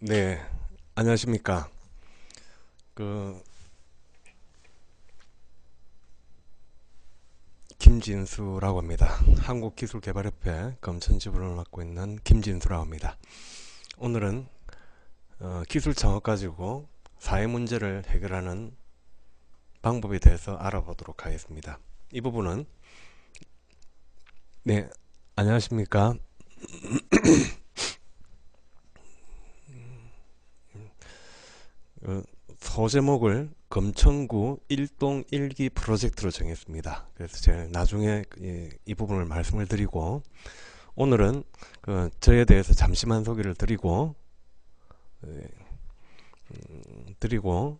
네, 안녕하십니까. 그 김진수라고 합니다. 한국기술개발협회 검천지부를 맡고 있는 김진수라고 합니다. 오늘은 기술 창업 가지고 사회 문제를 해결하는 방법에 대해서 알아보도록 하겠습니다. 이 부분은 네, 안녕하십니까. 어, 소제목을 검천구 1동 1기 프로젝트로 정했습니다. 그래서 제가 나중에 이 부분을 말씀을 드리고 오늘은 저에 대해서 잠시만 소개를 예, 드리고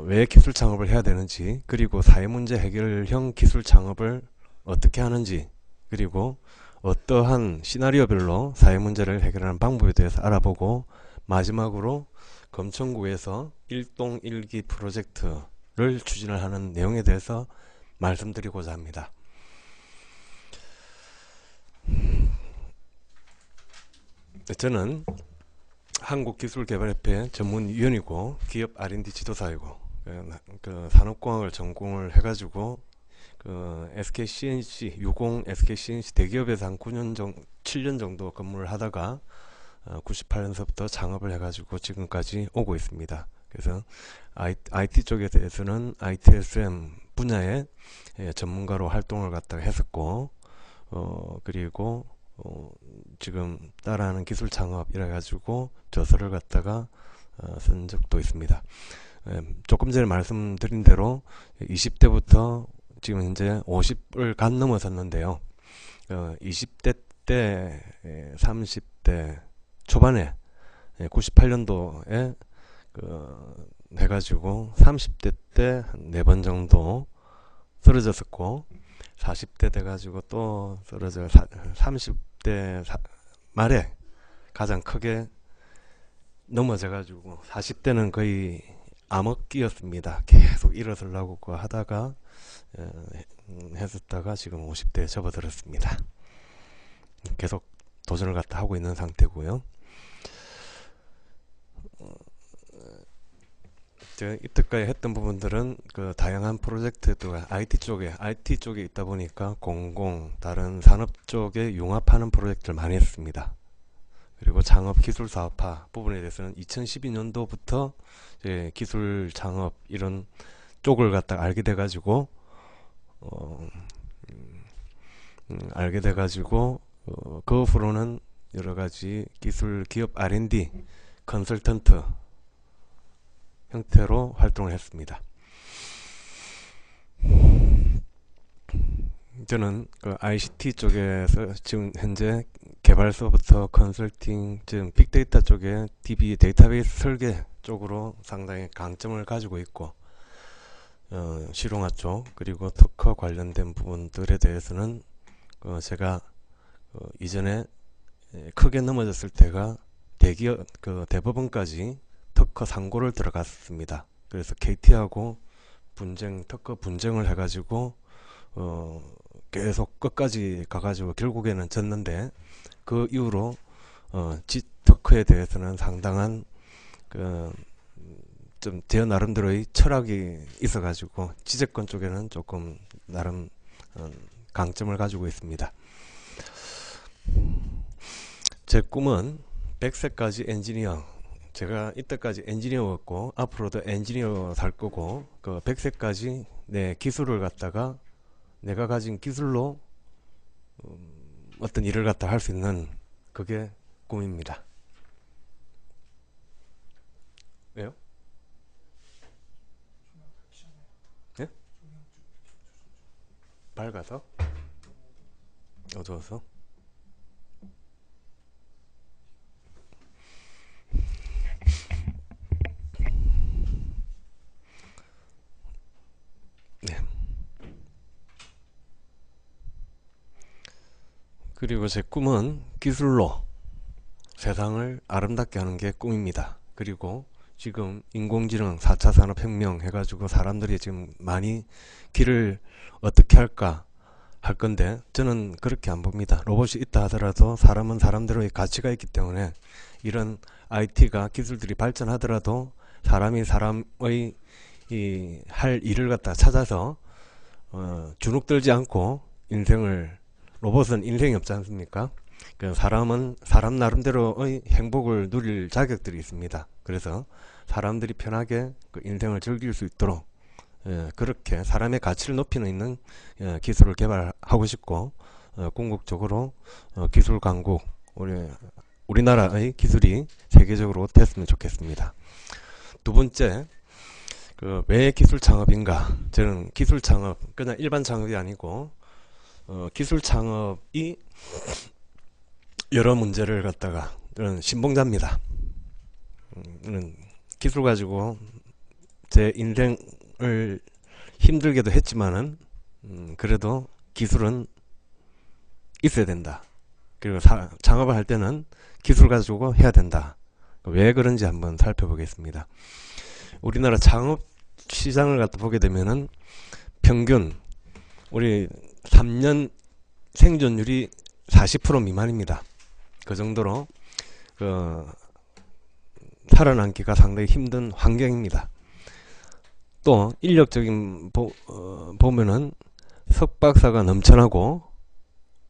왜 기술 창업을 해야 되는지, 그리고 사회문제 해결형 기술 창업을 어떻게 하는지, 그리고 어떠한 시나리오별로 사회문제를 해결하는 방법에 대해서 알아보고, 마지막으로 검천구에서 1동 1기 프로젝트를 추진을 하는 내용에 대해서 말씀드리고자 합니다. 저는 한국기술개발협회 전문위원이고 기업 R&D 지도사이고 산업공학을 전공을 해가지고 SKCNC 유공 SKCNC 대기업에서 한 9년 정도 7년 정도 근무를 하다가 98년서부터 창업을 해가지고 지금까지 오고 있습니다. 그래서 IT 쪽에 대해서는 ITSM 분야의 전문가로 활동을 갖다가 했었고 그리고 지금 따라하는 기술 창업 이래 가지고 저서를 갖다가 쓴 적도 있습니다. 조금 전에 말씀드린 대로 20대부터 지금 현재 50을 간 넘어섰는데요. 20대 때 30대 초반에 98년도에 해가지고 30대 때 한 4번 정도 쓰러졌었고 40대 돼가지고 또 쓰러져 30대 말에 가장 크게 넘어져가지고 40대는 거의 암흑기였습니다. 계속 일어서려고 하다가 했었다가 지금 50대에 접어들었습니다. 계속 도전을 갖다 하고 있는 상태고요. 제가 이때까지 했던 부분들은 다양한 프로젝트도 IT 쪽에 있다 보니까 다른 산업 쪽에 융합하는 프로젝트를 많이 했습니다. 그리고 창업 기술 사업화 부분에 대해서는 2012년도부터 기술 창업 이런 쪽을 갖다 알게 돼가지고 그 후로는 여러 가지 기술 기업 R&D 컨설턴트 형태로 활동을 했습니다. 저는 ICT 쪽에서 지금 현재 개발서부터 컨설팅, 지금 빅데이터 쪽에 DB 데이터베이스 설계 쪽으로 상당히 강점을 가지고 있고 실용화 쪽 그리고 특허 관련된 부분들에 대해서는 제가 이전에 크게 넘어졌을 때가 대기업 대법원까지 특허 상고를 들어갔습니다. 그래서 KT하고 특허 분쟁을 해가지고 계속 끝까지 가가지고 결국에는 졌는데 그 이후로 특허에 대해서는 상당한 좀 제 나름대로의 철학이 있어가지고 지재권 쪽에는 조금 나름 강점을 가지고 있습니다. 제 꿈은 100세까지 엔지니어, 제가 이때까지 엔지니어였고 앞으로도 엔지니어 살 거고 100세까지 내 기술을 갖다가 내가 가진 기술로 어떤 일을 갖다 할 수 있는 그게 꿈입니다. 왜요? 예? 밝아서? 어두워서? 네. 그리고 제 꿈은 기술로 세상을 아름답게 하는 게 꿈입니다. 그리고 지금 인공지능 4차 산업혁명 해가지고 사람들이 지금 많이 길을 어떻게 할까 할 건데 저는 그렇게 안 봅니다. 로봇이 있다 하더라도 사람은 사람대로의 가치가 있기 때문에 이런 IT가 기술들이 발전하더라도 사람이 사람의 할 일을 갖다 찾아서 주눅들지 않고 인생을, 로봇은 인생이 없지 않습니까? 그 사람은 사람 나름대로의 행복을 누릴 자격들이 있습니다. 그래서 사람들이 편하게 그 인생을 즐길 수 있도록 그렇게 사람의 가치를 높이는 있는 기술을 개발하고 싶고, 궁극적으로 기술 강국, 우리나라의 기술이 세계적으로 됐으면 좋겠습니다. 두 번째, 왜 기술 창업인가? 저는 기술 창업, 그냥 일반 창업이 아니고 기술 창업이 여러 문제를 갖다가, 저는 신봉자입니다. 기술 가지고 제 인생을 힘들게도 했지만은 그래도 기술은 있어야 된다. 그리고 창업을 할 때는 기술 가지고 해야 된다. 왜 그런지 한번 살펴보겠습니다. 우리나라 창업 시장을 갖다 보게 되면은 평균 우리 3년 생존율이 40% 미만입니다. 그 정도로 살아남기가 상당히 힘든 환경입니다. 또 인력적인 보면은 석박사가 넘쳐나고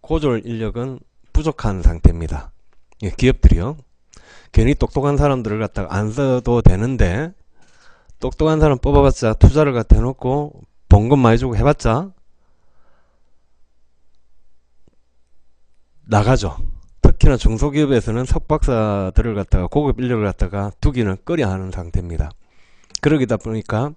고졸 인력은 부족한 상태입니다. 기업들이요, 괜히 똑똑한 사람들을 갖다가 안 써도 되는데, 똑똑한 사람 뽑아봤자 투자를 갖다 해놓고 봉급 많이 주고 해봤자 나가죠. 특히나 중소기업에서는 석박사들을 갖다가, 고급 인력을 갖다가 두기는 꺼려 하는 상태입니다. 그러기다 보니까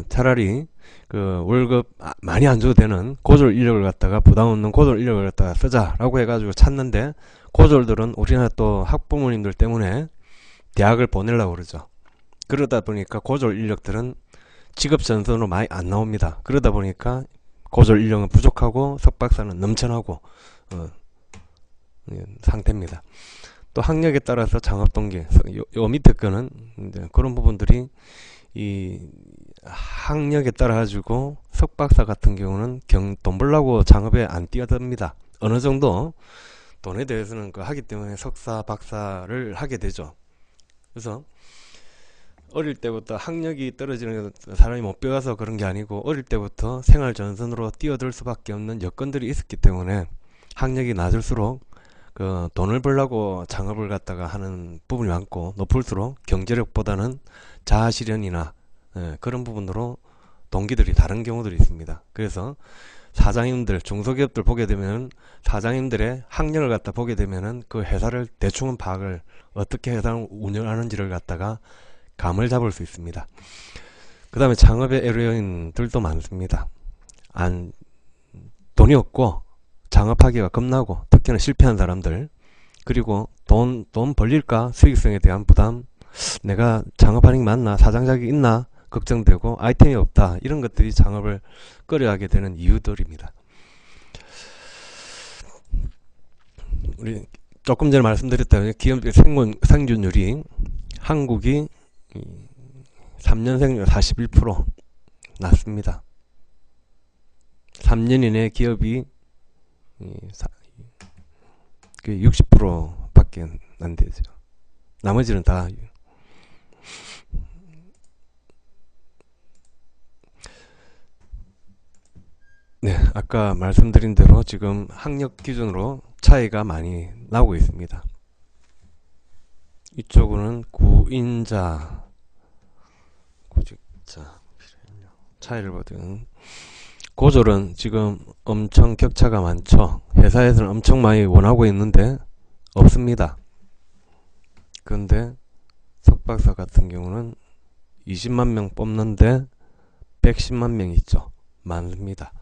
차라리 월급 많이 안 줘도 되는 고졸 인력을 갖다가, 부담 없는 고졸 인력을 갖다가 쓰자라고 해가지고 찾는데, 고졸들은 우리나라 또 학부모님들 때문에 대학을 보내려고 그러죠. 그러다 보니까 고졸 인력들은 직업 전선으로 많이 안 나옵니다. 그러다 보니까 고졸 인력은 부족하고 석박사는 넘쳐나고 상태입니다. 또 학력에 따라서 창업 동기, 요 밑에 거는 이제 그런 부분들이, 이 학력에 따라 가지고 석박사 같은 경우는 돈 벌려고 창업에 안 뛰어듭니다. 어느 정도 돈에 대해서는 하기 때문에 석사, 박사를 하게 되죠. 그래서 어릴 때부터 학력이 떨어지는 사람이 못 배워서 그런 게 아니고, 어릴 때부터 생활 전선으로 뛰어들 수밖에 없는 여건들이 있었기 때문에 학력이 낮을수록 돈을 벌려고 창업을 갖다가 하는 부분이 많고, 높을수록 경제력보다는 자아실현이나 그런 부분으로 동기들이 다른 경우들이 있습니다. 그래서 사장님들, 중소기업들 보게 되면 사장님들의 학력을 갖다 보게 되면은 그 회사를 대충은 파악을, 어떻게 회사를 운영하는지를 갖다가 감을 잡을 수 있습니다. 그 다음에 창업의 애로인들도 많습니다. 돈이 없고 창업하기가 겁나고, 특히나 실패한 사람들, 그리고 돈 벌릴까, 수익성에 대한 부담, 내가 창업하는 게 맞나, 사장 자격이 있나 걱정되고, 아이템이 없다, 이런 것들이 창업을 꺼려하게 되는 이유들입니다. 우리 조금 전에 말씀드렸다시피 기업의 생존율이, 한국이 3년 생존 41% 낮습니다. 3년 이내 기업이 60% 밖에 안 되죠. 나머지는 다 아까 말씀드린 대로 지금 학력 기준으로 차이가 많이 나오고 있습니다. 이쪽은 구인자, 구직자 차이를 보든, 고졸은 지금 엄청 격차가 많죠. 회사에서는 엄청 많이 원하고 있는데 없습니다. 그런데 석박사 같은 경우는 20만 명 뽑는데 110만 명 있죠. 많습니다.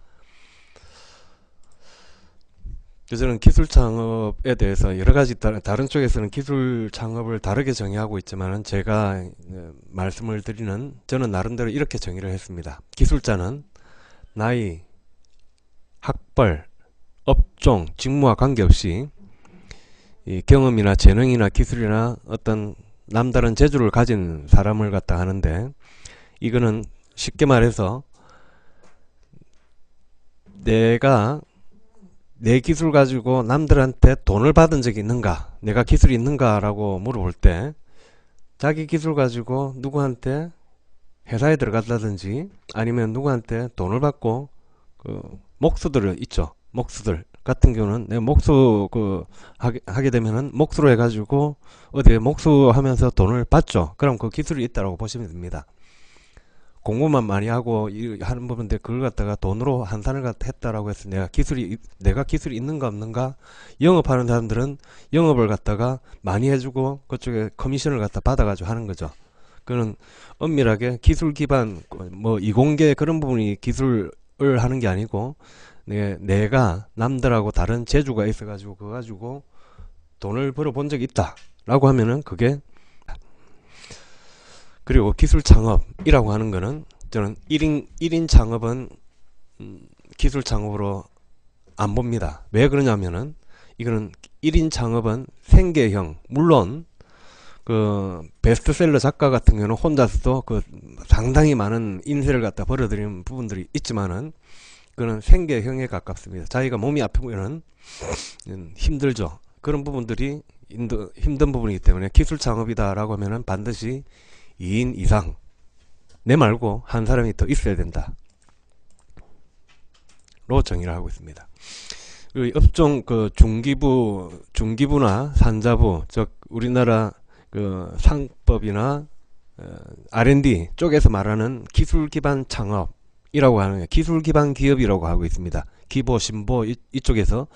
저는 기술 창업에 대해서 여러가지 다른 쪽에서는 기술 창업을 다르게 정의하고 있지만, 제가 말씀을 드리는, 저는 나름대로 이렇게 정의를 했습니다. 기술자는 나이, 학벌, 업종, 직무와 관계없이 이 경험이나 재능이나 기술이나 어떤 남다른 재주를 가진 사람을 갖다 하는데, 이거는 쉽게 말해서 내가 내 기술 가지고 남들한테 돈을 받은 적이 있는가, 내가 기술이 있는가 라고 물어볼 때 자기 기술 가지고 누구한테 회사에 들어갔다든지 아니면 누구한테 돈을 받고 그 목수들 있죠. 목수들 같은 경우는 내 목수 하게 되면은 목수로 해가지고 어디에 목수하면서 돈을 받죠. 그럼 그 기술이 있다고 보시면 됩니다. 공부만 많이 하고 하는 부분인데 그걸 갖다가 돈으로 한산을 했다라고 해서 내가 기술이 있는가 없는가. 영업하는 사람들은 영업을 갖다가 많이 해주고 그쪽에 커미션을 갖다 받아가지고 하는 거죠. 그는 엄밀하게 기술 기반 뭐 이공계 그런 부분이 기술을 하는 게 아니고 내가 남들하고 다른 재주가 있어가지고 그거 가지고 돈을 벌어본 적이 있다 라고 하면은 그게. 그리고 기술 창업이라고 하는 거는 저는 1인 창업은 기술 창업으로 안 봅니다. 왜 그러냐면은 이거는 1인 창업은 생계형, 물론 그 베스트셀러 작가 같은 경우는 혼자서도 그 상당히 많은 인세를 갖다 벌어들이는 부분들이 있지만은 그는 생계형에 가깝습니다. 자기가 몸이 아프면은 힘들죠. 그런 부분들이 힘든 부분이기 때문에 기술 창업이다 라고 하면은 반드시 2인 이상, 내 말고 한 사람이 더 있어야 된다 로 정의를 하고 있습니다. 업종 그 중기부나 산자부, 즉 우리나라 그 상법이나 R&D 쪽에서 말하는 기술 기반 창업이라고 하는 게 기술 기반 기업이라고 하고 있습니다. 기보, 신보 이쪽에서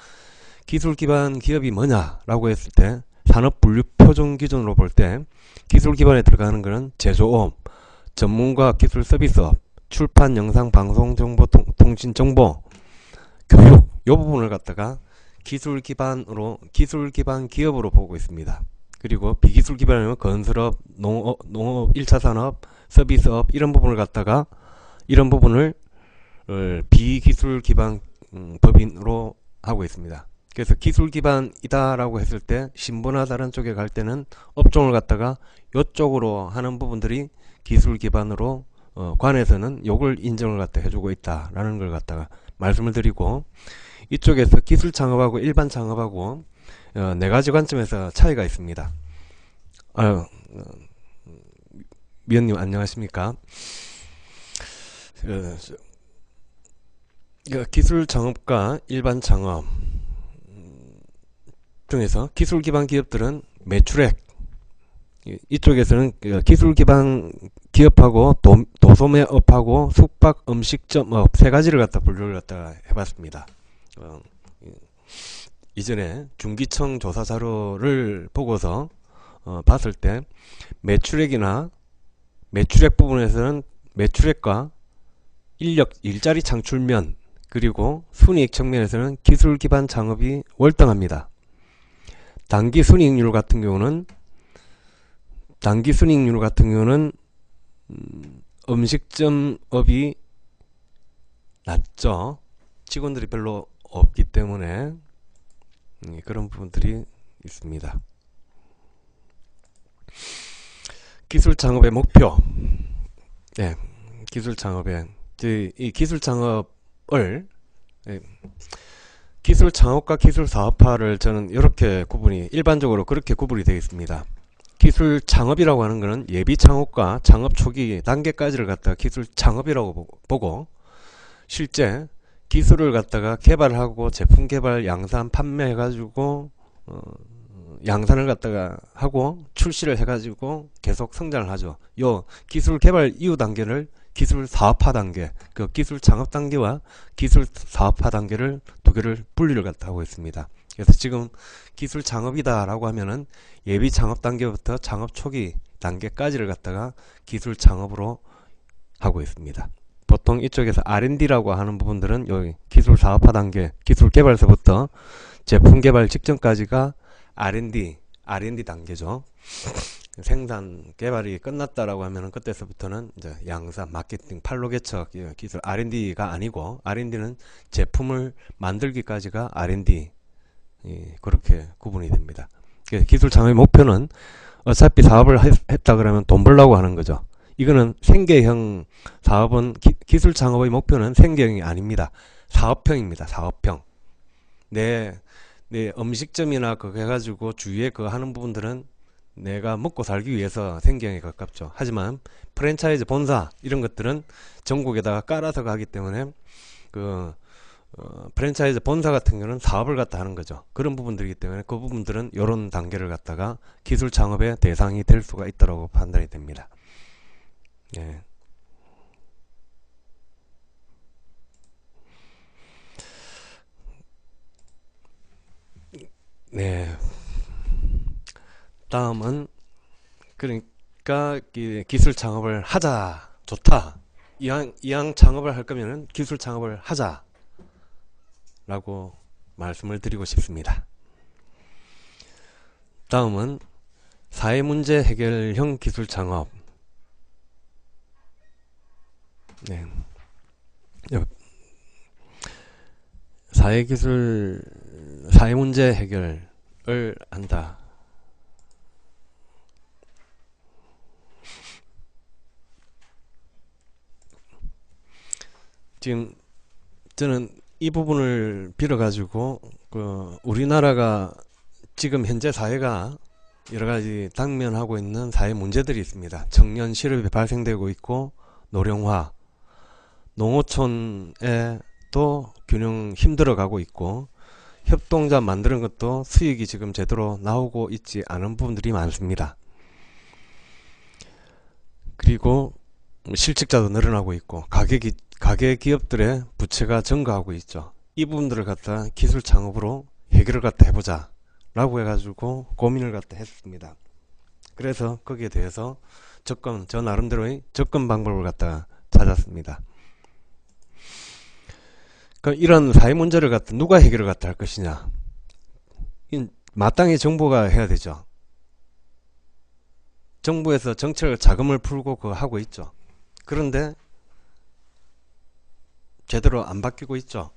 기술 기반 기업이 뭐냐라고 했을 때 산업 분류 표준 기준으로 볼 때 기술 기반에 들어가는 것은 제조업, 전문가 기술 서비스업, 출판, 영상, 방송, 정보, 통신, 정보, 교육 이 부분을 갖다가 기술 기반 기업으로 보고 있습니다. 그리고 비기술 기반이면 건설업, 농업, 1차 산업, 서비스업 이런 부분을 갖다가 이런 부분을 비기술 기반 법인으로 하고 있습니다. 그래서 기술 기반이다 라고 했을 때 신보나 다른 쪽에 갈 때는 업종을 갖다가 이쪽으로 하는 부분들이 기술 기반으로 관에서는 요걸 인정을 갖다 해주고 있다 라는 걸 갖다가 말씀을 드리고, 이쪽에서 기술 창업하고 일반 창업하고 네 가지 관점에서 차이가 있습니다. 위원님 안녕하십니까. 기술 창업과 일반 창업 중에서 기술 기반 기업들은 매출액, 이쪽에서는 기술 기반 기업하고 도소매업하고 숙박 음식점업 세 가지를 갖다 분류를 갖다가 해봤습니다. 이전에 중기청 조사 자료를 보고서 봤을 때 매출액이나 매출액 부분에서는 매출액과 일자리 창출면 그리고 순이익 측면에서는 기술 기반 창업이 월등합니다. 단기 순이익률 같은 경우는 음식점업이 낮죠. 직원들이 별로 없기 때문에 그런 부분들이 있습니다. 기술 창업의 목표. 기술 창업의 이 기술 창업을 기술 창업과 기술 사업화를 저는 이렇게 일반적으로 그렇게 구분이 되어 있습니다. 기술 창업이라고 하는 것은 예비 창업과 창업 초기 단계까지를 갖다가 기술 창업이라고 보고, 실제 기술을 갖다가 개발하고 제품 개발, 양산, 판매해 가지고 양산을 갖다가 하고 출시를 해 가지고 계속 성장을 하죠. 요 기술 개발 이후 단계를 기술 사업화 단계, 그 기술 창업 단계와 기술 사업화 단계를 두 개를 분리를 갖다 하고 있습니다. 그래서 지금 기술 창업이다 라고 하면은 예비 창업 단계부터 창업 초기 단계까지를 갖다가 기술 창업으로 하고 있습니다. 보통 이쪽에서 R&D라고 하는 부분들은 여기 기술 사업화 단계, 기술 개발서부터 제품 개발 직전까지가 R&D 단계죠. 생산 개발이 끝났다라고 하면은 그때서부터는 이제 양산, 마케팅, 판로 개척 기술 R&D가 아니고, R&D는 제품을 만들기까지가 R&D, 그렇게 구분이 됩니다. 기술 창업의 목표는 어차피 사업을 했다 그러면 돈 벌려고 하는 거죠. 이거는 생계형 사업은 기술 창업의 목표는 생계형이 아닙니다. 사업형입니다. 사업형. 내 음식점이나 그거 해가지고 주위에 그거 하는 부분들은 내가 먹고 살기 위해서 생경에 가깝죠. 하지만 프랜차이즈 본사 이런 것들은 전국에다가 깔아서 가기 때문에 그 프랜차이즈 본사 같은 경우는 사업을 갖다 하는 거죠. 그런 부분들이기 때문에 그 부분들은 이런 단계를 갖다가 기술 창업의 대상이 될 수가 있다고 판단이 됩니다. 예. 네. 다음은 그러니까 기술 창업을 하자. 좋다. 이왕 창업을 할 거면은 기술 창업을 하자. 라고 말씀을 드리고 싶습니다. 다음은 사회문제 해결형 기술 창업. 네. 사회문제 해결을 한다. 지금 저는 이 부분을 빌어가지고 우리나라가 지금 현재 사회가 여러가지 당면하고 있는 사회 문제들이 있습니다. 청년 실업이 발생되고 있고 노령화, 농어촌에 또 균형 힘들어가고 있고 협동조합 만드는 것도 수익이 지금 제대로 나오고 있지 않은 부분들이 많습니다. 그리고 실직자도 늘어나고 있고 가계 기업들의 부채가 증가하고 있죠. 이 부분들을 갖다 기술 창업으로 해결을 갖다 해보자 라고 해가지고 고민을 갖다 했습니다. 그래서 거기에 대해서 저 나름대로의 접근 방법을 갖다 찾았습니다. 그럼 이런 사회 문제를 갖다 누가 해결을 갖다 할 것이냐? 마땅히 정부가 해야 되죠. 정부에서 정책 자금을 풀고 그거 하고 있죠. 그런데 제대로 안 바뀌고 있죠.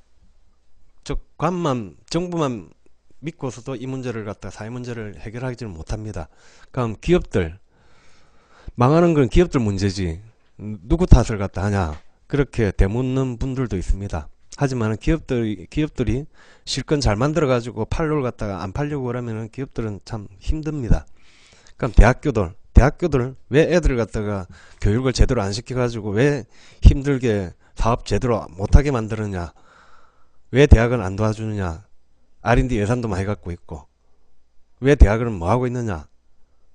정부만 믿고서도 이 문제를 갖다 사회 문제를 해결하지는 못합니다. 그럼 기업들 망하는 건 기업들 문제지 누구 탓을 갖다 하냐 그렇게 되묻는 분들도 있습니다. 하지만 기업들이 실컷 잘 만들어 가지고 팔로를 갖다가 안 팔려고 그러면은 기업들은 참 힘듭니다. 그럼 대학교들 왜 애들을 갖다가 교육을 제대로 안 시켜 가지고 왜 힘들게 사업 제대로 못하게 만드느냐, 왜 대학은 안 도와주느냐, R&D 예산도 많이 갖고 있고 왜 대학은 뭐 하고 있느냐,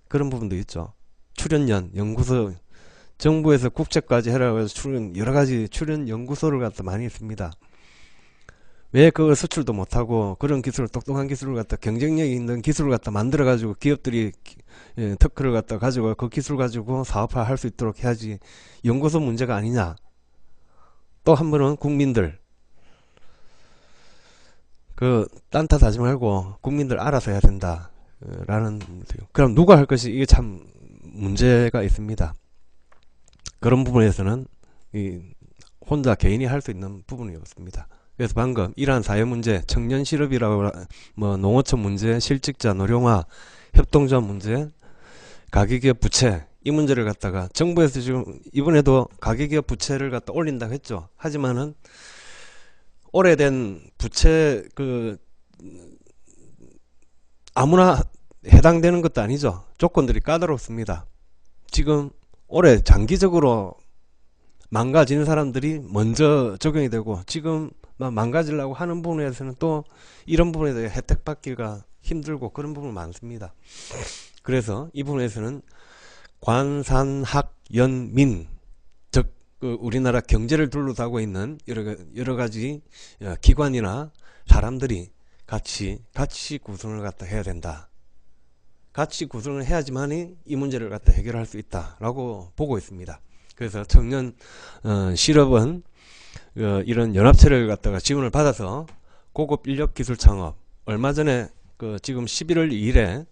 그런 부분도 있죠. 출연연 연구소, 정부에서 국제까지 해라고 해서 여러가지 출연 연구소를 갖다 많이 있습니다. 왜 그걸 수출도 못하고 그런 기술을, 똑똑한 기술을 갖다, 경쟁력이 있는 기술을 갖다 만들어 가지고 기업들이 특허를 갖다 가지고 그 기술 가지고 사업화 할 수 있도록 해야지 연구소 문제가 아니냐. 또 한 번은 국민들, 딴 탓 하지 말고 국민들 알아서 해야 된다 라는. 그럼 누가 할 것이, 이게 참 문제가 있습니다. 그런 부분에서는 혼자 개인이 할 수 있는 부분이 없습니다. 그래서 방금 이러한 사회 문제, 청년 실업이라고, 농어촌 문제, 실직자, 노령화, 협동조합 문제, 가계기업 부채, 이 문제를 갖다가 정부에서 지금 이번에도 가계기업 부채를 갖다 올린다고 했죠. 하지만은 오래된 부채 아무나 해당되는 것도 아니죠. 조건들이 까다롭습니다. 지금 올해 장기적으로 망가지는 사람들이 먼저 적용이 되고, 지금 망가지려고 하는 부분에서는 또 이런 부분에 대해 혜택 받기가 힘들고 그런 부분이 많습니다. 그래서 이 부분에서는 관산학연민, 즉 우리나라 경제를 둘러싸고 있는 여러 가지 기관이나 사람들이 같이 구성을 갖다 해야 된다. 같이 구성을 해야지만이 이 문제를 갖다 해결할 수 있다라고 보고 있습니다. 그래서 청년 실업은 이런 연합체를 갖다가 지원을 받아서 고급 인력 기술 창업, 얼마 전에 지금 11월 2일에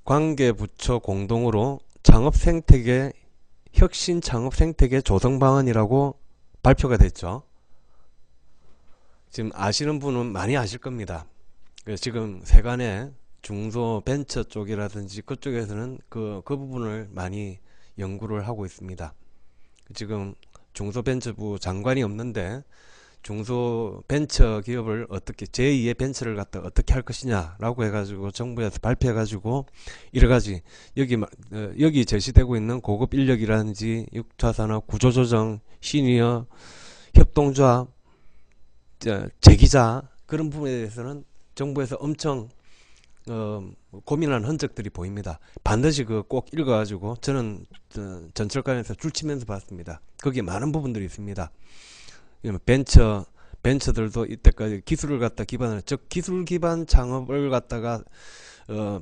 관계부처 공동으로 혁신 창업 생태계 조성 방안이라고 발표가 됐죠. 지금 아시는 분은 많이 아실 겁니다. 지금 세간의 중소벤처 쪽이라든지 그쪽에서는 그 부분을 많이 연구를 하고 있습니다. 지금 중소벤처부 장관이 없는데 중소벤처 기업을 어떻게 제2의 벤처를 갖다 어떻게 할 것이냐라고 해가지고 정부에서 발표해가지고 여러가지 여기 제시되고 있는 고급 인력이라든지 6차 산업 구조조정, 시니어, 협동조합, 제기자 그런 부분에 대해서는 정부에서 엄청 고민한 흔적들이 보입니다. 반드시 꼭 읽어가지고 저는 전철관에서 줄치면서 봤습니다. 거기에 많은 부분들이 있습니다. 벤처들도 이때까지 기술을 갖다 기반으로, 즉 기술 기반 창업을 갖다가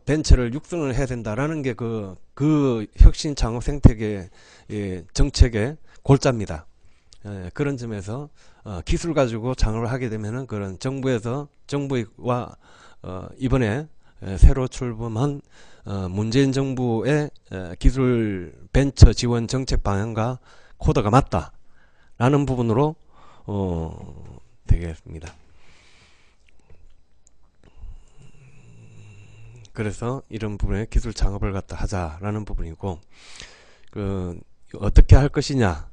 벤처를 육성을 해야 된다라는 게 그 혁신 창업 생태계 정책의 골자입니다. 그런 점에서 기술 가지고 창업을 하게 되면은 그런 정부와 이번에 새로 출범한 문재인 정부의 기술 벤처 지원 정책 방향과 코드가 맞다라는 부분으로 되겠습니다. 그래서 이런 부분에 기술 창업을 갖다 하자라는 부분이고, 어떻게 할 것이냐,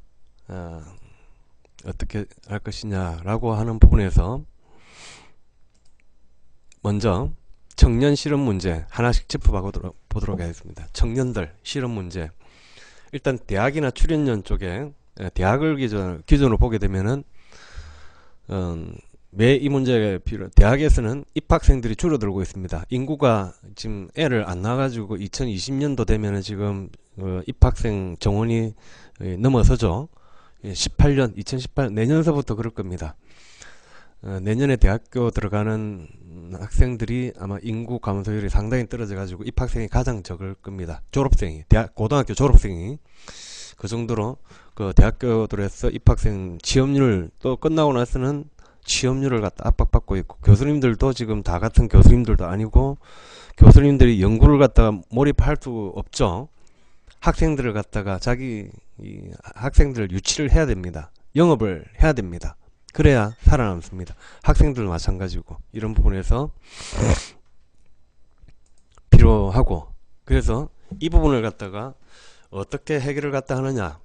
어떻게 할 것이냐라고 하는 부분에서 먼저 청년 실업 문제 하나씩 짚어보도록 하겠습니다. 청년들 실업 문제. 일단 대학이나 출연년 쪽에 대학을 기준으로 보게 되면은 왜 이 문제가 대학에서는 입학생들이 줄어들고 있습니다. 인구가 지금 애를 안 낳아가지고 2020년도 되면은 지금 입학생 정원이 넘어서죠. 2018년 내년서부터 그럴 겁니다. 내년에 대학교 들어가는 학생들이 아마 인구 감소율이 상당히 떨어져 가지고 입학생이 가장 적을 겁니다. 고등학교 졸업생이 그 정도로 대학교들에서 입학생 취업률, 또 끝나고 나서는 취업률을 갖다 압박받고 있고, 교수님들도 지금 다 같은 교수님들도 아니고 교수님들이 연구를 갖다가 몰입할 수 없죠. 학생들을 갖다가 학생들을 유치를 해야 됩니다. 영업을 해야 됩니다. 그래야 살아남습니다. 학생들도 마찬가지고 이런 부분에서 필요하고, 그래서 이 부분을 갖다가 어떻게 해결을 갖다 하느냐.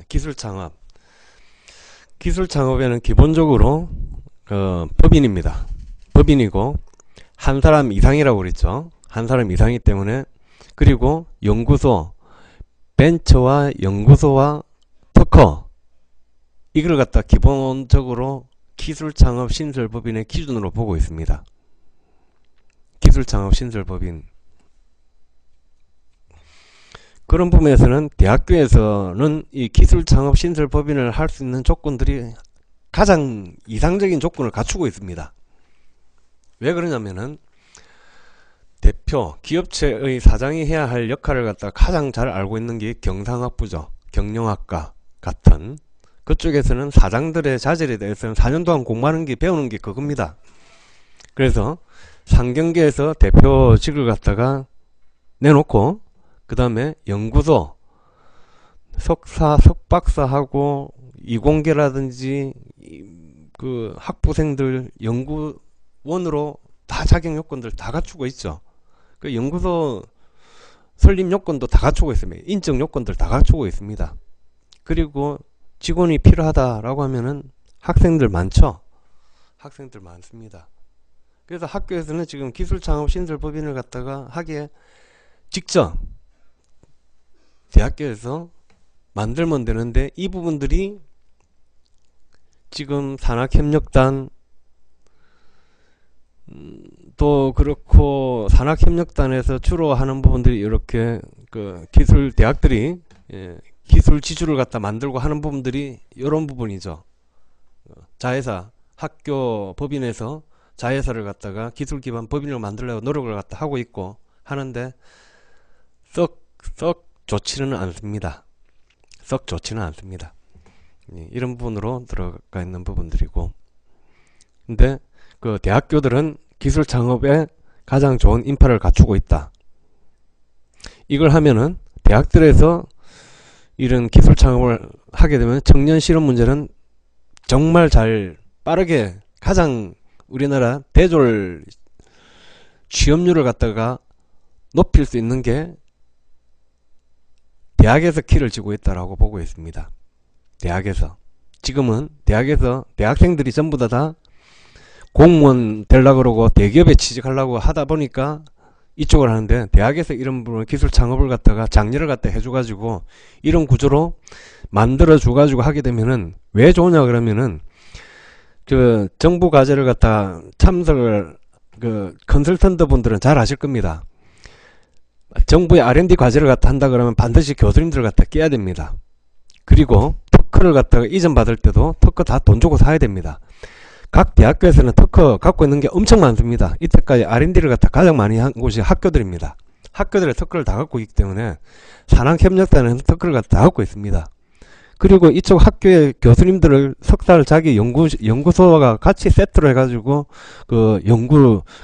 기술 창업에는 기본적으로 법인입니다. 법인이고 한 사람 이상이라고 그랬죠. 한 사람 이상이기 때문에, 그리고 연구소, 벤처와 연구소와 특허, 이걸 갖다 기본적으로 기술창업 신설법인의 기준으로 보고 있습니다. 기술창업 신설법인. 그런 부분에서는 대학교에서는 이 기술창업 신설법인을 할 수 있는 조건들이 가장 이상적인 조건을 갖추고 있습니다. 왜 그러냐면은 대표, 기업체의 사장이 해야 할 역할을 갖다가 가장 잘 알고 있는 게 경상학부죠. 경영학과 같은 그쪽에서는 사장들의 자질에 대해서는 4년 동안 공부하는 게, 배우는 게 그겁니다. 그래서 상경계에서 대표직을 갖다가 내놓고, 그 다음에 연구소, 석사, 석박사하고 이공계라든지 그 학부생들 연구원으로 다 자격 요건들 다 갖추고 있죠. 그 연구소 설립 요건도 다 갖추고 있습니다. 인적 요건들 다 갖추고 있습니다. 그리고 직원이 필요하다라고 하면은 학생들 많죠. 학생들 많습니다. 그래서 학교에서는 지금 기술창업 신설법인을 갖다가 하기에 직접 대학교에서 만들면 되는데, 이 부분들이 지금 산학협력단 또 그렇고, 산학협력단에서 주로 하는 부분들이 이렇게 기술 대학들이 기술 지주를 갖다 만들고 하는 부분들이 이런 부분이죠. 자회사, 학교 법인에서 자회사를 갖다가 기술 기반 법인을 만들려고 노력을 갖다 하고 있고 하는데, 썩 좋지는 않습니다. 썩 좋지는 않습니다. 이런 부분으로 들어가 있는 부분들이고, 근데 그 대학교들은 기술 창업에 가장 좋은 인프라를 갖추고 있다. 이걸 하면은 대학들에서 이런 기술 창업을 하게 되면 청년 실업 문제는 정말 잘 빠르게, 가장 우리나라 대졸 취업률을 갖다가 높일 수 있는 게 대학에서 키를 쥐고 있다라고 보고 있습니다. 대학에서. 지금은 대학에서 대학생들이 전부 다 공무원 되려고 그러고 대기업에 취직하려고 하다 보니까 이쪽을 하는데, 대학에서 이런 부분 기술 창업을 갖다가 장려를 갖다 해줘가지고 이런 구조로 만들어 줘가지고 하게 되면은 왜 좋으냐 그러면은, 그 정부 과제를 갖다 참석을, 그 컨설턴트 분들은 잘 아실 겁니다. 정부의 R&D 과제를 갖다 한다 그러면 반드시 교수님들을 갖다 깨야 됩니다. 그리고 특허를 갖다가 이전 받을 때도 특허 다 돈 주고 사야 됩니다. 각 대학교에서는 특허 갖고 있는 게 엄청 많습니다. 이때까지 R&D를 갖다 가장 많이 한 곳이 학교들입니다. 학교들의 특허를 다 갖고 있기 때문에 산학협력단에서 특허를 갖다 다 갖고 있습니다. 그리고 이쪽 학교의 교수님들을 석사를 자기 연구소와 같이 세트로 해가지고 그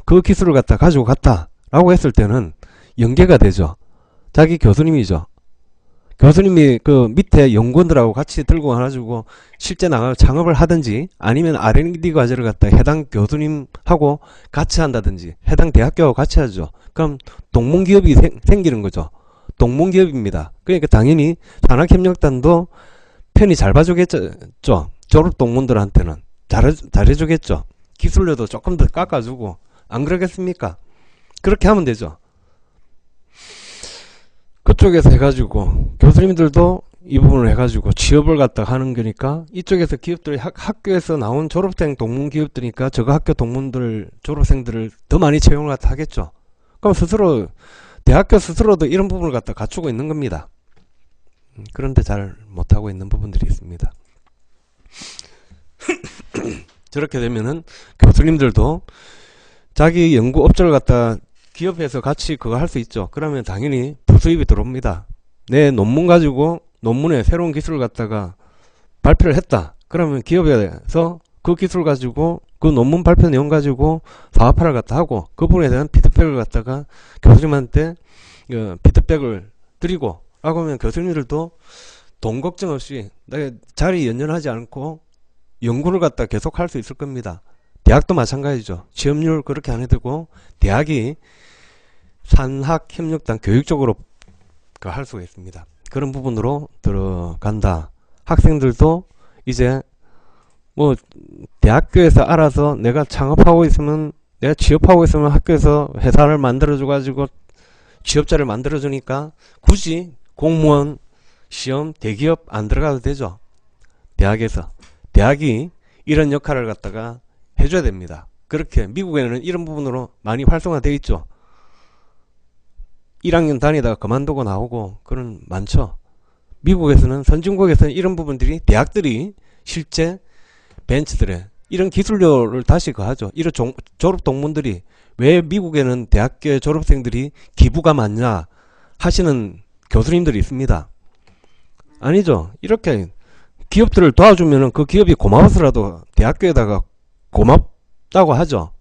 그 기술을 갖다 가지고 갔다라고 했을 때는 연계가 되죠. 자기 교수님이죠. 교수님이 그 밑에 연구원들하고 같이 들고 가가지고 실제 나가 창업을 하든지, 아니면 R&D 과제를 갖다 해당 교수님하고 같이 한다든지, 해당 대학교하고 같이 하죠. 그럼 동문기업이 생기는 거죠. 동문기업입니다. 그러니까 당연히 산학협력단도 편히 잘 봐주겠죠. 졸업 동문들한테는 잘해주겠죠. 기술료도 조금 더 깎아주고, 안 그러겠습니까? 그렇게 하면 되죠. 그쪽에서 해가지고 교수님들도 이 부분을 해가지고 취업을 갖다 하는 거니까, 이쪽에서 기업들이 학교에서 나온 졸업생 동문 기업들이니까 저거 학교 동문들 졸업생들을 더 많이 채용을 갖다 하겠죠. 그럼 스스로 대학교 스스로도 이런 부분을 갖다 갖추고 있는 겁니다. 그런데 잘 못하고 있는 부분들이 있습니다. 저렇게 되면은 교수님들도 자기 연구 업체를 갖다 기업에서 같이 그거 할 수 있죠. 그러면 당연히 부수입이 들어옵니다. 내 논문 가지고 논문에 새로운 기술을 갖다가 발표를 했다. 그러면 기업에서 그 기술 가지고 그 논문 발표 내용 가지고 사업화를 갖다 하고, 그 부분에 대한 피드백을 갖다가 교수님한테 피드백을 드리고 라고 하면 교수님들도 돈 걱정 없이 자리 연연하지 않고 연구를 갖다 계속 할 수 있을 겁니다. 대학도 마찬가지죠. 취업률 그렇게 안 해두고 대학이 산학협력단 교육적으로 할 수가 있습니다. 그런 부분으로 들어간다. 학생들도 이제 뭐 대학교에서 알아서 내가 창업하고 있으면, 내가 취업하고 있으면 학교에서 회사를 만들어줘 가지고 취업자를 만들어주니까 굳이 공무원 시험 대기업 안 들어가도 되죠. 대학에서 대학이 이런 역할을 갖다가 해줘야 됩니다. 그렇게 미국에는 이런 부분으로 많이 활성화되어 있죠. 1학년 다니다가 그만두고 나오고 그런 많죠. 미국에서는, 선진국에서는 이런 부분들이 대학들이 실제 벤치들에 이런 기술료를 다시 가하죠. 이런 졸업 동문들이, 왜 미국에는 대학교 졸업생들이 기부가 많냐 하시는 교수님들이 있습니다. 아니죠. 이렇게 기업들을 도와주면은 그 기업이 고마워서라도 대학교에다가 고맙다고 하죠.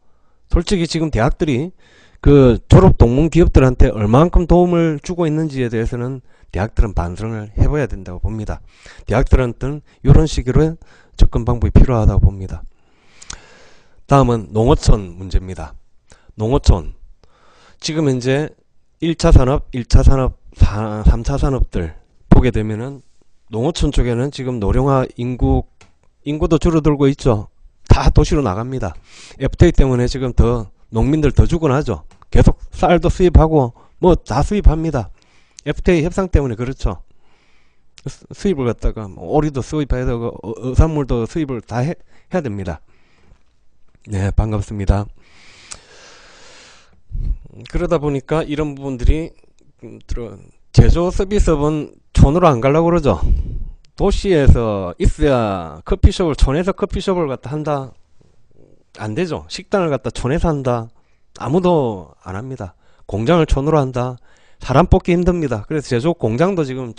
솔직히 지금 대학들이 그 졸업 동문 기업들한테 얼마만큼 도움을 주고 있는지에 대해서는 대학들은 반성을 해봐야 된다고 봅니다. 대학들한테는 이런 식으로 접근 방법이 필요하다고 봅니다. 다음은 농어촌 문제입니다. 농어촌, 지금 현재 1차 산업, 2차 산업, 3차 산업들 보게 되면은 농어촌 쪽에는 지금 노령화 인구도 줄어들고 있죠. 다 도시로 나갑니다. FTA 때문에 지금 더 농민들 더 죽어나죠. 계속 쌀도 수입하고 뭐 다 수입합니다. FTA 협상 때문에 그렇죠. 수입을 갖다가 오리도 수입해야 되고 어산물도 수입을 다 해야 됩니다. 네, 반갑습니다. 그러다 보니까 이런 부분들이 제조 서비스업은 촌으로 안 가려고 그러죠. 도시에서 있어야 커피숍을, 촌에서 커피숍을 갖다 한다? 안 되죠. 식당을 갖다 촌에서 한다? 아무도 안 합니다. 공장을 촌으로 한다? 사람 뽑기 힘듭니다. 그래서 제조업 공장도 지금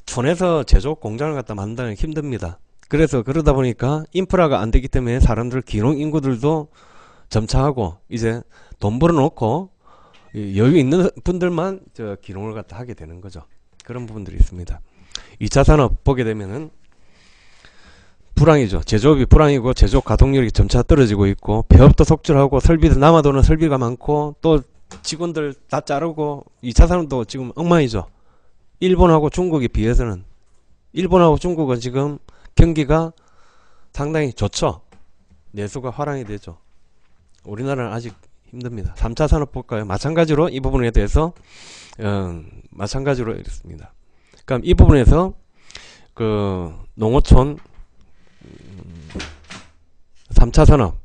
촌에서 제조업 공장을 갖다 만드는 게 힘듭니다. 그래서 그러다 보니까 인프라가 안 되기 때문에 사람들, 기농 인구들도 점차하고 이제 돈 벌어놓고 여유 있는 분들만 기농을 갖다 하게 되는 거죠. 그런 부분들이 있습니다. 2차 산업 보게 되면은 불황이죠. 제조업이 불황이고 제조업 가동률이 점차 떨어지고 있고, 폐업도 속출하고, 설비도 남아도는 설비가 많고, 또 직원들 다 자르고, 2차 산업도 지금 엉망이죠. 일본하고 중국에 비해서는, 일본하고 중국은 지금 경기가 상당히 좋죠. 내수가 활황이 되죠. 우리나라는 아직 힘듭니다. 3차 산업 볼까요? 마찬가지로 이 부분에 대해서 마찬가지로 이렇습니다. 그럼 이 부분에서 그 농어촌 3차 산업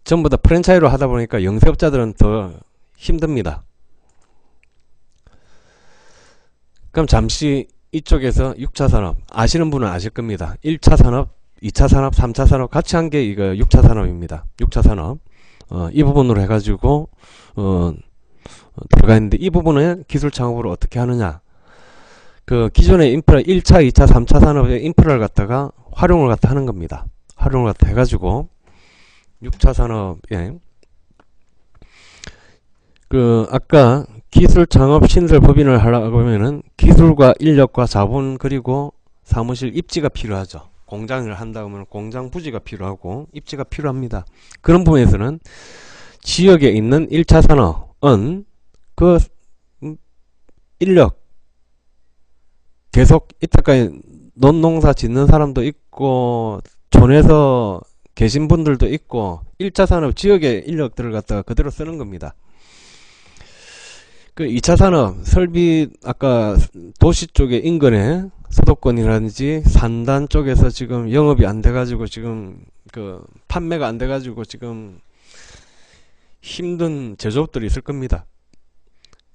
전부 다 프랜차이즈로 하다 보니까 영세업자들은 더 힘듭니다. 그럼 잠시 이쪽에서 6차 산업 아시는 분은 아실 겁니다. 1차 산업, 2차 산업, 3차 산업 같이 한 게 이거 6차 산업입니다. 6차 산업 이 부분으로 해가지고 들어가 있는데 이 부분은 기술 창업으로 어떻게 하느냐, 그 기존의 인프라 1차, 2차, 3차 산업의 인프라를 갖다가 활용을 갖다 하는 겁니다. 활용을 갖다 해가지고 6차 산업에 그 아까 기술 창업 신설 법인을 하려고 하면은 기술과 인력과 자본 그리고 사무실 입지가 필요하죠. 공장을 한다 하면 공장 부지가 필요하고 입지가 필요합니다. 그런 부분에서는 지역에 있는 1차 산업은 그 인력 계속 이때까지 논농사 짓는 사람도 있고 촌에서 계신 분들도 있고 1차 산업 지역의 인력들을 갖다가 그대로 쓰는 겁니다. 그 2차 산업 설비 아까 도시 쪽에 인근에 수도권이라든지 산단 쪽에서 지금 영업이 안 돼가지고 지금 그 판매가 안 돼가지고 지금 힘든 제조업들이 있을 겁니다.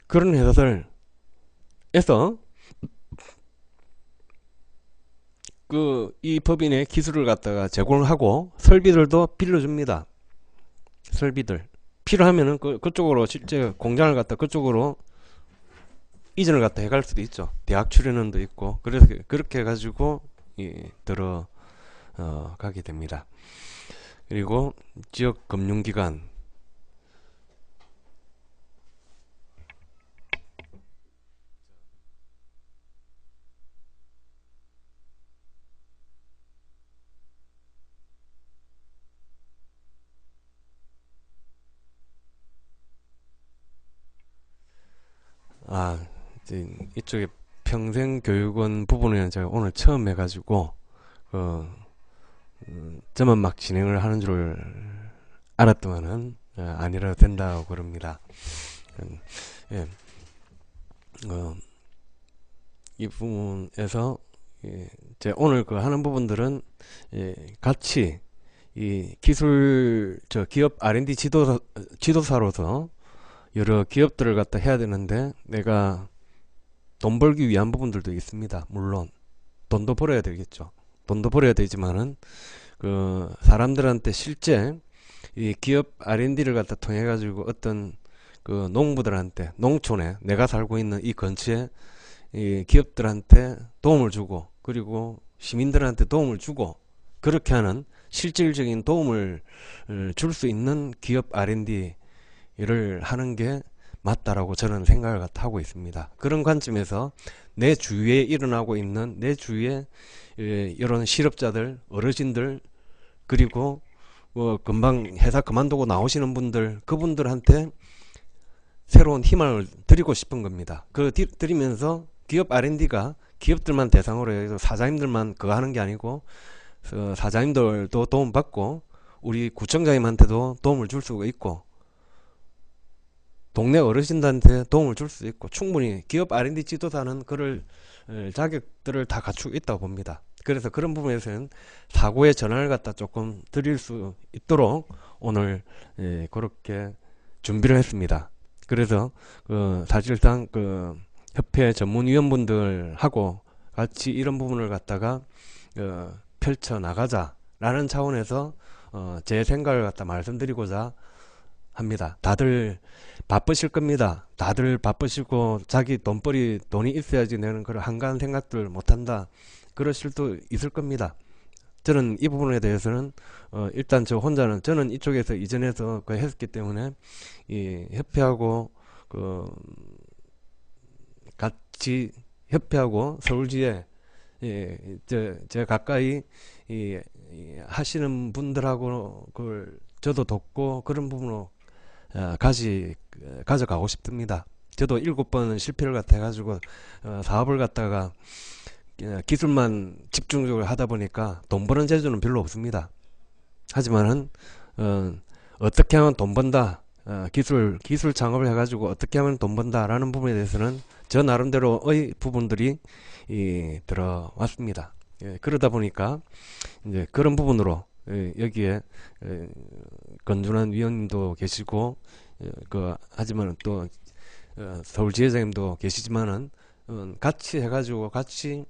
그런 회사들에서 그 이 법인의 기술을 갖다가 제공을 하고 설비들도 빌려줍니다. 설비들 필요하면은 그쪽으로 실제 공장을 갖다 그쪽으로 이전을 갖다 해갈 수도 있죠. 대학 출연원도 있고 그래서 그렇게 해가지고 들어 가게 됩니다. 그리고 지역 금융기관 이쪽에 평생교육원 부분에는 제가 오늘 처음 해가지고 저만 막 진행을 하는 줄 알았더만은 아니라도 된다고 그럽니다. 예, 이 부분에서 제 오늘 그 하는 부분들은 같이 이 기술 기업 R&D 지도사로서 여러 기업들을 갖다 해야 되는데 내가 돈 벌기 위한 부분들도 있습니다. 물론 돈도 벌어야 되겠죠. 돈도 벌어야 되지만은 그 사람들한테 실제 이 기업 R&D를 갖다 통해 가지고 어떤 그 농부들한테 농촌에 내가 살고 있는 이 근처에 이 기업들한테 도움을 주고 그리고 시민들한테 도움을 주고 그렇게 하는 실질적인 도움을 줄 수 있는 기업 R&D를 하는 게 맞다라고 저는 생각을 하고 있습니다. 그런 관점에서 내 주위에 일어나고 있는 내 주위에 이런 실업자들, 어르신들 그리고 뭐 금방 회사 그만두고 나오시는 분들 그분들한테 새로운 힘을 드리고 싶은 겁니다. 그 드리면서 기업 R&D가 기업들만 대상으로 해서 사장님들만 그거 하는 게 아니고 사장님들도 도움받고 우리 구청장님한테도 도움을 줄 수가 있고 동네 어르신들한테 도움을 줄 수 있고 충분히 기업 R&D 지도사는 그럴 자격들을 다 갖추고 있다고 봅니다. 그래서 그런 부분에서는 사고의 전환을 갖다 조금 드릴 수 있도록 오늘 그렇게 준비를 했습니다. 그래서 사실상 그 협회 전문위원분들하고 같이 이런 부분을 갖다가 펼쳐 나가자라는 차원에서 제 생각을 갖다 말씀드리고자 합니다. 다들 바쁘실 겁니다. 다들 바쁘시고 자기 돈이 있어야지 내는 그런 한가한 생각들 못한다 그러실 수도 있을 겁니다. 저는 이 부분에 대해서는 일단 저는 이쪽에서 이전에서 했었기 때문에 이 협회하고 같이 협회하고 서울지에 제 가까이 하시는 분들하고 그걸 저도 돕고 그런 부분으로 가져가고 싶습니다. 저도 7번 실패를 갖다 해가지고 사업을 갖다가 기술만 집중적으로 하다 보니까 돈 버는 재주는 별로 없습니다. 하지만은 어떻게 하면 돈 번다, 기술 창업을 해가지고 어떻게 하면 돈 번다라는 부분에 대해서는 저 나름대로의 부분들이 들어왔습니다. 예, 그러다 보니까 이제 그런 부분으로 여기에 건준한 위원님도 계시고 하지만 또 서울지회장님도 계시지만은 같이 해가지고 같이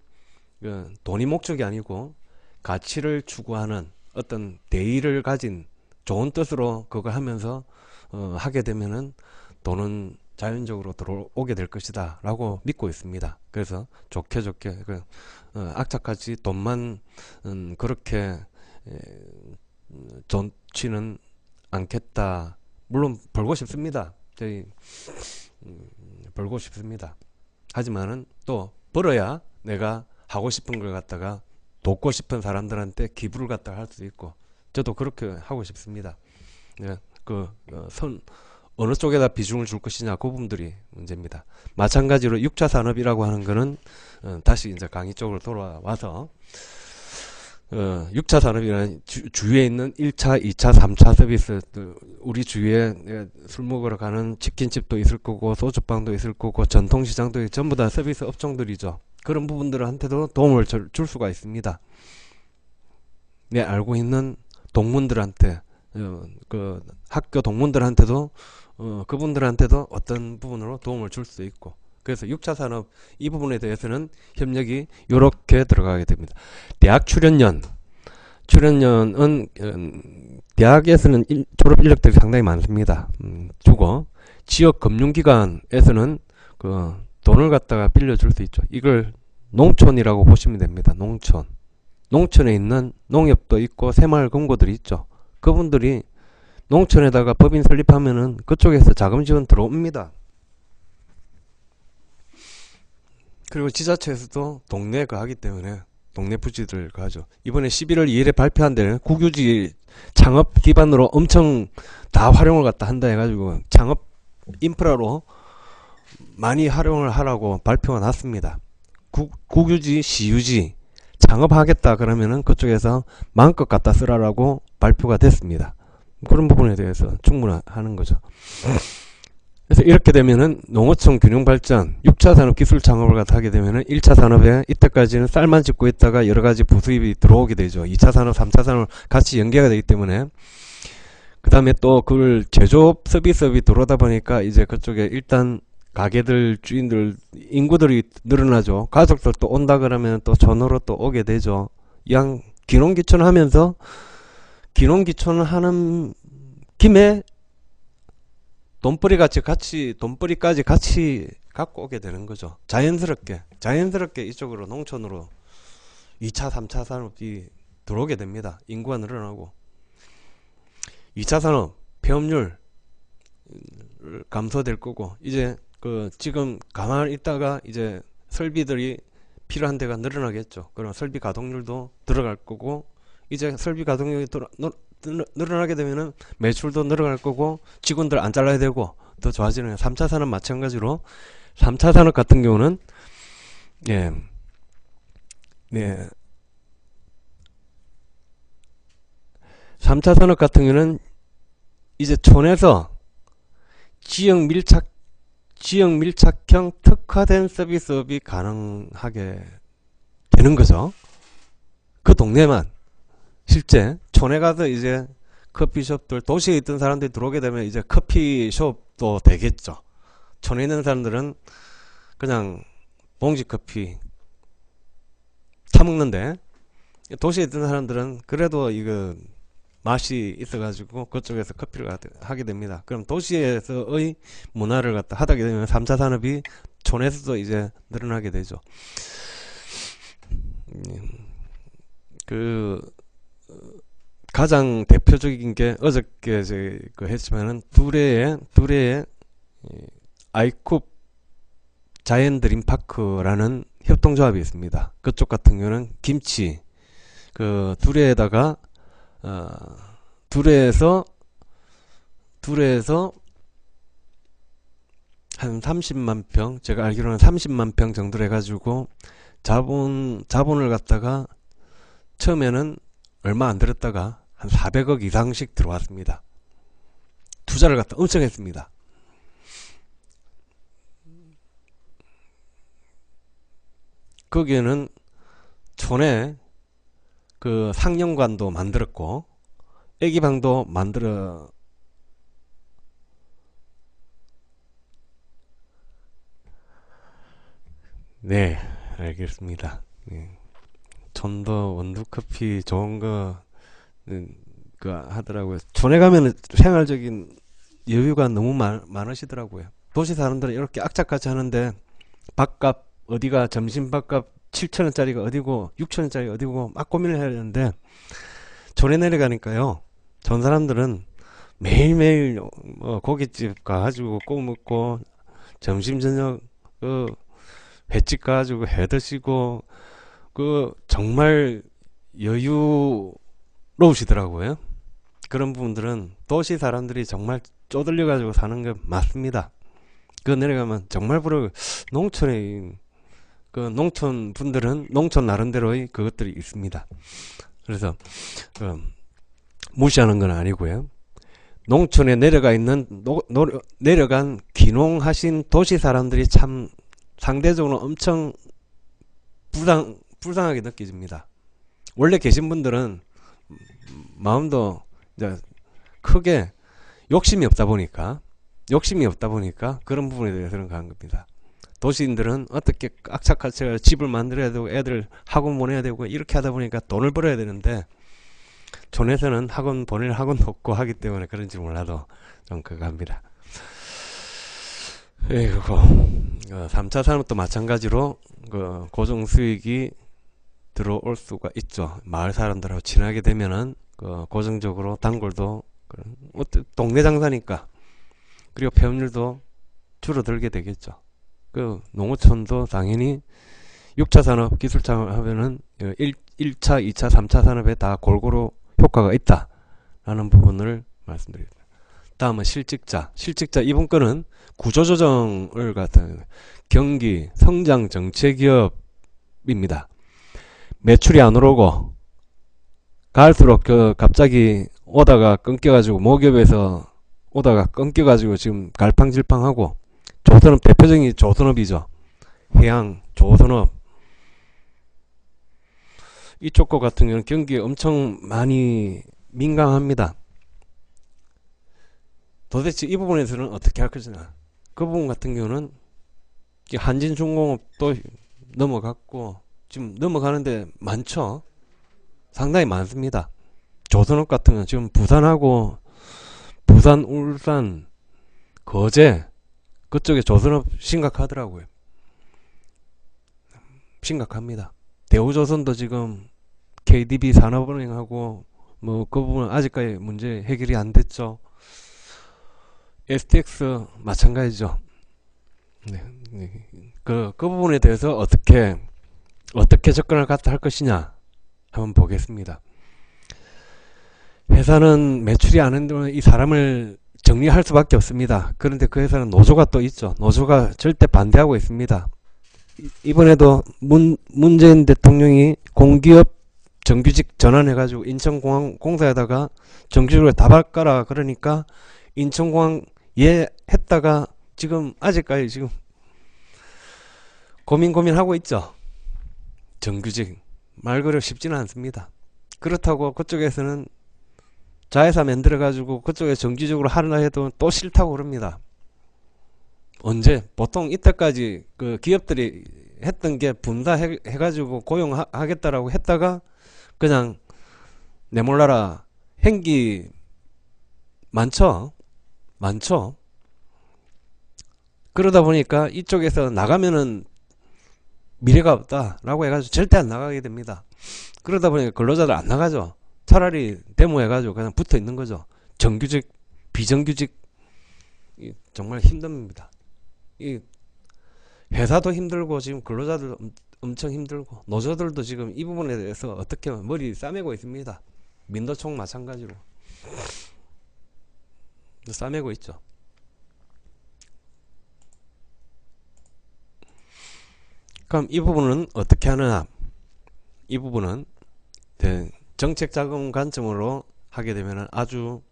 돈이 목적이 아니고 가치를 추구하는 어떤 대의를 가진 좋은 뜻으로 그거 하면서 하게 되면은 돈은 자연적으로 들어오게 될 것이다 라고 믿고 있습니다. 그래서 좋게 악착같이 돈만 그렇게 좋지는 않겠다. 물론 벌고 싶습니다. 저희 벌고 싶습니다. 하지만은 또 벌어야 내가 하고 싶은 걸 갖다가 돕고 싶은 사람들한테 기부를 갖다가 할 수 있고, 저도 그렇게 하고 싶습니다. 예, 어느 쪽에다 비중을 줄 것이냐, 그 부분들이 문제입니다. 마찬가지로 6차 산업이라고 하는 거는 다시 이제 강의 쪽으로 돌아와서 6차 산업이라는 주위에 있는 1차, 2차, 3차 서비스, 우리 주위에 술 먹으러 가는 치킨집도 있을 거고 소주방도 있을 거고 전통시장도 전부 다 서비스 업종들이죠. 그런 부분들한테도 도움을 줄 수가 있습니다. 내 알고 있는 동문들한테, 학교 동문들한테도 그분들한테도 어떤 부분으로 도움을 줄 수 있고, 그래서 6차 산업 이 부분에 대해서는 협력이 이렇게 들어가게 됩니다. 대학 출연연은 대학에서는 졸업 인력들이 상당히 많습니다. 주고 지역 금융기관에서는 돈을 갖다가 빌려줄 수 있죠. 이걸 농촌이라고 보시면 됩니다. 농촌에 있는 농협도 있고 새마을금고들이 있죠. 그분들이 농촌에다가 법인 설립하면은 그쪽에서 자금 지원 들어옵니다. 그리고 지자체에서도 동네 하기 때문에 동네 부지들 하죠. 이번에 11월 2일에 발표한 데는 국유지 창업 기반으로 엄청 다 활용을 갖다 한다 해가지고 창업 인프라로 많이 활용을 하라고 발표가 났습니다. 국유지, 시유지 창업하겠다 그러면은 그쪽에서 마음껏 갖다 쓰라라고 발표가 됐습니다. 그런 부분에 대해서 충분하는 거죠. 그래서 이렇게 되면은 농어촌 균형발전 6차 산업 기술 창업을 갖다 하게 되면은 1차 산업에 이때까지는 쌀만 짓고 있다가 여러가지 부수입이 들어오게 되죠. 2차 산업, 3차 산업 같이 연계가 되기 때문에, 그 다음에 또 그걸 제조업 서비스업이 들어오다 보니까 이제 그쪽에 일단 가게들 주인들 인구들이 늘어나죠. 가족들 또 온다 그러면 또 전으로 또 오게 되죠. 양 기농기촌 하면서 기농기촌을 하는 김에 돈벌이까지 같이 갖고 오게 되는 거죠. 자연스럽게 이쪽으로 농촌으로 2차 3차 산업이 들어오게 됩니다. 인구가 늘어나고 2차 산업 폐업률 감소될 거고, 이제 지금 가만히 있다가 이제 설비들이 필요한 데가 늘어나겠죠. 그럼 설비 가동률도 들어갈 거고, 이제 설비 가동률이 늘어나게 되면은 매출도 늘어날 거고 직원들 안 잘라야 되고 더 좋아지는 3차 산업 마찬가지로 3차 산업 같은 경우는 3차 산업 같은 경우는 이제 촌에서 지역 밀착형 특화된 서비스업이 가능하게 되는 거죠. 그 동네만. 실제 촌에 가서 이제 커피숍들, 도시에 있던 사람들이 들어오게 되면 이제 커피숍도 되겠죠. 촌에 있는 사람들은 그냥 봉지 커피 사 먹는데, 도시에 있던 사람들은 그래도 이거 맛이 있어가지고 그쪽에서 커피를 하게 됩니다. 그럼 도시에서의 문화를 갖다 하게 되면 3차 산업이 촌에서도 이제 늘어나게 되죠. 가장 대표적인 게 어저께 했지만은 두레에 아이쿱 자연드림파크라는 협동조합이 있습니다. 그쪽 같은 경우는 김치 두레에다가 두레에서 한 30만 평, 제가 알기로는 30만 평 정도로 해가지고 자본을 갖다가 처음에는 얼마 안 들었다가 한 400억 이상씩 들어왔습니다. 투자를 갖다 엄청 했습니다. 거기에는 촌에 그 상영관도 만들었고 애기방도 만들어 네, 알겠습니다. 네. 촌도 원두커피 좋은 거 그 하더라고요. 촌에 가면은 생활적인 여유가 너무 많으시더라고요. 도시 사람들은 이렇게 악착같이 하는데 밥값 어디가 점심 밥값 7천원짜리가 어디고 6천원짜리 어디고 막 고민을 해야 되는데 촌에 내려가니까요. 촌 사람들은 매일매일 고깃집 가가지고 꼭 먹고 점심 저녁 횟집 가가지고 해 드시고 정말 여유로우시더라고요. 그런 부분들은 도시 사람들이 정말 쪼들려 가지고 사는 게 맞습니다. 내려가면 정말 농촌에 농촌 분들은 농촌 나름대로의 그것들이 있습니다. 그래서 무시하는 건 아니고요. 농촌에 내려간 귀농하신 도시 사람들이 참 상대적으로 엄청 불쌍하게 느껴집니다. 원래 계신 분들은 마음도 이제 크게 욕심이 없다 보니까 그런 부분에 대해서는 가는 겁니다. 도시인들은 어떻게 악착같이 집을 만들어야 되고 애들 학원 보내야 되고 이렇게 하다 보니까 돈을 벌어야 되는데 촌에서는 학원 보낼 학원도 없고 하기 때문에 그런지 몰라도 좀 그거 합니다. 그리고 3차 산업도 마찬가지로 고정 수익이 들어올 수가 있죠. 마을 사람들하고 친하게 되면은 고정적으로 단골도 동네 장사니까 그리고 폐업률도 줄어들게 되겠죠. 농어촌도 당연히 6차 산업 기술 창업하면은 1차, 2차, 3차 산업에 다 골고루 효과가 있다라는 부분을 말씀드립니다. 다음은 실직자 이번 건은 구조조정을 갖다는 경기 성장 정체 기업입니다. 매출이 안 오르고 갈수록 갑자기 오다가 끊겨가지고 모기업에서 오다가 끊겨가지고 지금 갈팡질팡하고 조선업 대표적인 조선업이죠. 해양 조선업 이쪽 거 같은 경우는 경기에 엄청 많이 민감합니다. 도대체 이 부분에서는 어떻게 할 것이냐. 그 부분 같은 경우는 한진중공업도 넘어갔고 지금 넘어가는데 많죠. 상당히 많습니다. 조선업 같은 경우는 지금 부산하고 부산, 울산, 거제 그쪽에 조선업 심각하더라고요. 심각합니다. 대우조선도 지금 KDB 산업은행하고 그 부분은 아직까지 문제 해결이 안 됐죠. STX 마찬가지죠. 네. 그 부분에 대해서 어떻게 접근을 할 것이냐 한번 보겠습니다. 회사는 매출이 안 한다면 이 사람을 정리할 수밖에 없습니다. 그런데 그 회사는 노조가 또 있죠. 노조가 절대 반대하고 있습니다. 이번에도 문재인 대통령이 공기업 정규직 전환해가지고 인천공항공사에다가 정규직으로 다 바꿔라 그러니까 인천공항 했다가 지금 아직까지 지금 고민하고 있죠. 정규직 말 그대로 쉽지는 않습니다. 그렇다고 그쪽에서는 자회사 만들어 가지고 그쪽에 정규직으로 하려 해도 또 싫다고 그럽니다. 언제 보통 이때까지 그 기업들이 했던 게 분사해 가지고 고용하겠다라고 했다가 그냥 내몰라라 행기 많죠. 그러다 보니까 이쪽에서 나가면은 미래가 없다라고 해가지고 절대 안 나가게 됩니다. 그러다 보니까 근로자들 안 나가죠. 차라리 데모해가지고 그냥 붙어 있는 거죠. 정규직, 비정규직 정말 힘듭니다. 이 회사도 힘들고 지금 근로자들 엄청 힘들고 노조들도 지금 이 부분에 대해서 어떻게 머리 싸매고 있습니다. 민노총 마찬가지로 싸매고 있죠. 그럼 이 부분은 어떻게 하느냐? 이 부분은 정책 자금 관점으로 하게 되면 아주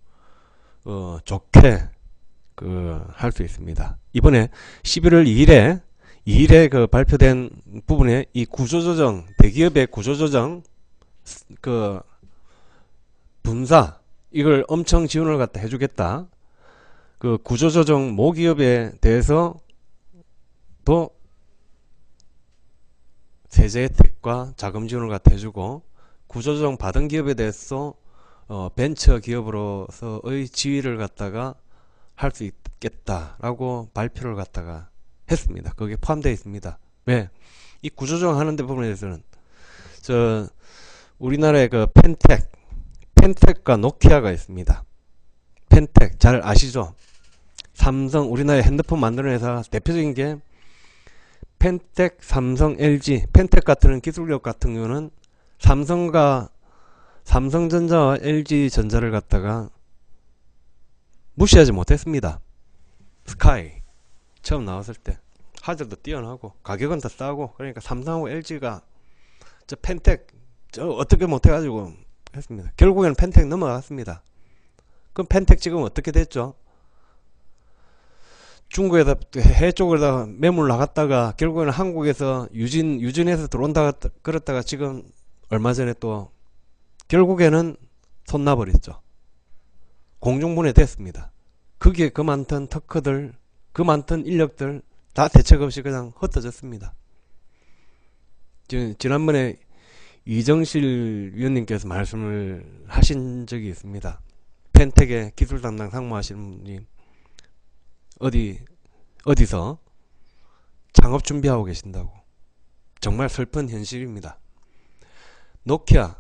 좋게 할 수 있습니다. 이번에 11월 2일에 그 발표된 부분에 이 구조조정, 대기업의 구조조정 분사 이걸 엄청 지원을 갖다 해주겠다. 그 구조조정 모기업에 대해서 또 세제 혜택과 자금 지원을 갖다 해주고, 구조조정 받은 기업에 대해서 벤처 기업으로서의 지위를 갖다가 할 수 있겠다라고 발표를 갖다가 했습니다. 거기에 포함되어 있습니다. 왜? 이 구조조정 하는 데 부분에 대해서는 우리나라의 그 펜텍과 노키아가 있습니다. 펜텍 잘 아시죠? 삼성, 우리나라의 핸드폰 만드는 회사 대표적인 게 펜텍, 삼성, LG. 펜텍 같은 기술력 같은 경우는 삼성전자와 LG전자를 갖다가 무시하지 못했습니다. 스카이 처음 나왔을 때 하드도 뛰어나고 가격은 더 싸고, 그러니까 삼성하고 LG가 저 펜텍 어떻게 못해가지고 했습니다. 결국에는 펜텍 넘어갔습니다. 그럼 펜텍 지금 어떻게 됐죠? 중국에서 해외 쪽으로 매물 나갔다가 결국에는 한국에서 유진해서 들어온다가 그랬다가 지금 얼마 전에 또 결국에는 손 놔버렸죠. 공중분해 됐습니다. 거기에 그 많던 특허들, 그 많던 인력들 다 대책 없이 그냥 흩어졌습니다. 지난번에 이정실 위원님께서 말씀을 하신 적이 있습니다. 펜텍의 기술 담당 상무하시는 분이 어디서 창업 준비하고 계신다고. 정말 슬픈 현실입니다. 노키아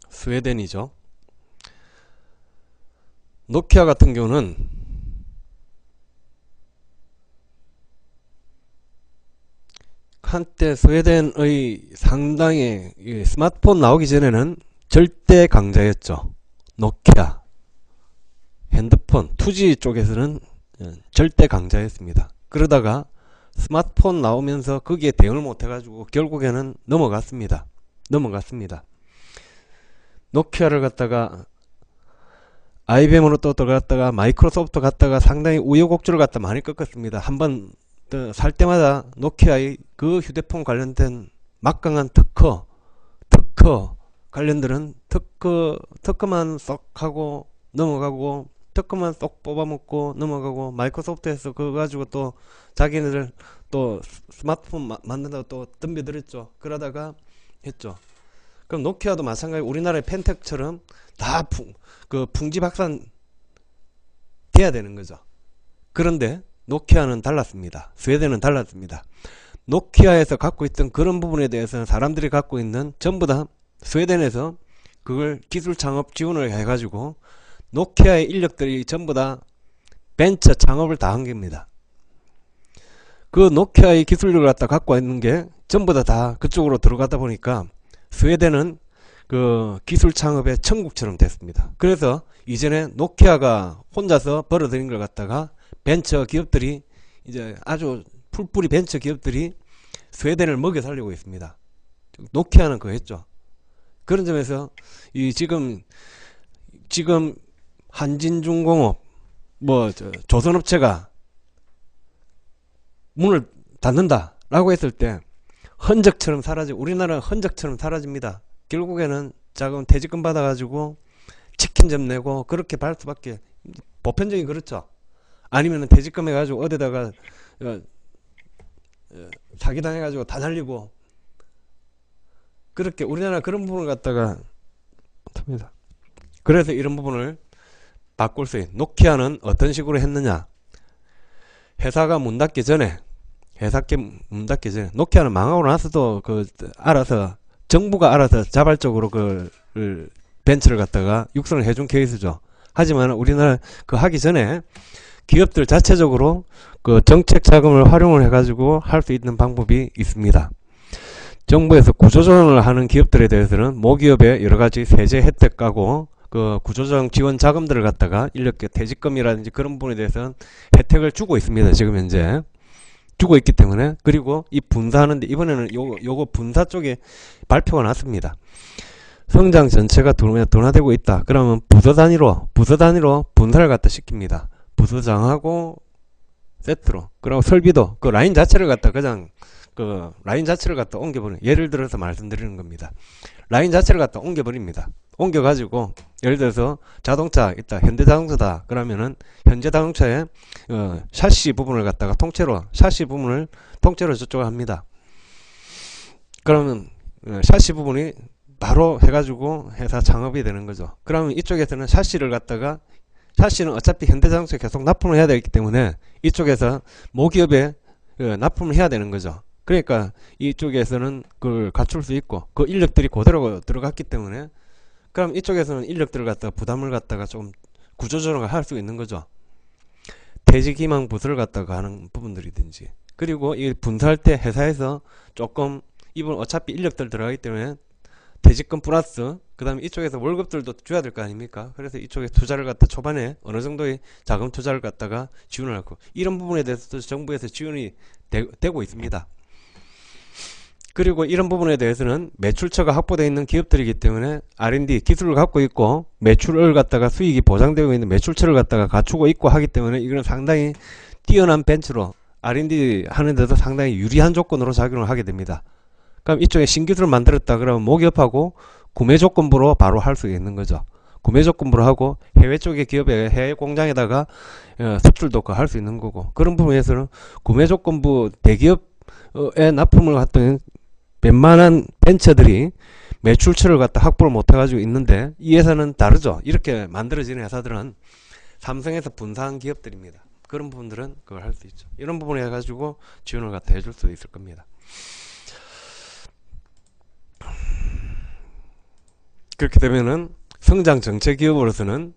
스웨덴이죠. 노키아 같은 경우는 한때 스웨덴의 상당히 스마트폰 나오기 전에는 절대 강자였죠. 노키아 핸드폰 2G 쪽에서는 절대 강자였습니다. 그러다가 스마트폰 나오면서 거기에 대응을 못해가지고 결국에는 넘어갔습니다. 노키아를 갖다가 IBM으로 또 들어갔다가 마이크로소프트 갔다가 상당히 우여곡절을 갖다 많이 꺾었습니다. 한번 살 때마다 노키아의 그 휴대폰 관련된 막강한 특허 관련들은 특허만 쏙 하고 넘어가고, 특허만 쏙 뽑아먹고 넘어가고, 마이크로소프트에서 그거 가지고 또 자기네들 또 스마트폰 만든다고 또 덤벼들었죠. 그러다가 했죠. 그럼 노키아도 마찬가지, 우리나라의 펜텍처럼 다 풍지박산 돼야 되는 거죠. 그런데 노키아는 달랐습니다. 스웨덴은 달랐습니다. 노키아에서 갖고 있던 그런 부분에 대해서는 사람들이 갖고 있는 전부 다 스웨덴에서 그걸 기술 창업 지원을 해가지고 노키아의 인력들이 전부 다 벤처 창업을 다 한 겁니다. 그 노키아의 기술력을 갖다 갖고 있는 게 전부 다 그쪽으로 들어가다 보니까 스웨덴은 그 기술 창업의 천국처럼 됐습니다. 그래서 이전에 노키아가 혼자서 벌어들인 걸 갖다가 벤처 기업들이 이제 아주 풀뿌리 벤처 기업들이 스웨덴을 먹여 살리고 있습니다. 노키아는 그거 했죠. 그런 점에서 이 지금 한진중공업 조선업체가 문을 닫는다라고 했을 때 흔적처럼 우리나라는 흔적처럼 사라집니다. 결국에는 자금 퇴직금 받아가지고 치킨점 내고 그렇게 발 수밖에, 보편적인 그렇죠. 아니면은 퇴직금 해가지고 어디다가 사기당해가지고 다 날리고, 그렇게 우리나라 그런 부분을 갖다가 합니다. 그래서 이런 부분을 바꿀 수 있는, 노키아는 어떤 식으로 했느냐, 회사가 문 닫기 전에 노키아는 망하고 나서도 알아서 정부가 알아서 자발적으로 벤처를 갖다가 육성을 해준 케이스죠. 하지만 우리나라 하기 전에 기업들 자체적으로 정책 자금을 활용을 해가지고 할 수 있는 방법이 있습니다. 정부에서 구조조정을 하는 기업들에 대해서는 모기업에 여러가지 세제 혜택 가고 그 구조조정 지원 자금들을 갖다가 인력 퇴직금이라든지 그런 부분에 대해서는 혜택을 주고 있습니다. 지금 현재 주고 있기 때문에. 그리고 이 분사하는데 이번에는 요거 분사 쪽에 발표가 났습니다. 성장 전체가 둔화되고 있다. 그러면 부서 단위로 분사를 갖다 시킵니다. 부서장하고 세트로. 그리고 설비도 그 라인 자체를 갖다 그냥 그 라인 자체를 갖다 옮겨버리는, 예를 들어서 말씀드리는 겁니다. 라인 자체를 갖다 옮겨버립니다. 옮겨가지고 예를 들어서 자동차 있다, 현대자동차다 그러면은 현대자동차의 샤시 부분을 갖다가 샤시 부분을 통째로 저쪽을 합니다. 그러면 샤시 부분이 바로 해가지고 회사 창업이 되는 거죠. 그러면 이쪽에서는 샤시를 갖다가, 샤시는 어차피 현대자동차에 계속 납품을 해야 되기 때문에 이쪽에서 모기업에 납품을 해야 되는 거죠. 그러니까 이쪽에서는 그걸 갖출 수 있고 그 인력들이 그대로 들어갔기 때문에, 그럼 이쪽에서는 인력들을 갖다가 부담을 갖다가 좀 구조조정을 할 수 있는 거죠. 퇴직 희망 부서를 갖다가 하는 부분들이든지. 그리고 이 분사할 때 회사에서 조금, 이분 어차피 인력들 들어가기 때문에 퇴직금 플러스 그 다음에 이쪽에서 월급들도 줘야 될 거 아닙니까? 그래서 이쪽에 투자를 갖다 초반에 어느 정도의 자금 투자를 갖다가 지원을 하고, 이런 부분에 대해서도 정부에서 지원이 되고 있습니다. 그리고 이런 부분에 대해서는 매출처가 확보되어 있는 기업들이기 때문에 R&D 기술을 갖고 있고 매출을 갖다가 수익이 보장되고 있는 매출처를 갖다가 갖추고 있고 하기 때문에 이거는 상당히 뛰어난 벤처로 R&D 하는 데도 상당히 유리한 조건으로 작용을 하게 됩니다. 그럼 이쪽에 신기술을 만들었다 그러면 모기업하고 구매 조건부로 바로 할 수 있는 거죠. 구매 조건부로 하고 해외 쪽의 기업의 해외 공장에다가 수출도 할 수 있는 거고, 그런 부분에서는 구매 조건부 대기업에 납품을 갔더니 웬만한 벤처들이 매출처를 갖다 확보를 못 해가지고 있는데, 이 회사는 다르죠. 이렇게 만들어지는 회사들은 삼성에서 분사한 기업들입니다. 그런 부분들은 그걸 할 수 있죠. 이런 부분에 해가지고 지원을 갖다 해줄 수 있을 겁니다. 그렇게 되면은 성장 정책 기업으로서는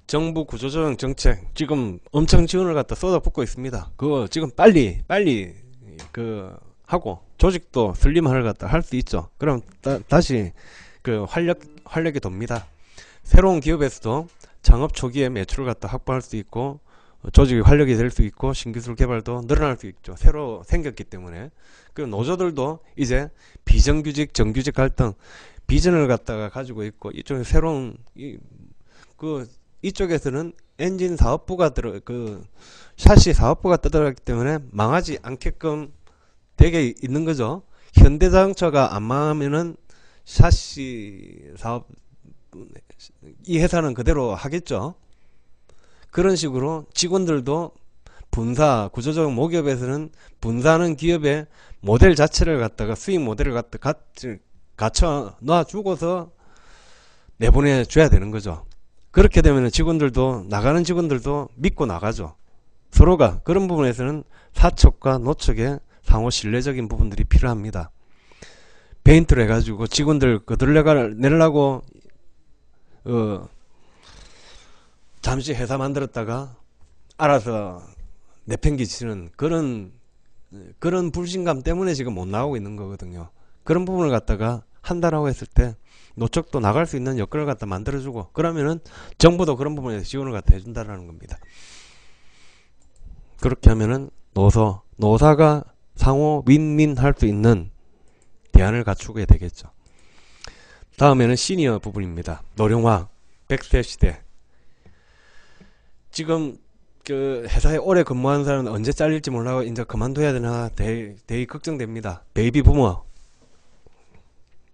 정부 구조조정 정책 지금 엄청 지원을 갖다 쏟아붓고 있습니다. 그거 지금 빨리 그 하고 조직도 슬림화를 갖다 할 수 있죠. 그럼 다시 그 활력이 돕니다. 새로운 기업에서도 창업 초기에 매출을 갖다 확보할 수 있고 조직이 활력이 될 수 있고 신기술 개발도 늘어날 수 있죠. 새로 생겼기 때문에. 그리고 노조들도 이제 비정규직 정규직 갈등 비전을 갖다가 가지고 있고, 이쪽에 새로운 이쪽에서는 엔진 사업부가 샤시 사업부가 들어갔기 때문에 망하지 않게끔 되게 있는 거죠. 현대자동차가 안 망하면은 샤시 사업 이 회사는 그대로 하겠죠. 그런 식으로 직원들도 분사 구조조정 모기업에서는 분사하는 기업의 모델 자체를 갖다가 수익 모델을 갖다 갖춰 놔주고서 내보내 줘야 되는 거죠. 그렇게 되면 직원들도, 나가는 직원들도 믿고 나가죠. 서로가. 그런 부분에서는 사측과 노측의 상호 신뢰적인 부분들이 필요합니다. 페인트를 해가지고 직원들 내려고 잠시 회사 만들었다가 알아서 내팽개치는 그런 불신감 때문에 지금 못 나오고 있는 거거든요. 그런 부분을 갖다가 한다라고 했을 때 노측도 나갈 수 있는 여건을 갖다 만들어주고, 그러면은 정부도 그런 부분에 지원을 갖다 해준다라는 겁니다. 그렇게 하면은 노사가 상호 윈윈 할 수 있는 대안을 갖추게 되겠죠. 다음에는 시니어 부분입니다. 노령화 100세 시대. 지금 그 회사에 오래 근무하는 사람은 언제 잘릴지 몰라고 이제 그만둬야 되나 되게 걱정됩니다. 베이비 부머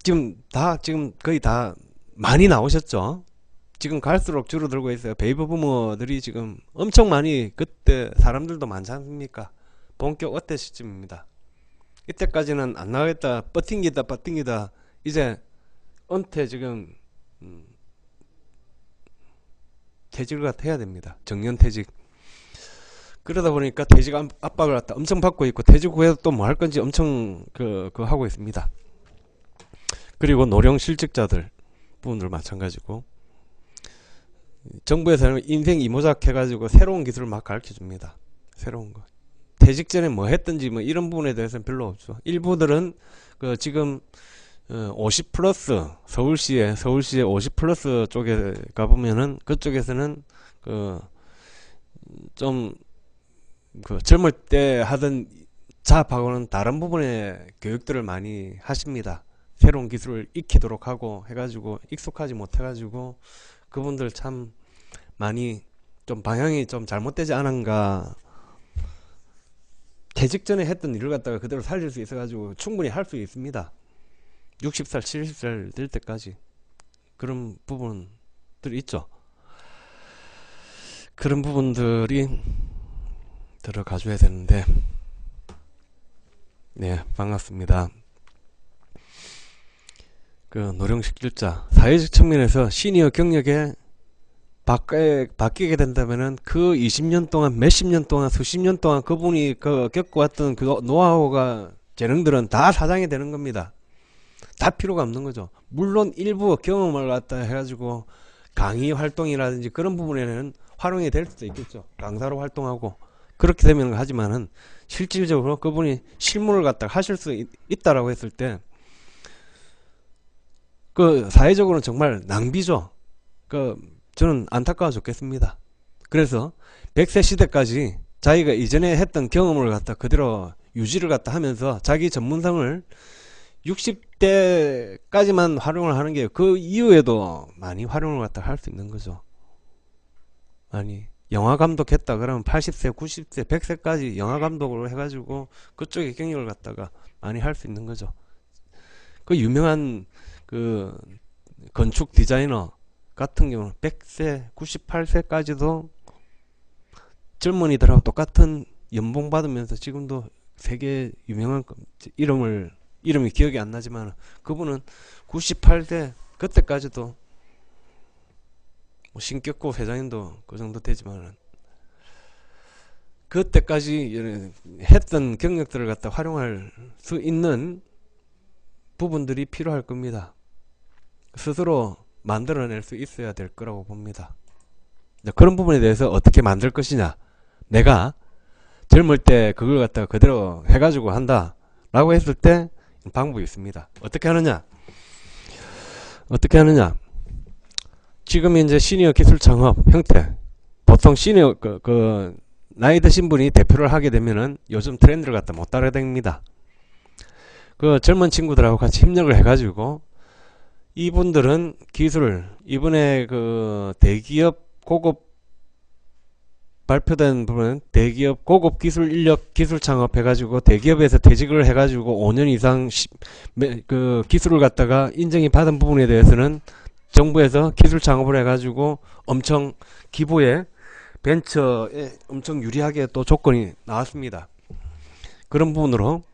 지금 거의 다 많이 나오셨죠. 지금 갈수록 줄어들고 있어요. 베이비 부머들이 지금 엄청 많이, 그때 사람들도 많지 않습니까? 본격 어때 시점입니다. 이때까지는 안 나가겠다 버팅기다 이제 은퇴 지금 퇴직을 갖다 해야 됩니다. 정년퇴직. 그러다 보니까 퇴직 압박을 갖다 엄청 받고 있고, 퇴직 후에도 또 뭐 할 건지 엄청 하고 있습니다. 그리고 노령 실직자들 부분들 마찬가지고, 정부에서는 인생 이모작 해가지고 새로운 기술을 막 가르쳐 줍니다. 새로운 거. 퇴직 전에 뭐 했든지 뭐 이런 부분에 대해서는 별로 없죠. 일부들은 지금 50 플러스 서울시에 50 플러스 쪽에 가보면은 그쪽에서는 좀 젊을 때 하던 잡하고는 다른 부분의 교육들을 많이 하십니다. 새로운 기술을 익히도록 하고 해가지고 익숙하지 못해가지고 그분들 참 많이 좀 방향이 좀 잘못되지 않은가. 퇴직 전에 했던 일을 갖다가 그대로 살릴 수 있어가지고 충분히 할 수 있습니다. 60살 70살 될 때까지 그런 부분들이 있죠. 그런 부분들이 들어가 줘야 되는데. 네, 반갑습니다. 노령식 일자 사회적 측면에서 시니어 경력에 바뀌게 된다면은 그 20년 동안 몇십 년 동안 수십 년 동안 그분이 겪어왔던 그 노하우가 재능들은 다 사장이 되는 겁니다. 다 필요가 없는 거죠. 물론 일부 경험을 갖다 해가지고 강의 활동이라든지 그런 부분에는 활용이 될 수도 있겠죠. 강사로 활동하고 그렇게 되면 하지만은 실질적으로 그분이 실무를 갖다가 하실 수 있다라고 했을 때 사회적으로는 정말 낭비죠. 저는 안타까워 죽겠습니다. 그래서 100세 시대까지 자기가 이전에 했던 경험을 갖다 그대로 유지를 갖다 하면서 자기 전문성을 60대까지만 활용을 하는 게 그 이후에도 많이 활용을 갖다 할 수 있는 거죠. 아니 영화 감독 했다 그러면 80세 90세 100세까지 영화 감독으로 해가지고 그쪽에 경력을 갖다가 많이 할 수 있는 거죠. 유명한 건축 디자이너 같은 경우는 100세 98세까지도 젊은이들하고 똑같은 연봉 받으면서 지금도 세계 유명한 이름이 기억이 안 나지만 그분은 98세 그때까지도 신격고 회장님도 그 정도 되지만 그때까지 했던 경력들을 갖다 활용할 수 있는 부분들이 필요할 겁니다. 스스로 만들어낼 수 있어야 될 거라고 봅니다. 그런 부분에 대해서 어떻게 만들 것이냐, 내가 젊을 때 그걸 갖다가 그대로 해가지고 한다 라고 했을 때 방법이 있습니다. 어떻게 하느냐, 지금 이제 시니어 기술 창업 형태, 보통 시니어 나이 드신 분이 대표를 하게 되면은 요즘 트렌드를 갖다 못 따라다닙니다. 젊은 친구들하고 같이 협력을 해가지고 이분들은 기술을 이번에 대기업 고급 발표된 부분은 대기업 고급 기술 인력 기술 창업해가지고 대기업에서 퇴직을 해가지고 5년 이상 기술을 갖다가 인정이 받은 부분에 대해서는 정부에서 기술 창업을 해가지고 엄청 기부에 벤처에 엄청 유리하게 또 조건이 나왔습니다. 그런 부분으로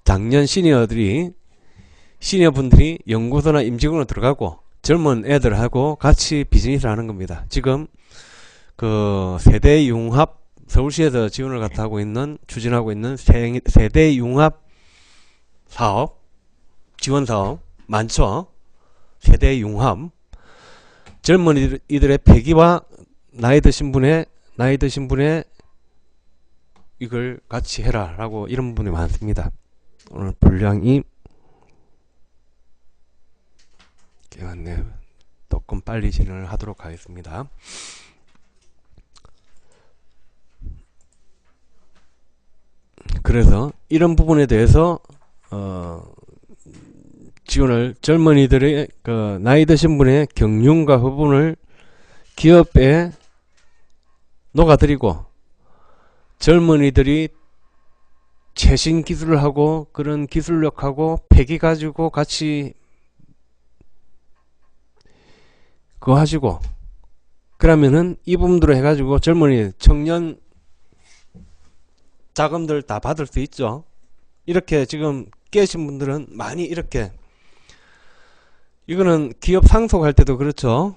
작년 시니어분들이 연구소나 임직원으로 들어가고 젊은 애들하고 같이 비즈니스를 하는 겁니다. 지금 세대융합 서울시에서 지원을 갖다 추진하고 있는 세대융합 사업, 지원 사업 많죠. 세대융합, 젊은이들의 폐기와 나이 드신 분의 이걸 같이 해라 라고 이런 분이 많습니다. 오늘 분량이 맞네요. 조금 빨리 진행을 하도록 하겠습니다. 그래서 이런 부분에 대해서 지원을 젊은이들의 나이 드신 분의 경륜과 허분을 기업에 녹아들이고 젊은이들이 최신 기술을 하고 그런 기술력하고 폐기 가지고 같이 그거 하시고 그러면은 이 부분들을 해가지고 젊은이 청년 자금들 다 받을 수 있죠. 이렇게 지금 깨신 분들은 많이 이렇게 이거는 기업 상속할 때도 그렇죠.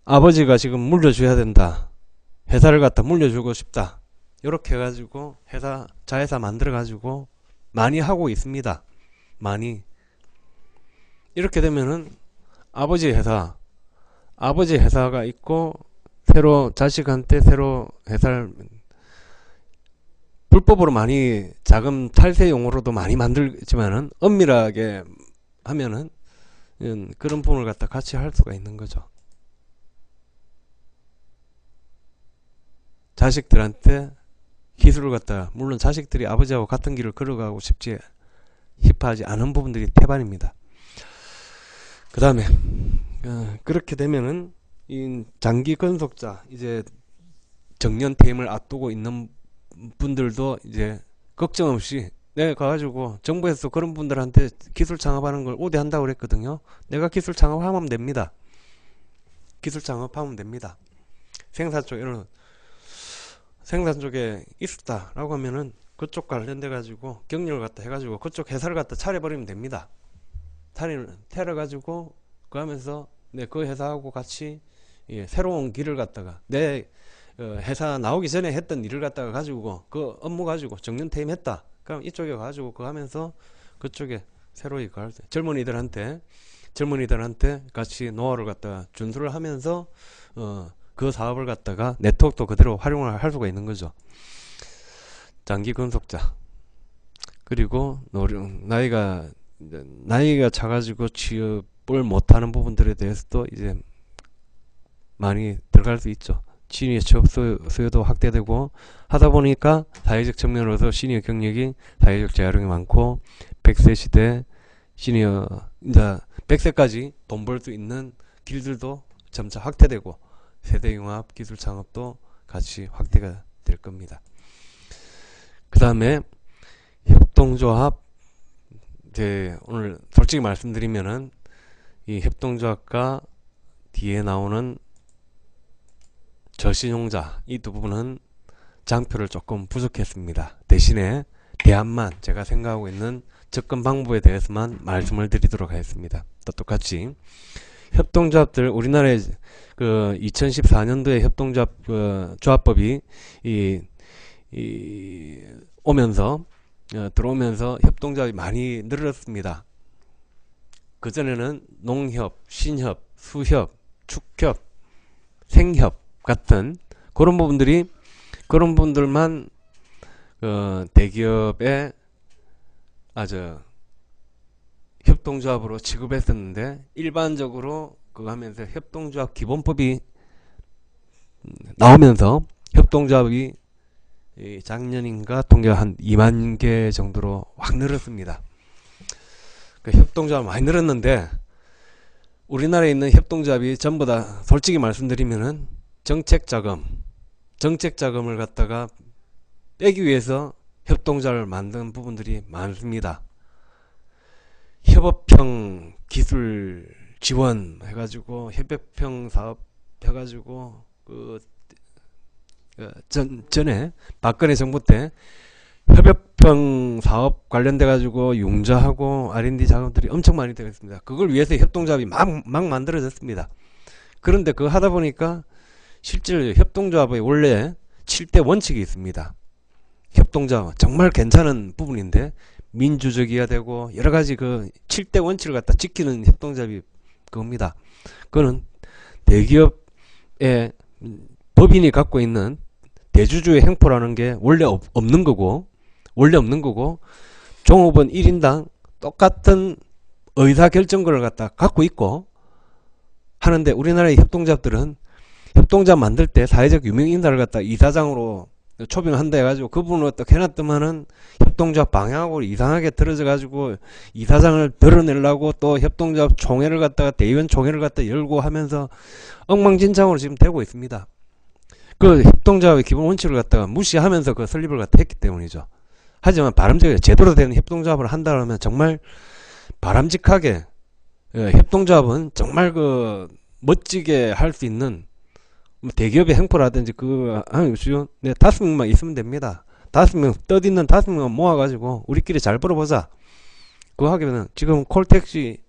아버지가 지금 물려줘야 된다. 회사를 갖다 물려주고 싶다. 이렇게 해가지고 자회사 만들어가지고 많이 하고 있습니다. 많이. 이렇게 되면은 아버지 회사가 있고 새로 자식한테 새로 회사를 불법으로 많이 자금 탈세용으로도 많이 만들지만은 엄밀하게 하면은 그런 부분을 갖다 같이 할 수가 있는 거죠. 자식들한테 기술을 갖다, 물론 자식들이 아버지하고 같은 길을 걸어가고 싶지 싶어하지 않은 부분들이 태반입니다. 그 다음에 그렇게 되면은 이 장기 근속자, 이제 정년 퇴임을 앞두고 있는 분들도 이제 걱정 없이 내가 가가지고 정부에서 그런 분들한테 기술 창업하는 걸 우대한다고 그랬거든요. 내가 기술 창업하면 됩니다. 기술 창업하면 됩니다. 생산 쪽에 있었다라고 하면은 그쪽 관련돼 가지고 경력을 갖다 해가지고 그쪽 회사를 갖다 차려버리면 됩니다. 차려가지고 그 하면서 그 회사하고 같이 새로운 길을 갖다가 내 회사 나오기 전에 했던 일을 갖다가 가지고 그 업무 가지고 정년 퇴임했다. 그럼 이쪽에 가지고 그거 하면서 그쪽에 새로이 젊은이들한테 같이 노하우를 갖다가 준수를 하면서 그 사업을 갖다가 네트워크도 그대로 활용을 할 수가 있는 거죠. 장기 근속자. 그리고 나이가 차가지고 취업을 못하는 부분들에 대해서도 이제 많이 들어갈 수 있죠. 시니어 취업 수요도 확대되고 하다 보니까 사회적 측면으로서 시니어 경력이 사회적 재활용이 많고 100세 시대 시니어 이제 100세까지 돈 벌 수 있는 길들도 점차 확대되고 세대융합 기술 창업도 같이 확대가 될 겁니다. 그 다음에 협동조합, 오늘 솔직히 말씀드리면은 이 협동조합과 뒤에 나오는 저신용자, 이 두 부분은 장표를 조금 부족했습니다. 대신에 대안만, 제가 생각하고 있는 접근 방법에 대해서만 말씀을 드리도록 하겠습니다. 또 똑같이 협동조합들, 우리나라에 그 2014년도에 협동조합 조합법이 들어오면서 협동조합이 많이 늘었습니다. 그전에는 농협, 신협, 수협, 축협, 생협 같은 그런 분들만 대기업에 협동조합으로 취급했었는데, 일반적으로 그거 하면서 협동조합 기본법이 나오면서 협동조합이 작년인가 통계가 한 2만 개 정도로 확 늘었습니다. 그 협동조합 많이 늘었는데, 우리나라에 있는 협동조합이 전부 다 솔직히 말씀드리면은 정책자금을 갖다가 빼기 위해서 협동조합을 만든 부분들이 많습니다. 협업형 기술 지원 해가지고 협업형 사업 해가지고 전에 박근혜 정부 때 협업형 사업 관련돼 가지고 융자하고 R&D 자금들이 엄청 많이 들어있습니다. 그걸 위해서 협동조합이 막 만들어졌습니다. 그런데 그거 하다 보니까 실제로 협동조합의 원래 7대 원칙이 있습니다. 협동조합 정말 괜찮은 부분인데 민주적이어야 되고 여러가지 그 7대 원칙을 갖다 지키는 협동조합이 그겁니다. 그거는 대기업의 법인이 갖고 있는 대주주의 행포라는 게 원래 없는 거고 종업원 1인당 똑같은 의사결정권을 갖다 갖고 있고 하는데, 우리나라의 협동조합들은 협동조합 만들 때 사회적 유명인사를 갖다 이사장으로 초빙한다 해가지고 그 부분을 어떻게 해놨더만은 협동조합 방향하고 이상하게 틀어져 가지고 이사장을 드러내려고 또 협동조합 총회를 갖다가 대의원 총회를 갖다 열고 하면서 엉망진창으로 지금 되고 있습니다. 그 협동조합의 기본 원칙을 갖다가 무시하면서 그 설립을 갖다 했기 때문이죠. 하지만 바람직하게 제대로 된 협동조합을 한다 그러면 정말 바람직하게, 협동조합은 정말 멋지게 할 수 있는 대기업의 행포라든지 네, 5명만 있으면 됩니다. 5명 떠있는 5명만 모아가지고 우리끼리 잘 벌어보자. 그거 하기에는 지금 콜택시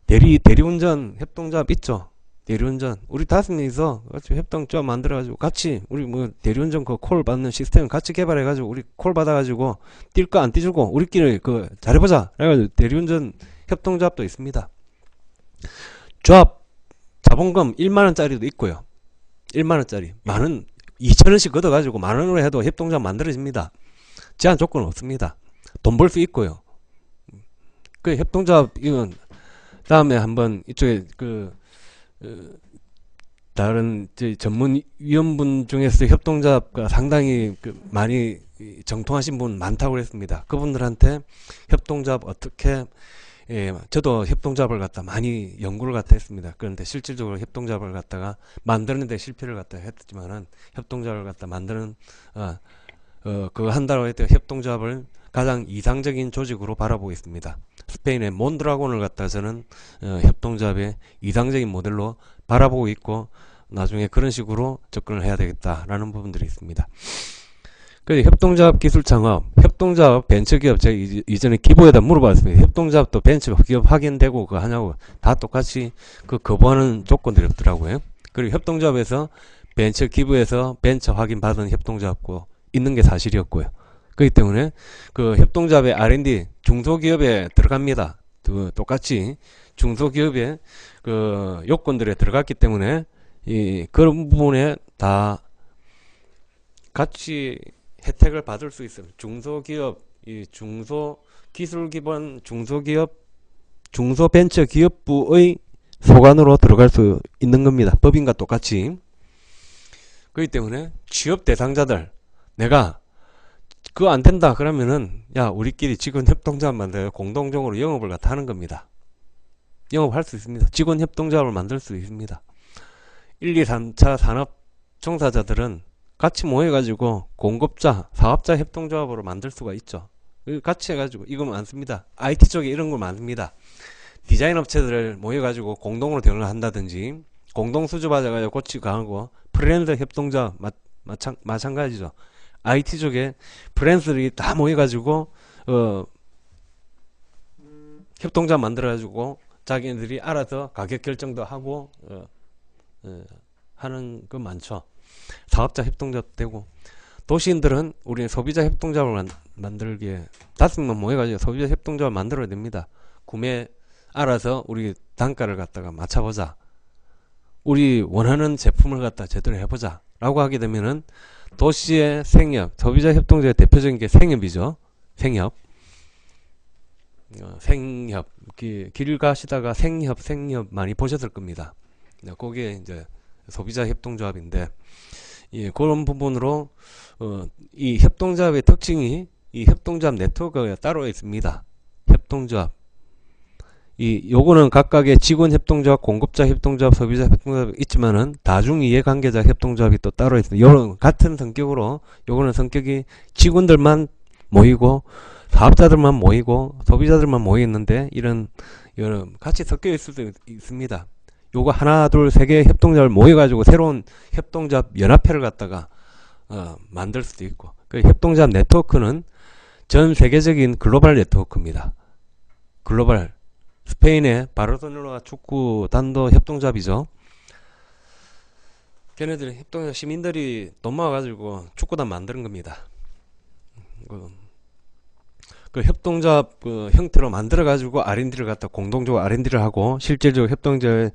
대리운전 협동조합 있죠. 대리운전 우리 5명이서 같이 협동조합 만들어가지고 같이 우리 대리운전 그 콜 받는 시스템 같이 개발해가지고 우리 콜 받아가지고 뛸 거 안 띄주고 우리끼리 잘해보자. 그래가지고 대리운전 협동조합도 있습니다. 조합 자본금 1만원짜리도 있고요. 1만원짜리 만원 2천원씩 걷어가지고 만원으로 해도 협동조합 만들어집니다. 제한 조건은 없습니다. 돈 벌 수 있고요. 그 협동조합 이건 다음에 한번 이쪽에 다른 전문 위원분 중에서 협동조합과 상당히 많이 정통하신 분 많다고 그랬습니다. 그분들한테 협동조합 어떻게 저도 협동조합을 갖다 많이 연구를 갖다 했습니다. 그런데 실질적으로 협동조합을 갖다가 만드는데 실패를 갖다 했지만은 협동조합을 갖다 만드는 그거 한다고 했던 협동조합을 가장 이상적인 조직으로 바라보고 있습니다. 스페인의 몬드라곤을 갖다 저는 협동조합의 이상적인 모델로 바라보고 있고 나중에 그런 식으로 접근을 해야 되겠다라는 부분들이 있습니다. 그래서 협동조합 기술 창업, 협동조합 벤처기업 제가 이전에 기부에다 물어봤습니다. 협동조합도 벤처기업 확인되고 그거 하냐고 다 똑같이 거부하는 조건들이 없더라고요. 그리고 협동조합에서 벤처 기부에서 벤처 확인 받은 협동조합고 있는 게 사실이었고요. 그렇기 때문에 그 협동조합의 R&D 중소기업에 들어갑니다. 똑같이 중소기업의 그 요건들에 들어갔기 때문에 그런 부분에 다 같이 혜택을 받을 수 있어요. 중소기업, 중소기술기반 중소기업, 중소벤처기업부의 소관으로 들어갈 수 있는 겁니다. 법인과 똑같이. 그렇기 때문에 취업 대상자들, 내가 그거 안 된다 그러면은 야 우리끼리 직원 협동조합 만들어 공동적으로 영업을 갖다 하는 겁니다. 영업할 수 있습니다. 직원 협동조합을 만들 수 있습니다. 1, 2, 3차 산업 종사자들은 같이 모여가지고 공급자, 사업자 협동조합으로 만들 수가 있죠. 같이 해가지고 이거 많습니다. IT 쪽에 이런 거 많습니다. 디자인 업체들을 모여가지고 공동으로 대응을 한다든지 공동 수주받아가지고 고치고 하고 프리랜서 협동조합 마찬가지죠. IT 쪽에 프리랜서들이 다 모여가지고 협동조합 만들어가지고 자기네들이 알아서 가격 결정도 하고 하는 거 많죠. 사업자 협동조합 되고 도시인들은 우리 소비자 협동조합을 만들기에 5명 모여가지고 소비자 협동조합 만들어야 됩니다. 구매 알아서 우리 단가를 갖다가 맞춰보자. 우리 원하는 제품을 갖다 제대로 해보자 라고 하게 되면은 도시의 생협, 소비자 협동조합의 대표적인 게 생협이죠. 생협 길 가시다가 생협 많이 보셨을 겁니다. 거기에 이제 소비자 협동조합인데 그런 부분으로 이 협동조합의 특징이 이 협동조합 네트워크가 따로 있습니다. 협동조합 요거는 각각의 직원 협동조합, 공급자 협동조합, 소비자 협동조합이 있지만은 다중이해관계자 협동조합이 또 따로 있습니다. 요런 같은 성격으로 요거는 성격이 직원들만 모이고 사업자들만 모이고 소비자들만 모여 있는데 이런 같이 섞여 있을 수 있습니다. 요거 하나 둘 세 개의 협동조합을 모여가지고 새로운 협동조합 연합회를 갖다가 만들 수도 있고 그 협동조합 네트워크는 전 세계적인 글로벌 네트워크입니다. 글로벌 스페인의 바르셀로나 축구단도 협동조합이죠. 걔네들이 협동조합 시민들이 돈 모아가지고 축구단 만드는 겁니다. 그 협동조합 형태로 만들어가지고 R&D를 갖다 공동적으로 R&D를 하고 실질적으로 협동조합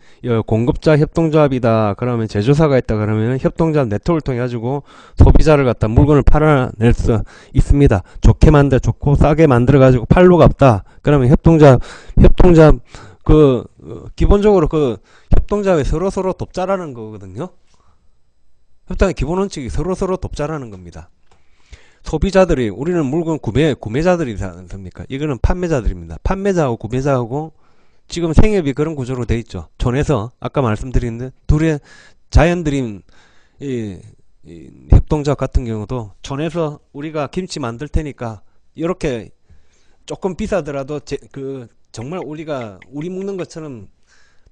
공급자 협동조합이다 그러면 제조사가 있다 그러면 협동조합 네트워크를 통해 가지고 소비자를 갖다 물건을 팔아낼 수 있습니다. 좋고 싸게 만들어 가지고 팔로가 없다 그러면 협동조합 기본적으로 협동조합이 서로 돕자라는 거거든요. 협동의 기본 원칙이 서로 돕자라는 겁니다. 소비자들이 우리는 물건 구매자들이 않습니까? 이거는 판매자들입니다. 판매자하고 구매자하고 지금 생협이 그런 구조로 돼 있죠. 촌에서 아까 말씀드렸는데 둘의 자연들인 이 협동조합 같은 경우도 촌에서 우리가 김치 만들 테니까 이렇게 조금 비싸더라도 정말 우리 먹는 것처럼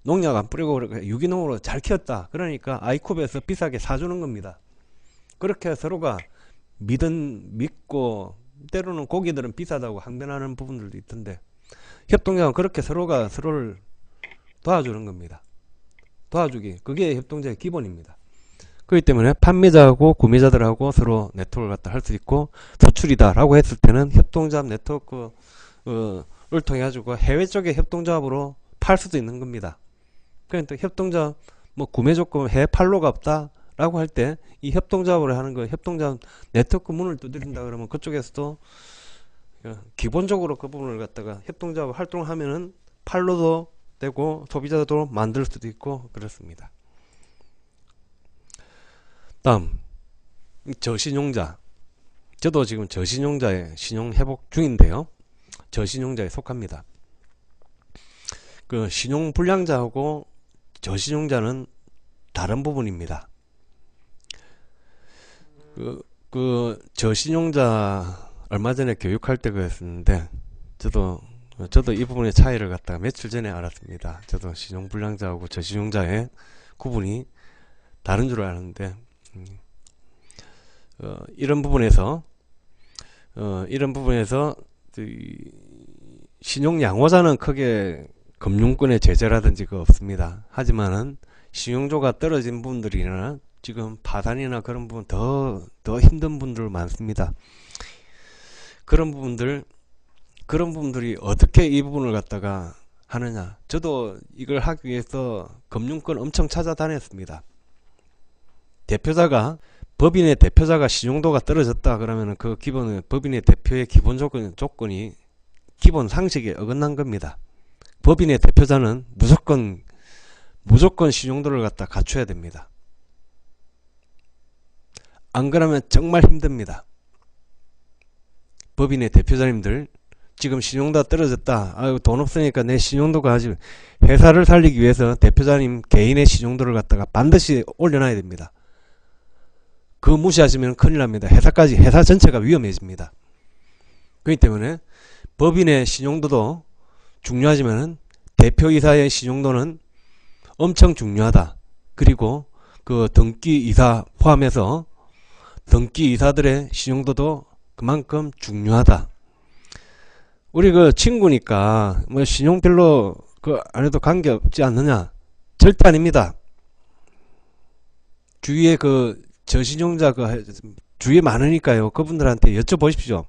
농약 안 뿌리고 유기농으로 잘 키웠다. 그러니까 아이콥에서 비싸게 사주는 겁니다. 그렇게 서로가 믿고 때로는 고기들은 비싸다고 항변하는 부분들도 있던데 협동조합은 그렇게 서로가 서로를 도와주는 겁니다. 도와주기 그게 협동조합의 기본입니다. 그렇기 때문에 판매자하고 구매자들하고 서로 네트워크를 갖다 할 수 있고 수출이다 라고 했을 때는 협동조합 네트워크를 통해 가지고 해외 쪽에 협동조합으로 팔 수도 있는 겁니다. 그러니까 협동조합 구매 조건 해외 팔로가 없다 라고 할 때 이 협동조합으로 하는 거 협동조합 네트워크 문을 두드린다 그러면 그쪽에서도 기본적으로 그 부분을 갖다가 협동조합 활동하면은 팔로도 되고 소비자도 만들 수도 있고 그렇습니다. 다음 저신용자. 저도 지금 저신용자의 신용회복 중인데요. 저신용자에 속합니다. 그 신용불량자하고 저신용자는 다른 부분입니다. 그 저신용자 얼마 전에 교육할 때 그랬었는데 저도 이 부분의 차이를 갖다가 며칠 전에 알았습니다. 저도 신용불량자하고 저신용자의 구분이 다른 줄 알았는데 이런 부분에서 신용양호자는 크게 금융권의 제재라든지 그 없습니다. 하지만은 신용도가 떨어진 분들이나 지금 파산이나 그런 부분 더 힘든 분들 많습니다. 그런 부분들이 어떻게 이 부분을 갖다가 하느냐. 저도 이걸 하기 위해서 금융권 엄청 찾아다녔습니다. 법인의 대표자가 신용도가 떨어졌다 그러면 그 법인의 대표의 기본 조건이 기본 상식에 어긋난 겁니다. 법인의 대표자는 무조건 신용도를 갖다 갖춰야 됩니다. 안 그러면 정말 힘듭니다. 법인의 대표자님들 지금 신용도가 떨어졌다. 아유, 돈 없으니까 내 신용도가 아직 회사를 살리기 위해서 대표자님 개인의 신용도를 갖다가 반드시 올려놔야 됩니다. 그거 무시하시면 큰일 납니다. 회사 전체가 위험해집니다. 그렇기 때문에 법인의 신용도도 중요하지만 대표이사의 신용도는 엄청 중요하다. 그리고 그 등기이사 포함해서 등기이사들의 신용도도 그만큼 중요하다. 우리 그 친구니까 뭐 신용 별로 그 안 해도 관계없지 않느냐? 절대 아닙니다. 주위에 그 저신용자 주위에 많으니까요. 그분들한테 여쭤보십시오.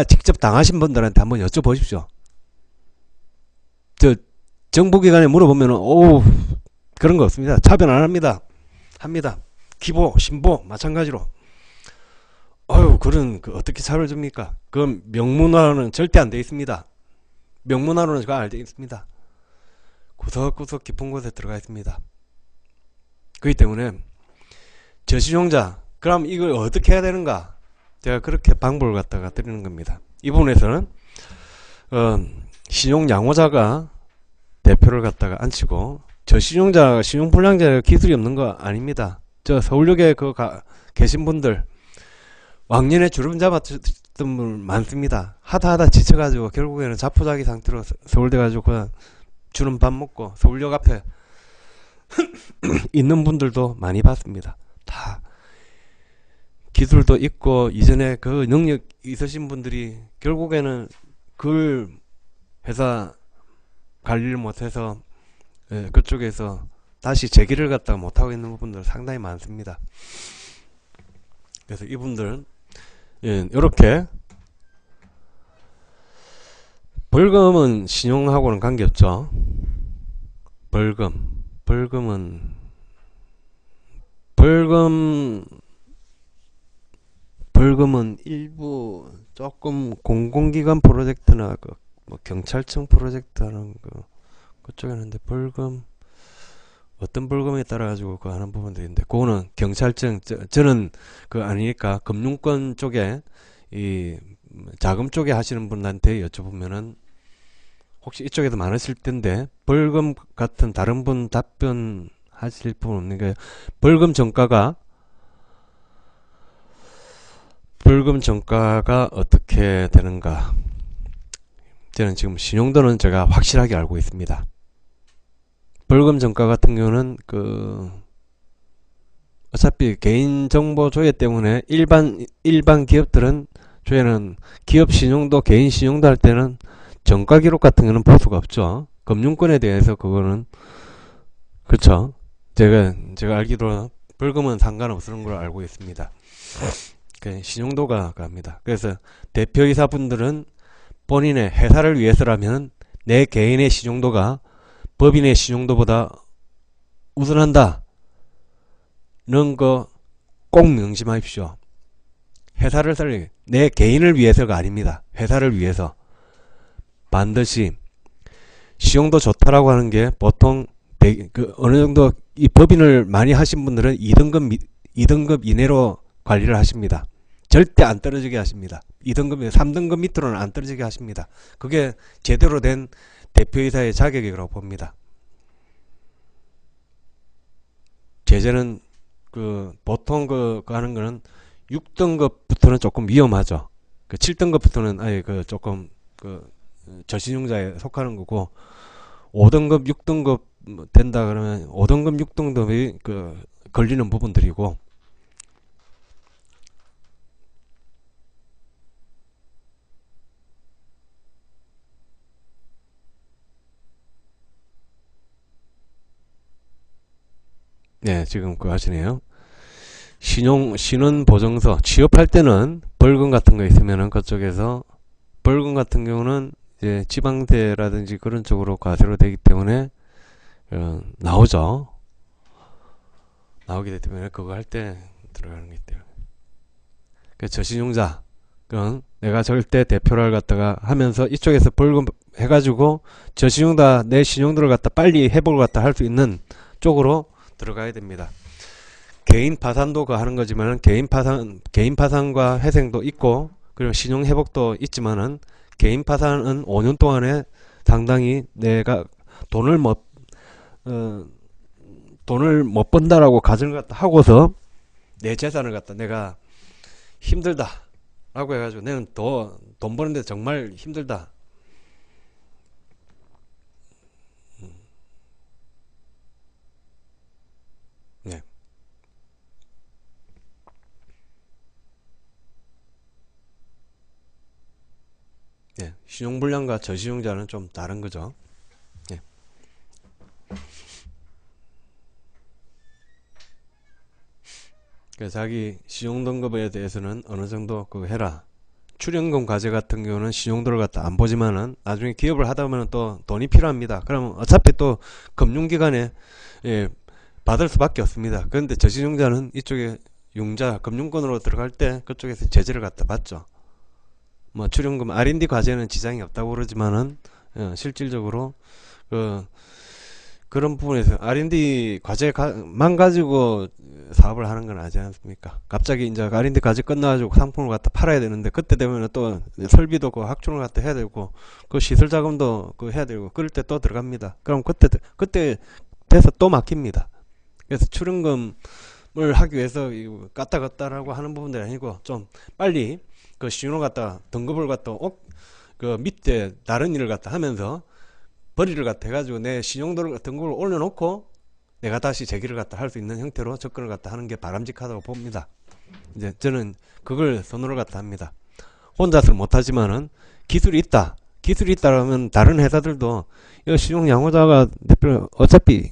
직접 당하신 분들한테 한번 여쭤보십시오. 정보기관에 물어보면은 그런 거 없습니다. 차별 안 합니다. 기보, 신보 마찬가지로. 그런 어떻게 차별 줍니까? 그 명문화로는 절대 안 돼 있습니다. 명문화로는 그거 안 돼 있습니다. 구석구석 깊은 곳에 들어가 있습니다. 그렇기 때문에 저신용자, 그럼 이걸 어떻게 해야 되는가? 제가 그렇게 방법을 갖다가 드리는 겁니다. 이 부분에서는 신용양호자가 대표를 갖다가 앉히고 저신용자, 신용불량자 기술이 없는 거 아닙니다. 저 서울역에 계신 분들 왕년에 주름 잡았던 분 많습니다. 하다 지쳐가지고 결국에는 자포자기 상태로 서울대 가지고 그냥 주는 밥 먹고 서울역 앞에 있는 분들도 많이 봤습니다. 다 기술도 있고 이전에 그 능력 있으신 분들이 결국에는 그걸 회사 관리를 못해서 그쪽에서 다시 재기를 갖다가 못하고 있는 분들 상당히 많습니다. 그래서 이분들은 이렇게 벌금은 신용하고는 관계없죠. 벌금은 일부 조금 공공기관 프로젝트나 뭐 경찰청 프로젝트 하는 그쪽에 있는데 어떤 벌금에 따라 가지고 하는 부분들이 있는데 그거는 경찰청 저는 아니니까 금융권 쪽에 이 자금 쪽에 하시는 분한테 여쭤보면은 혹시 이쪽에도 많으실 텐데 벌금 같은 다른 분 답변 하실 분 없는 게 벌금 정가가 어떻게 되는가. 저는 지금 신용도는 제가 확실하게 알고 있습니다. 벌금 정가 같은 경우는 어차피 개인정보 조회 때문에 일반 기업들은 조회는 기업 신용도 개인 신용도 할 때는 정가 기록 같은 거는 볼 수가 없죠. 금융권에 대해서 그거는 그렇죠. 제가 알기로 벌금은 상관없는 걸 알고 있습니다. 신용도가 갑니다. 그래서 대표이사 분들은 본인의 회사를 위해서라면 내 개인의 신용도가 법인의 신용도보다 우선한다. 이런 거 꼭 명심하십시오. 회사를 살리, 내 개인을 위해서가 아닙니다. 회사를 위해서. 반드시 시용도 좋다라고 하는 게 보통 어느 정도 이 법인을 많이 하신 분들은 2등급 이내로 관리를 하십니다. 절대 안 떨어지게 하십니다. 2등급, 3등급 밑으로는 안 떨어지게 하십니다. 그게 제대로 된 대표이사의 자격이라고 봅니다. 제재는 보통 하는 거는 6등급부터는 조금 위험하죠. 7등급부터는 아예 조금 저신용자에 속하는 거고, 5등급, 6등급 된다 그러면 5등급, 6등급이 걸리는 부분들이고, 네, 지금 하시네요. 신원보증서 취업할 때는 벌금 같은 거 있으면은 그쪽에서 벌금 같은 경우는 이제 지방세라든지 그런 쪽으로 과세로 되기 때문에 나오죠. 나오게 되기 때문에 그거 할 때 들어가는 게 있대요. 저신용자, 그건 내가 절대 대표를 갖다가 하면서 이쪽에서 벌금 해가지고 저신용자 내 신용도를 갖다 빨리 회복을 갖다 할 수 있는 쪽으로 들어가야 됩니다. 개인 파산도 하는 거지만은 개인 파산과 회생도 있고, 그리고 신용 회복도 있지만은 개인 파산은 5년 동안에 상당히 내가 돈을 못 번다라고 가정을 갖다 하고서 내 재산을 갖다 내가 힘들다 라고 해가지고 내는 돈 버는데 정말 힘들다. 네. 네. 신용불량과 저신용자는 좀 다른 거죠. 네. 자기 신용등급에 대해서는 어느 정도 해라. 출연금 과세 같은 경우는 신용도를 갖다 안 보지만은 나중에 기업을 하다 보면 또 돈이 필요합니다. 그러면 어차피 또 금융기관에 받을 수밖에 없습니다. 그런데 저신용자는 이쪽에 융자 금융권으로 들어갈 때 그쪽에서 제재를 갖다 받죠. 뭐 출연금 R&D 과제는 지장이 없다고 그러지만은 실질적으로 그런 부분에서 R&D 과제만 가지고 사업을 하는 건 아니지 않습니까? 갑자기 이제 R&D 과제 끝나가지고 상품을 갖다 팔아야 되는데 그때 되면 또 설비도 확충을 갖다 해야 되고 시설 자금도 해야 되고 그럴 때 또 들어갑니다. 그럼 그때 돼서 또 막힙니다. 그래서 출연금을 하기 위해서 까딱까딱라고 하는 부분들이 아니고 좀 빨리 신용을 갖다 등급을 갖다 밑에 다른 일을 갖다 하면서 벌이를 갖다 해가지고 내 신용도를 등급을 올려놓고 내가 다시 재기를 갖다 할 수 있는 형태로 접근을 갖다 하는 게 바람직하다고 봅니다. 이제 저는 그걸 선호를 갖다 합니다. 혼자서 못하지만은 기술이 있다라면 다른 회사들도 이 신용 양호자가 대표 어차피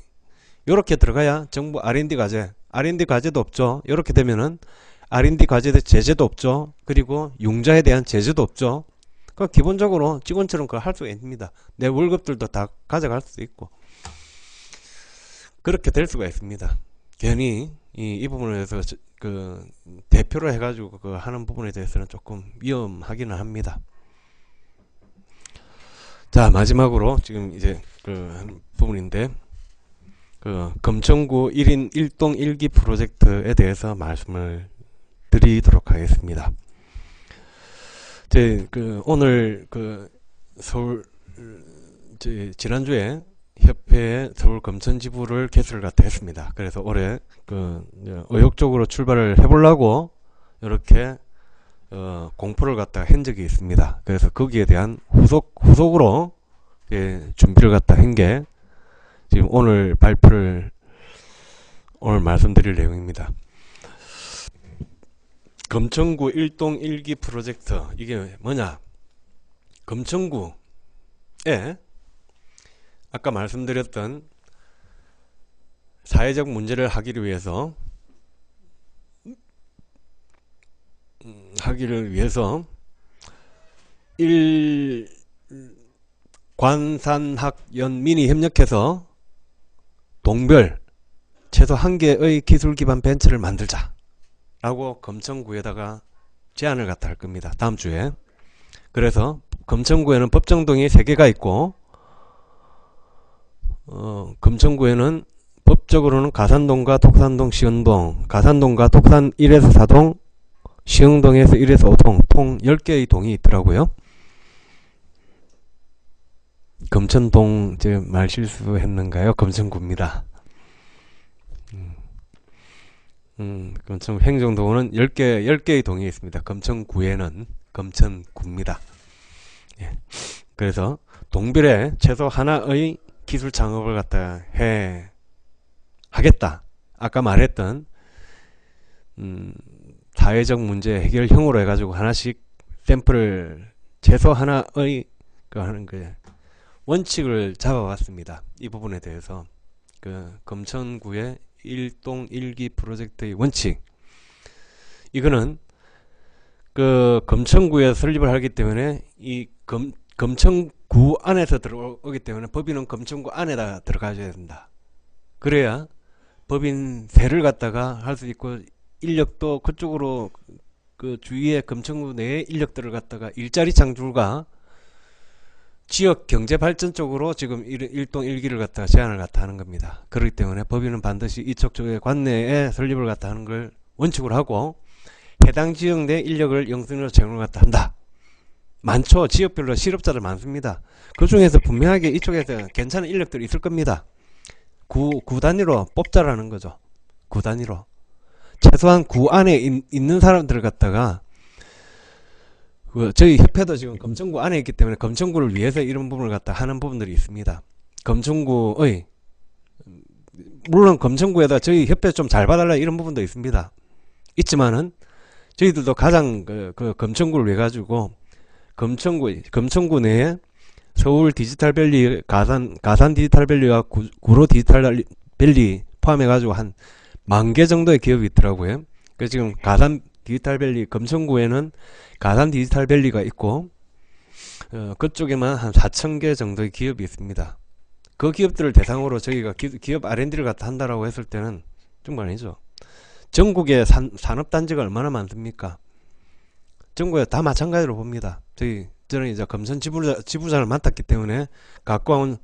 이렇게 들어가야 정부 R&D 과제도 없죠. 이렇게 되면은 R&D 과제에 대해 제재도 없죠. 그리고 융자에 대한 제재도 없죠. 기본적으로 직원처럼 그걸 할 수가 있습니다. 내 월급들도 다 가져갈 수도 있고 그렇게 될 수가 있습니다. 괜히 이 부분에 대해서 대표로 해가지고 하는 부분에 대해서는 조금 위험하기는 합니다. 자, 마지막으로 지금 이제 하는 부분인데 금천구 1인 1동 1기 프로젝트에 대해서 말씀을 드리도록 하겠습니다. 오늘 서울 지난주에 협회의 서울 금천지부를 개설을 갖다 했습니다. 그래서 올해 의욕적으로 출발을 해보려고 이렇게 공포를 갖다 한 적이 있습니다. 그래서 거기에 대한 후속으로 준비를 갖다 한 게 지금 오늘 말씀드릴 내용입니다. 금천구 1동 1기 프로젝트, 이게 뭐냐? 금천구에 아까 말씀드렸던 사회적 문제를 하기를 위해서 일관산학연민이 협력해서 동별 최소 1개의 기술 기반 벤처를 만들자 라고 금천구에다가 제안을 갖다 할 겁니다. 다음 주에. 그래서 금천구에는 법정동이 3개가 있고 금천구에는 법적으로는 가산동과 독산동, 시흥동, 가산동과 독산 1에서 4동, 시흥동에서 1에서 5동, 총 10개의 동이 있더라고요. 금천동, 제 말 실수했는가요? 금천구입니다. 금천 행정도는 10개의 동이 있습니다. 금천구에는 금천구입니다. 예. 그래서 동별에 최소 하나의 기술 창업을 갖다 하겠다. 아까 말했던 사회적 문제 해결형으로 해가지고 하나씩 샘플을 최소 하나의 하는 그 원칙을 잡아왔습니다. 이 부분에 대해서 그 금천구의 1동 1기 프로젝트의 원칙, 이거는 그 금천구에 설립을 하기 때문에 이 금천구 안에서 들어오기 때문에 법인은 금천구 안에다 들어가줘야 된다. 그래야 법인 세를 갖다가 할 수 있고 인력도 그쪽으로 그 주위에 금천구 내에 인력들을 갖다가 일자리 창출과 지역 경제 발전 쪽으로 지금 1동 1기를 갖다가 제안을 갖다 하는 겁니다. 그렇기 때문에 법인은 반드시 이쪽 쪽의 관내에 설립을 갖다 하는 걸 원칙으로 하고 해당 지역 내 인력을 영순위로 채용을 갖다 한다. 많죠. 지역별로 실업자들 많습니다. 그 중에서 분명하게 이쪽에서 괜찮은 인력들이 있을 겁니다. 구 단위로 뽑자라는 거죠. 구 단위로. 최소한 구 안에 있는 사람들을 갖다가 저희 협회도 지금 금천구 안에 있기 때문에 금천구를 위해서 이런 부분을 갖다 하는 부분들이 있습니다. 금천구의 물론 금천구에다 저희 협회 좀 잘 봐달라 이런 부분도 있습니다. 있지만은 저희들도 가장 그 금천구를 위해 가지고 금천구 내에 서울 디지털밸리, 가산 디지털밸리와 구로 디지털밸리 포함해 가지고 한 10,000개 정도의 기업이 있더라고요. 그래서 지금 가산 디지털밸리 금천구에는 가산 디지털밸리가 있고 그쪽에만 한 4,000개 정도의 기업이 있습니다. 그 기업들을 대상으로 저희가 기업 R&D를 갖다 한다라고 했을 때는 정말 아니죠. 전국에 산업단지가 얼마나 많습니까? 전국에 다 마찬가지로 봅니다. 저는 이제 금천 지부장을 맡았기 때문에 가까운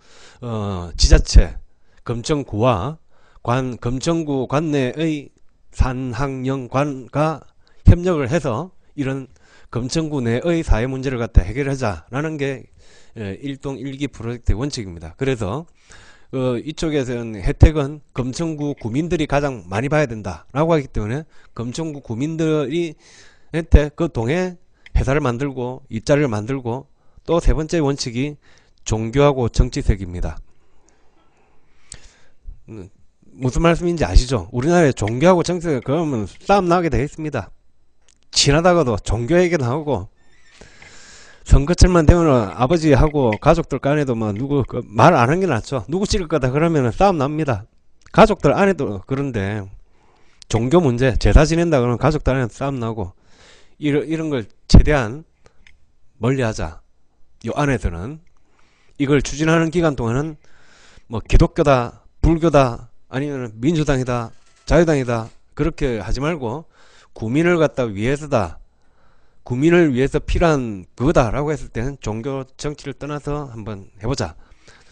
지자체 금천구와 금천구 관내의 산학연관과 협력을 해서 이런 금천구 내의 사회 문제를 갖다 해결하자라는 게 1동 1기 프로젝트의 원칙입니다. 그래서 이쪽에서는 혜택은 금천구 구민들이 가장 많이 봐야 된다라고 하기 때문에 금천구 구민들이 혜택 그 동에 회사를 만들고 일자리를 만들고, 또 세 번째 원칙이 종교하고 정치색입니다. 무슨 말씀인지 아시죠? 우리나라에 종교하고 정치색 그러면 싸움 나게 되어 있습니다. 지나다가도 종교 얘기 나오고 선거철만 되면 아버지하고 가족들 간에도 뭐 누구 말 안 하는 게 낫죠. 누구 찍을 거다 그러면 싸움 납니다. 가족들 안에도 그런데 종교 문제 제사 지낸다 그러면 가족들 안에도 싸움 나고 이런 걸 최대한 멀리하자. 요 안에서는 이걸 추진하는 기간 동안은 뭐 기독교다 불교다 아니면 민주당이다 자유당이다 그렇게 하지 말고 구민을 갖다 위해서다, 구민을 위해서 필요한 그거다 라고 했을 때는 종교 정치를 떠나서 한번 해보자.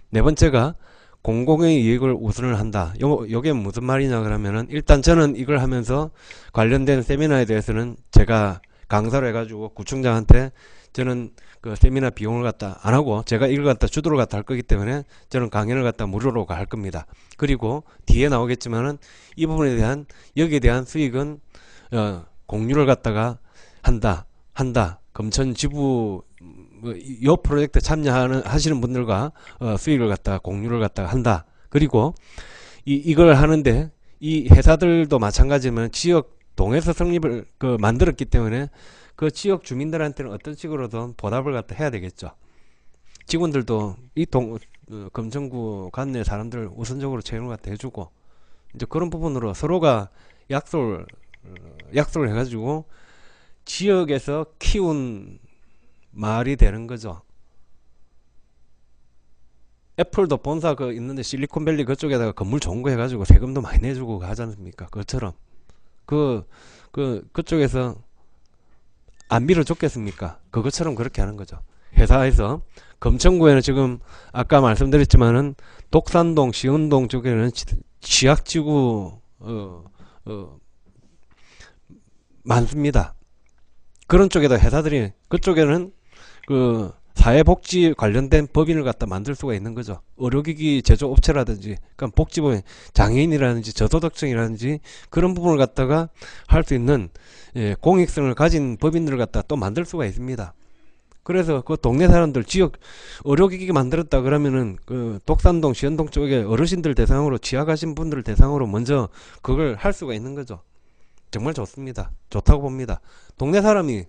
네 번째가 공공의 이익을 우선을 한다. 요게 무슨 말이냐 그러면은, 일단 저는 이걸 하면서 관련된 세미나에 대해서는 제가 강사를 해가지고 구청장한테 저는 그 세미나 비용을 갖다 안 하고 제가 이걸 갖다 주도를 갖다 할 거기 때문에 저는 강연을 갖다 무료로 할 겁니다. 그리고 뒤에 나오겠지만은 이 부분에 대한 여기에 대한 수익은 공유를 갖다가 한다. 금천 지부 요 프로젝트 하시는 분들과 수익을 갖다가 공유를 갖다가 한다. 그리고 이걸 하는데 이 회사들도 마찬가지지만 지역 동에서 성립을 만들었기 때문에 그 지역 주민들한테는 어떤 식으로든 보답을 갖다 해야 되겠죠. 직원들도 이 금천구 관내 사람들 우선적으로 채용을 갖다 해주고, 이제 그런 부분으로 서로가 약속을 해가지고 지역에서 키운 말이 되는 거죠. 애플도 본사 있는데 실리콘밸리 그쪽에다가 건물 좋은 거 해가지고 세금도 많이 내주고 하지 않습니까? 그것처럼 그쪽에서 안 밀어줬겠습니까? 그것처럼 그렇게 하는 거죠. 회사에서 금천구에는 지금 아까 말씀드렸지만은 독산동, 시운동 쪽에는 취약지구 많습니다. 그런 쪽에다 회사들이 그쪽에는 그 사회복지 관련된 법인을 갖다 만들 수가 있는 거죠. 의료기기 제조업체라든지, 그러니까 복지법인, 장애인이라든지 저소득층이라든지 그런 부분을 갖다가 할 수 있는 공익성을 가진 법인들을 갖다 또 만들 수가 있습니다. 그래서 그 동네 사람들 지역 의료기기 만들었다 그러면은 그 독산동, 시현동 쪽에 어르신들 대상으로 취약하신 분들 대상으로 먼저 그걸 할 수가 있는 거죠. 정말 좋습니다. 좋다고 봅니다. 동네 사람이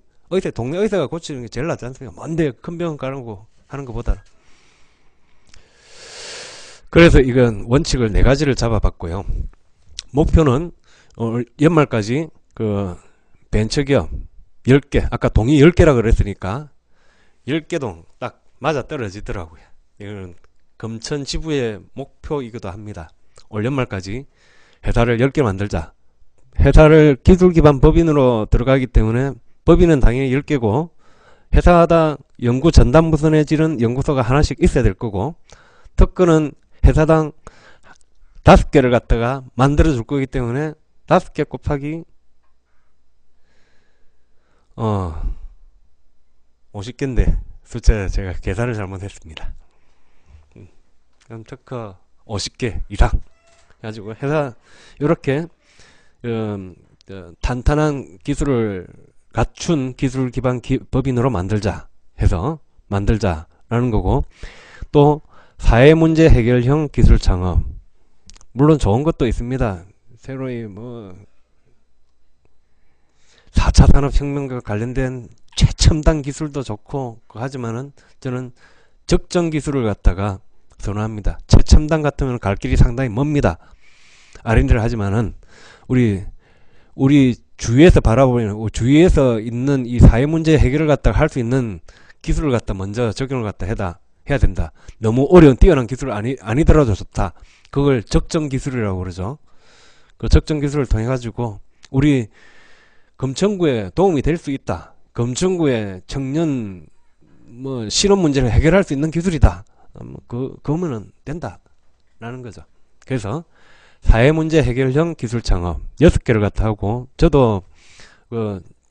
동네 의사가 고치는 게 제일 낫지 않습니까? 먼데 큰 병원 가라고 하는 것보다. 그래서 이건 원칙을 4가지를 잡아봤고요. 목표는 연말까지 그 벤처기업 10개, 아까 동이 10개라 그랬으니까 10개 동 딱 맞아 떨어지더라고요. 이건 금천 지부의 목표이기도 합니다. 올 연말까지 회사를 10개 만들자. 회사를 기술기반 법인으로 들어가기 때문에 법인은 당연히 10개고 회사당 연구 전담부선에 지른 연구소가 하나씩 있어야 될 거고 특허는 회사당 5개를 갖다가 만들어 줄 거기 때문에 5개 곱하기 50개인데 숫자 제가 계산을 잘못했습니다. 그럼 특허 50개 이상 가지고 회사 이렇게 탄탄한 기술을 갖춘 기술 기반 법인으로 만들자 해서 만들자라는 거고 또 사회문제 해결형 기술 창업 물론 좋은 것도 있습니다. 새로이 뭐 4차 산업혁명과 관련된 최첨단 기술도 좋고 하지만은 저는 적정 기술을 갖다가 선호합니다. 최첨단 같으면 갈 길이 상당히 멉니다. R&D를 하지만은 우리 주위에서 바라보면 주위에서 있는 이 사회 문제 해결을 갖다가 할 수 있는 기술을 갖다 먼저 적용을 갖다 해야 된다. 너무 어려운 뛰어난 기술 아니더라도 좋다. 그걸 적정 기술이라고 그러죠. 그 적정 기술을 통해 가지고 우리 금천구에 도움이 될 수 있다. 금천구의 청년 뭐 실업 문제를 해결할 수 있는 기술이다. 그거면은 된다라는 거죠. 그래서 사회문제 해결형 기술 창업 6개를 갖다 하고 저도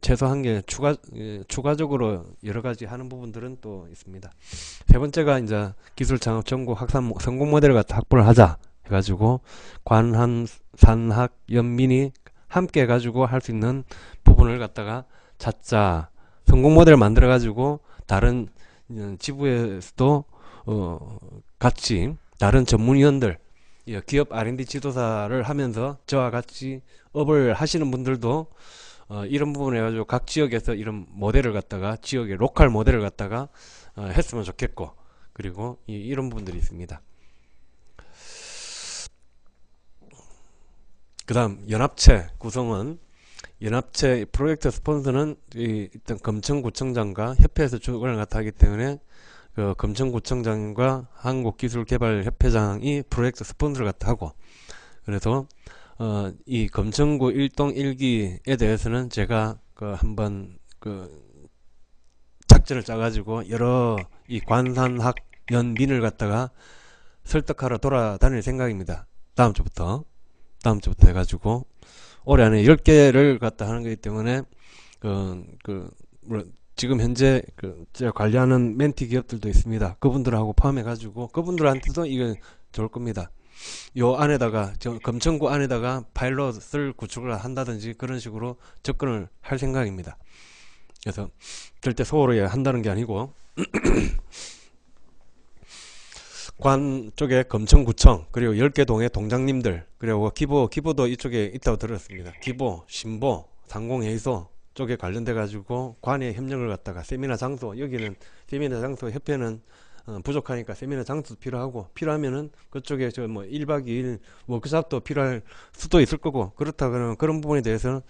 최소 한 개 추가적으로 여러 가지 하는 부분들은 또 있습니다. 세 번째가 이제 기술 창업 전국 확산 성공 모델을 갖다 확보를 하자 해가지고 관한 산학 연민이 함께 해가지고 할 수 있는 부분을 갖다가 찾자. 성공 모델을 만들어 가지고 다른 지부에서도 같이 다른 전문위원들 기업 R&D 지도사를 하면서 저와 같이 업을 하시는 분들도 이런 부분에 가지고 각 지역에서 이런 모델을 갖다가 지역의 로컬 모델을 갖다가 했으면 좋겠고 그리고 이런 부분들이 있습니다. 그 다음 연합체 구성은 연합체 프로젝트 스폰서는 일단 금천구청장과 협회에서 주관을 갖다 하기 때문에 그 금천구청장과 한국기술개발협회장이 프로젝트 스폰서를 갖다 하고 그래서 이 금천구 1동 1기에 대해서는 제가 한번 작전을 짜가지고 여러 이 관산학 연민을 갖다가 설득하러 돌아다닐 생각입니다. 다음 주부터 해가지고 올해 안에 10개를 갖다 하는 거기 때문에 지금 현재 제가 관리하는 멘티 기업들도 있습니다. 그분들하고 포함해가지고 그분들한테도 이거 좋을 겁니다. 요 안에다가 금천구 안에다가 파일럿을 구축을 한다든지 그런 식으로 접근을 할 생각입니다. 그래서 절대 소홀히 한다는 게 아니고 관 쪽에 금천구청 그리고 10개 동의 동장님들 그리고 기보도 이쪽에 있다고 들었습니다. 기보, 신보, 상공회의소 쪽에 관련돼 가지고 관의 협력을 갖다가 세미나 장소 여기는 세미나 장소 협회는 부족하니까 세미나 장소도 필요하면은 그쪽에 뭐 1박 2일 워크숍도 필요할 수도 있을 거고 그렇다 그러면 그런 부분에 대해서는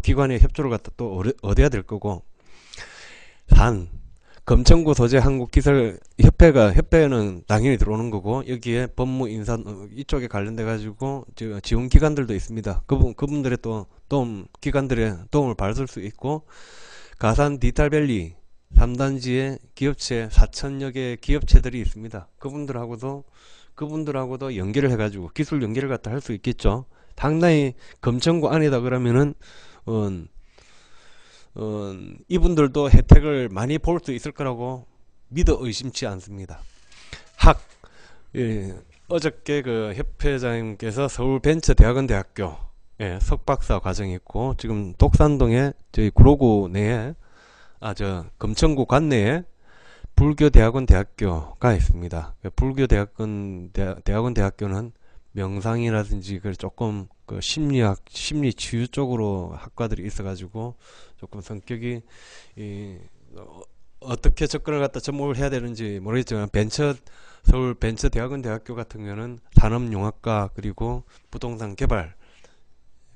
기관의 협조를 갖다 또 얻어야 될 거고 금천구 소재 한국기술협회는 당연히 들어오는 거고 여기에 법무 인사 이쪽에 관련돼 가지고 지원 기관들도 있습니다. 그분들의 또 기관들의 도움을 받을 수 있고 가산 디지털밸리 3단지에 기업체 4천여 개 기업체들이 있습니다. 그분들하고도 연결을 해가지고 기술 연결을 갖다 할 수 있겠죠. 상당히 검천구 안이다 그러면은 이분들도 혜택을 많이 볼 수 있을 거라고 믿어 의심치 않습니다. 어저께 그 협회장님께서 서울벤처대학원대학교 석박사 과정이 있고, 지금 독산동에 저희 구로구 내에 검천구 관내에 불교대학원 대학교가 있습니다. 불교대학원 대학교는 명상이라든지 그 조금 그 심리학, 심리치유 쪽으로 학과들이 있어가지고 조금 성격이 어떻게 접근을 갖다 접목을 해야 되는지 모르겠지만, 서울 벤처대학원 대학교 같은 경우는 산업융합과 그리고 부동산 개발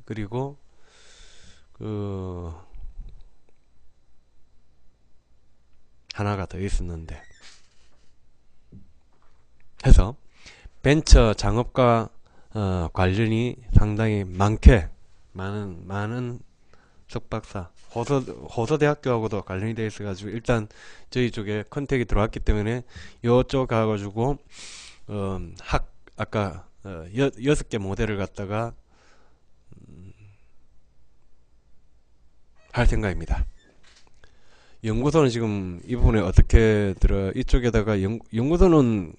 그리고 하나가 더 있었는데 해서 벤처 창업과 관련이 상당히 많은 석박사 호서대학교하고도 관련이 되어 있어가지고, 일단 저희 쪽에 컨택이 들어왔기 때문에 요쪽 가가지고 아까 6개 모델을 갖다가 할 생각입니다. 연구소는 지금 이 부분에 어떻게 이쪽에다가 연구소는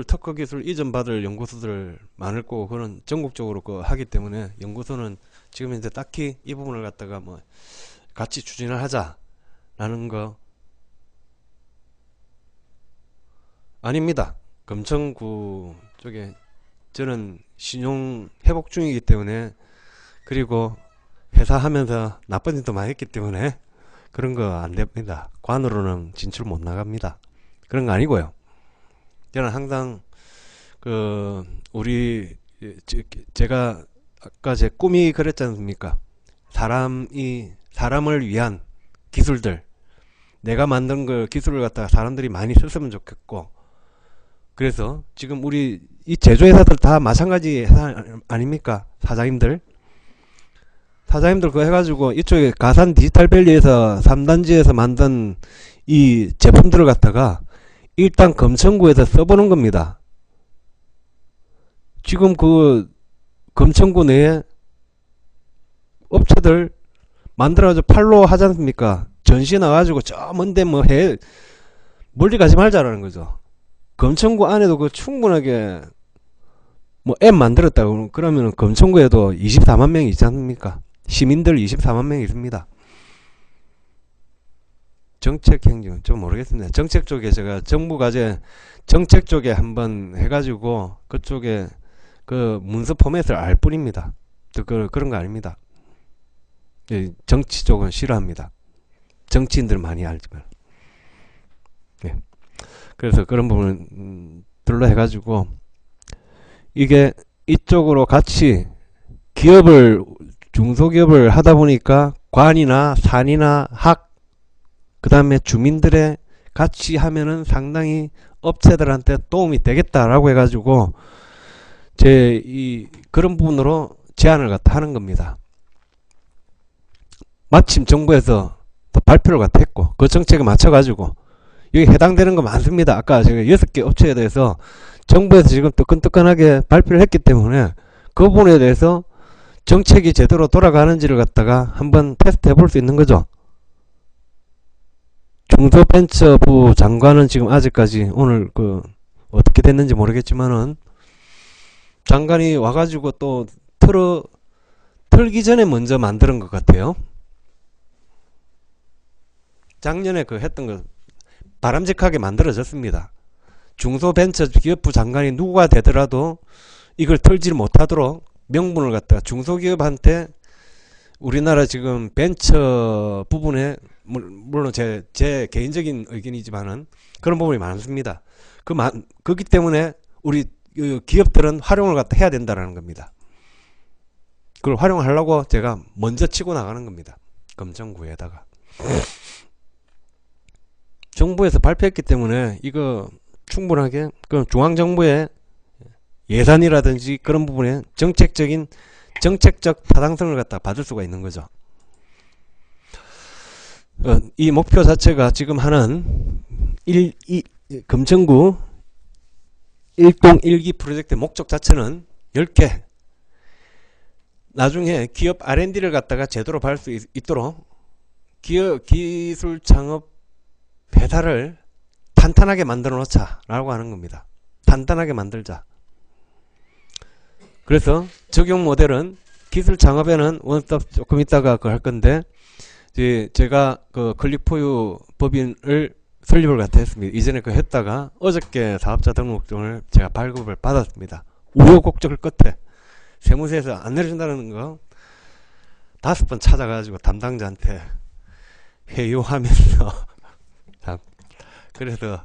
특허 기술 이전 받을 연구소들 많을 거고, 그런 전국적으로 하기 때문에 연구소는 지금 이제 딱히 이 부분을 갖다가 뭐 같이 추진을 하자라는 거 아닙니다. 검천구 쪽에 저는 신용 회복 중이기 때문에, 그리고 회사 하면서 나쁜 짓도 많이 했기 때문에 그런 거 안 됩니다. 관으로는 진출 못 나갑니다. 그런 거 아니고요. 저는 항상 제가 아까 제 꿈이 그랬지 않습니까? 사람을 위한 기술들, 내가 만든 그 기술을 갖다가 사람들이 많이 썼으면 좋겠고, 그래서 지금 우리 이 제조회사들 다 마찬가지 회사 아닙니까? 사장님들 그거 해가지고 이쪽에 가산 디지털밸리에서 3단지에서 만든 이 제품들을 갖다가 일단 검천구에서 써보는 겁니다. 지금 그 검천구 내에 업체들 만들어가지고 팔로 하지 않습니까? 전시 나가지고 저 먼데 멀리 가지 말자라는 거죠. 검천구 안에도 그 충분하게 앱 만들었다고 그러면 검천구에도 24만 명이 있지 않습니까? 시민들 24만 명이 있습니다. 정책 행정 좀 모르겠습니다. 정책 쪽에 제가 정부과제 정책 쪽에 한번 해가지고 그쪽에 그 문서 포맷을 알 뿐입니다. 그런 거 아닙니다. 정치 쪽은 싫어합니다. 정치인들 많이 알지만. 네. 그래서 그런 부분을 들러 해가지고 이게 이쪽으로 같이 중소기업을 하다 보니까 관이나 산이나 그 다음에 주민들의 같이 하면은 상당히 업체들한테 도움이 되겠다라고 해가지고 그런 부분으로 제안을 갖다 하는 겁니다. 마침 정부에서 또 발표를 갖다 했고, 그 정책에 맞춰가지고 여기 해당되는 거 많습니다. 아까 제가 6개 업체에 대해서 정부에서 지금 뜨끈뜨끈하게 발표를 했기 때문에 그 부분에 대해서 정책이 제대로 돌아가는지를 갖다가 한번 테스트 해볼 수 있는 거죠. 중소벤처부 장관은 지금 아직까지 오늘 어떻게 됐는지 모르겠지만은 장관이 와가지고 또 틀기 전에 먼저 만드는 것 같아요. 작년에 했던 거 바람직하게 만들어졌습니다. 중소벤처기업부 장관이 누구가 되더라도 이걸 털지를 못하도록 명분을 갖다가 중소기업한테 우리나라 지금 벤처 부분에 물론 제 개인적인 의견이지만은 그런 부분이 많습니다. 그렇기 때문에 우리 기업들은 활용을 갖다 해야 된다라는 겁니다. 그걸 활용하려고 제가 먼저 치고 나가는 겁니다. 검정구에다가 정부에서 발표했기 때문에 이거 충분하게 중앙정부의 예산이라든지 그런 부분에 정책적 타당성을 갖다 받을 수가 있는 거죠. 이 목표 자체가 지금 하는 금천구 1동 1기 프로젝트 목적 자체는 10개. 나중에 기업 R&D를 갖다가 제대로 할 수 있도록 기술 창업 회사를 탄탄하게 만들어 놓자 라고 하는 겁니다. 탄탄하게 만들자. 그래서 적용 모델은 기술 창업에는 원스톱 조금 있다가 그거 할 건데, 이제 제가 그 클릭포유 법인을 설립을 갖다 했습니다. 이전에 그거 했다가 어저께 사업자 등록증을 제가 발급을 받았습니다. 우여곡절 끝에 세무서에서 안 내려준다는 거 5번 찾아가지고 담당자한테 회유하면서 그래서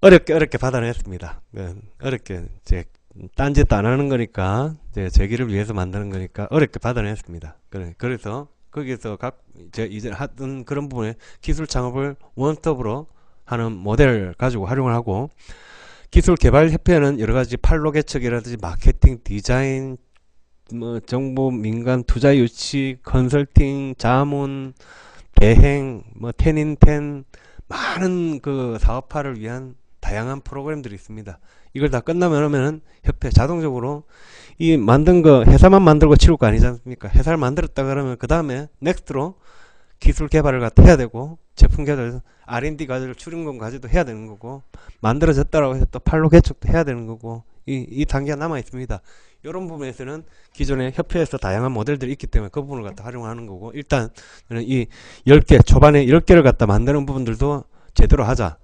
어렵게 받아냈습니다. 어렵게 이제 딴짓도 안 하는 거니까, 이제 제기를 위해서 만드는 거니까 어렵게 받아냈습니다. 그래서 거기서 이제 하던 그런 부분에 기술 창업을 원스톱으로 하는 모델을 가지고 활용을 하고, 기술 개발 협회는 여러 가지 판로 개척이라든지 마케팅, 디자인, 뭐 정보, 민간 투자 유치, 컨설팅, 자문, 대행, 뭐 텐인텐, 많은 그 사업화를 위한 다양한 프로그램들이 있습니다. 이걸 다 끝나면은 협회 자동적으로 이 만든 거 회사만 만들고 치울 거 아니지 않습니까? 회사를 만들었다 그러면 그 다음에 넥스트로 기술 개발을 갖다 해야 되고, 제품 개발에서 R&D 과제를 출연금 과제도 해야 되는 거고, 만들어졌다라고 해서 또 판로 개척도 해야 되는 거고, 이 단계가 남아 있습니다. 이런 부분에서는 기존의 협회에서 다양한 모델들이 있기 때문에 그 부분을 갖다 활용하는 거고, 일단 이 10개 초반에 10개를 갖다 만드는 부분들도 제대로 하자.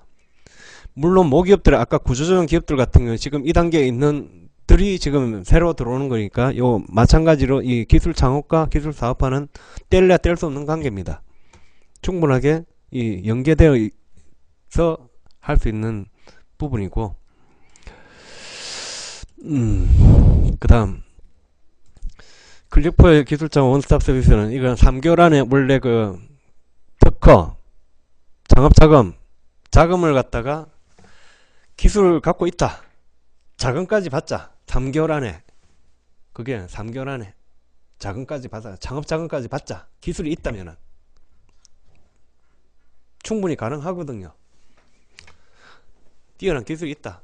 물론 모기업들, 아까 구조조정 기업들 같은 경우는 지금 이 단계에 있는 들이 지금 새로 들어오는 거니까, 요 마찬가지로 이 기술 창업과 기술 사업화는 뗄래야 뗄 수 없는 관계입니다. 충분하게 이 연계되어서 할 수 있는 부분이고, 그 다음 클릭포의 기술창업 원스톱 서비스는 이건 3개월 안에 원래 그 특허, 자금을 갖다가 기술 갖고 있다, 자금까지 받자. 3개월 안에, 그게 3개월 안에 자금까지 받아, 창업 자금까지 받자. 기술이 있다면은 충분히 가능하거든요. 뛰어난 기술이 있다.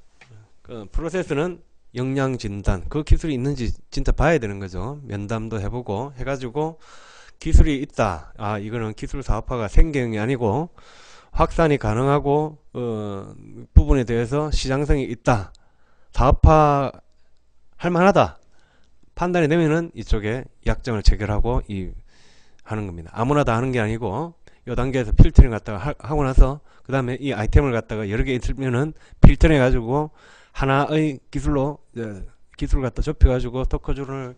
그 프로세스는 역량 진단, 그 기술이 있는지 진짜 봐야 되는 거죠. 면담도 해보고 해가지고 기술이 있다, 아 이거는 기술 사업화가 생경이 아니고 확산이 가능하고 부분에 대해서 시장성이 있다, 사업화 할 만하다 판단이 되면은 이쪽에 약정을 체결하고 하는 겁니다. 아무나 다 하는 게 아니고 이 단계에서 필터링 갖다가 하고 나서 그 다음에 이 아이템을 갖다가 여러 개 있으면은 필터링 해가지고 하나의 기술로 기술을 갖다 좁혀가지고 특허 출원을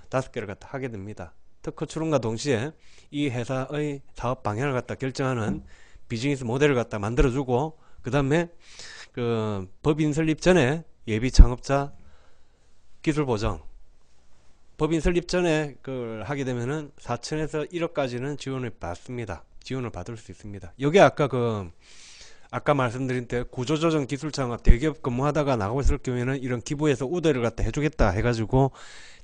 5개를 갖다 하게 됩니다. 특허 출원과 동시에 이 회사의 사업 방향을 갖다 결정하는 비즈니스 모델을 갖다 만들어주고, 그 다음에 그 법인 설립 전에 예비 창업자 기술 보정, 법인 설립 전에 그걸 하게 되면은 4천에서 1억까지는 지원을 받습니다. 지원을 받을 수 있습니다. 여기 아까 말씀드린 때 구조조정 기술창업 대기업 근무하다가 나가고 있을 경우에는 이런 기부에서 우대를 갖다 해주겠다 해가지고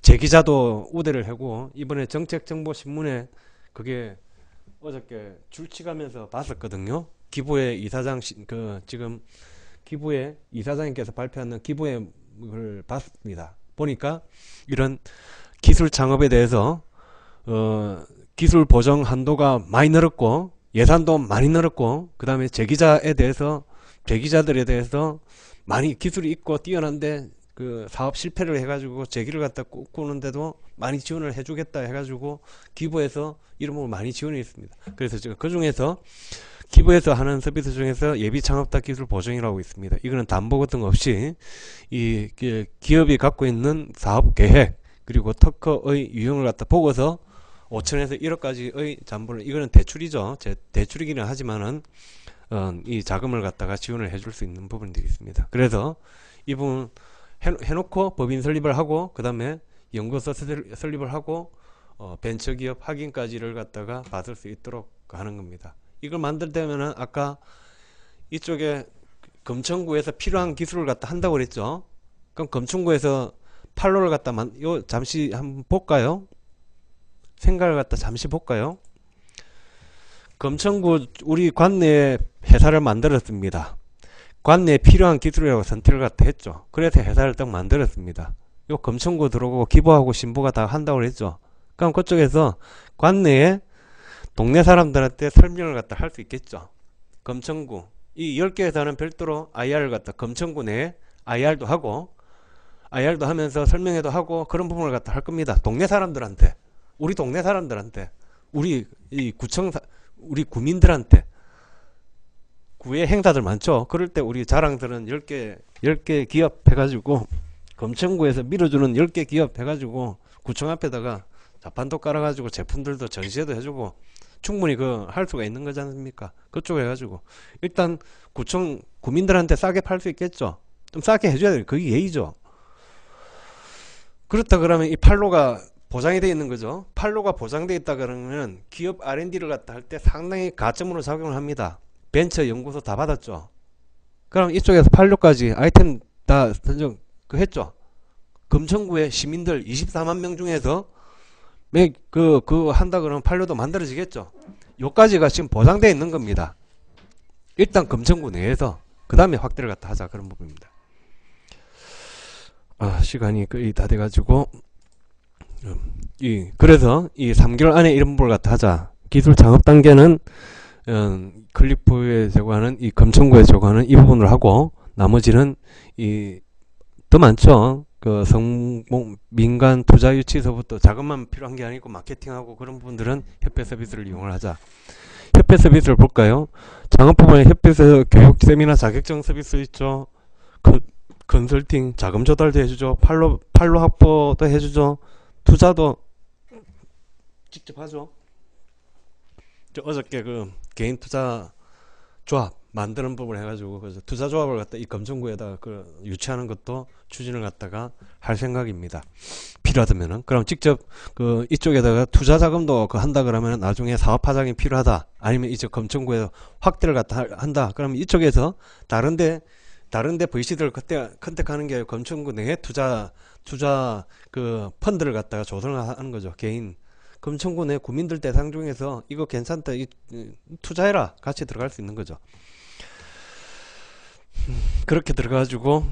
제기자도 우대를 하고, 이번에 정책정보신문에 그게 어저께 줄치가면서 봤었거든요. 기부의 이사장 지금 기부의 이사장님께서 발표하는 기부의 걸 봤습니다. 보니까 이런 기술 창업에 대해서 기술 보정 한도가 많이 늘었고 예산도 많이 늘었고, 그 다음에 제기자들에 대해서 많이 기술이 있고 뛰어난데 그 사업 실패를 해가지고 제기를 갖다 꾸는데도 많이 지원을 해주겠다 해가지고 기부에서 이름으로 많이 지원이 있습니다. 그래서 제가 그 중에서 기부에서 하는 서비스 중에서 예비 창업자 기술 보정이라고 있습니다. 이거는 담보 같은 거 없이 이 기업이 갖고 있는 사업 계획 그리고 특허의 유형을 갖다 보고서 5천에서 1억까지의 잔고를, 이거는 대출이죠. 대출이기는 하지만은 이 자금을 갖다가 지원을 해줄 수 있는 부분들이 있습니다. 그래서 이 부분 해놓고 법인 설립을 하고 그 다음에 연구소 설립을 하고 벤처기업 확인까지를 갖다가 받을 수 있도록 하는 겁니다. 이걸 만들려면은 아까 이쪽에 금천구에서 필요한 기술을 갖다 한다고 그랬죠. 그럼 금천구에서 판로를 갖다 잠시 한번 볼까요? 생각을 갖다 잠시 볼까요? 검천구 우리 관내에 회사를 만들었습니다. 관내에 필요한 기술이라고 선택을 갖다 했죠. 그래서 회사를 딱 만들었습니다. 요 검천구 들어오고 기부하고 신부가 다 한다고 그랬죠. 그럼 그쪽에서 관내에 동네 사람들한테 설명을 갖다 할 수 있겠죠. 검천구 이 10개 회사는 별도로 IR을 갖다 검천구 내에 IR도 하고 IR도 하면서 설명회도 하고 그런 부분을 갖다 할 겁니다. 동네 사람들한테, 우리 동네 사람들한테, 우리 이 구청 우리 구민들한테. 구의 행사들 많죠. 그럴 때 우리 자랑들은 10개 기업 해가지고 검천구에서 밀어주는 10개 기업 해가지고 구청 앞에다가 자판도 깔아가지고 제품들도 전시회도 해주고 충분히 그 할 수가 있는 거지 않습니까? 그쪽 해가지고 일단 구청 구민들한테 싸게 팔 수 있겠죠. 좀 싸게 해줘야 돼요. 그게 예의죠. 그렇다 그러면 이 판로가 보장이 되어 있는 거죠. 판로가 보장되어 있다 그러면 기업 R&D를 갖다 할 때 상당히 가점으로 작용을 합니다. 벤처 연구소 다 받았죠. 그럼 이쪽에서 판로까지 아이템 다 선정 했죠. 검천구의 시민들 24만 명 중에서 한다 그러면 판로도 만들어지겠죠. 요까지가 지금 보장되어 있는 겁니다. 일단 검천구 내에서 그 다음에 확대를 갖다 하자 그런 부분입니다. 시간이 거의 다 돼가지고 그래서 이 3개월 안에 이런 부분을 갖다 하자. 기술 창업 단계는 클리프에 제공하는 이 검천구에 제공하는 이 부분을 하고 나머지는 더 많죠. 그 성공 민간 투자 유치서부터 자금만 필요한 게 아니고 마케팅하고 그런 부분들은 협회 서비스를 이용을 하자. 협회 서비스를 볼까요? 창업 부분에 협회에서 교육 세미나 자격증 서비스 있죠. 컨설팅 자금 조달도 해주죠. 판로 확보도 해주죠. 투자도 직접 하죠. 어저께 그 개인 투자 조합 만드는 법을 해가지고 그래서 투자 조합을 갖다 이 검천구에다가 유치하는 것도 추진을 갖다가 할 생각입니다. 필요하다면은 그럼 직접 이쪽에다가 투자 자금도 한다 그러면 나중에 사업 파장이 필요하다 아니면 이쪽 검천구에서 확대를 갖다 한다 그러면 이쪽에서 다른데 VC들을 컨택하는 게 검천구 내에 투자 펀드를 갖다가 조성을 하는 거죠. 개인 검천구 내 구민들 대상 중에서 이거 괜찮다 투자해라 같이 들어갈 수 있는 거죠. 그렇게 들어가가지고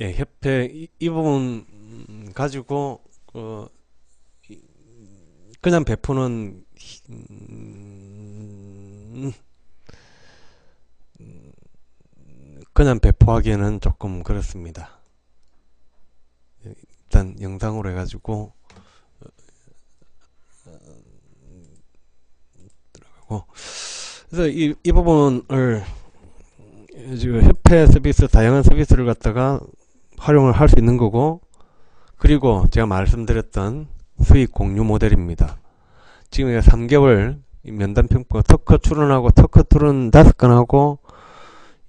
협회 이 부분 가지고 그냥 베푸는 그냥 배포하기에는 조금 그렇습니다. 일단 영상으로 해가지고 들어가고 그래서 이 부분을 지금 협회 서비스 다양한 서비스를 갖다가 활용을 할 수 있는 거고 그리고 제가 말씀드렸던 수익 공유 모델입니다. 지금 3개월 면담 평가 특허 출원하고 특허 출원 5건 하고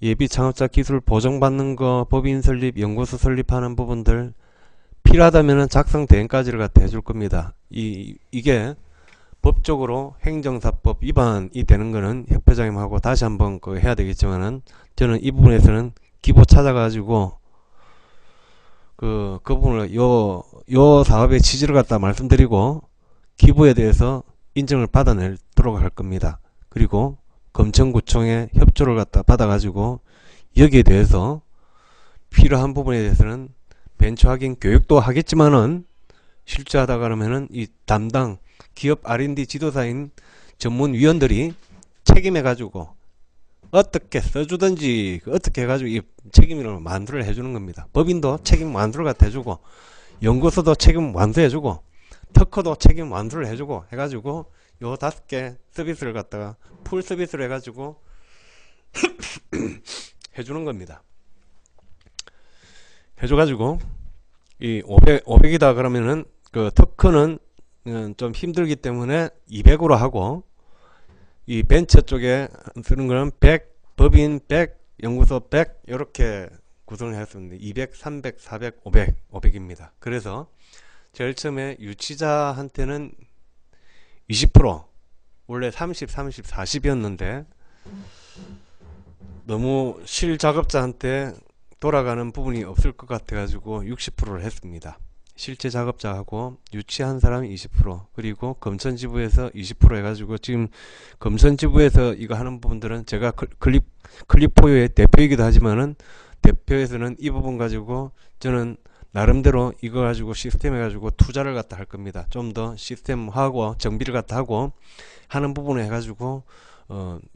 예비 창업자 기술 보정받는 거 법인 설립 연구소 설립하는 부분들 필요하다면 작성 대행까지를 갖다 해줄 겁니다. 이게 법적으로 행정사법 위반이 되는 거는 협회장님하고 다시 한번 해야 되겠지만은 저는 이 부분에서는 기보 찾아가지고 그 부분을 요 사업의 취지를 갖다 말씀드리고 기부에 대해서 인정을 받아내도록 할 겁니다. 그리고 검천구청의 협조를 갖다 받아가지고 여기에 대해서 필요한 부분에 대해서는 벤처 확인 교육도 하겠지만은 실제 하다 그러면은 이 담당 기업 R&D 지도사인 전문위원들이 책임해가지고 어떻게 써주든지 어떻게 해가지고 이 책임을 완수를 해주는 겁니다. 법인도 책임 완수를 갖다 해주고 연구소도 책임 완수해주고 특허도 책임 완수를 해주고 해가지고 요 5개 서비스를 갖다가 풀 서비스를 해가지고 해주는 겁니다. 해줘가지고 이 500이다 그러면은 그 특허는 좀 힘들기 때문에 200으로 하고 이 벤처 쪽에 쓰는 거는 100, 법인 100, 연구소 100 이렇게 구성을 했습니다. 200, 300, 400, 500입니다. 그래서 제일 처음에 유치자한테는 20% 원래 30, 30, 40이었는데 너무 실작업자한테 돌아가는 부분이 없을 것 같아 가지고 60%를 했습니다. 실제 작업자하고 유치한 사람이 20%, 그리고 검천지부에서 20% 해가지고 지금 검천지부에서 이거 하는 부분들은 제가 클립포유의 대표이기도 하지만은 대표에서는 이 부분 가지고 저는 나름대로 이거 가지고 시스템 해가지고 투자를 갖다 할 겁니다. 좀 더 시스템하고 정비를 갖다 하고 하는 부분을 해가지고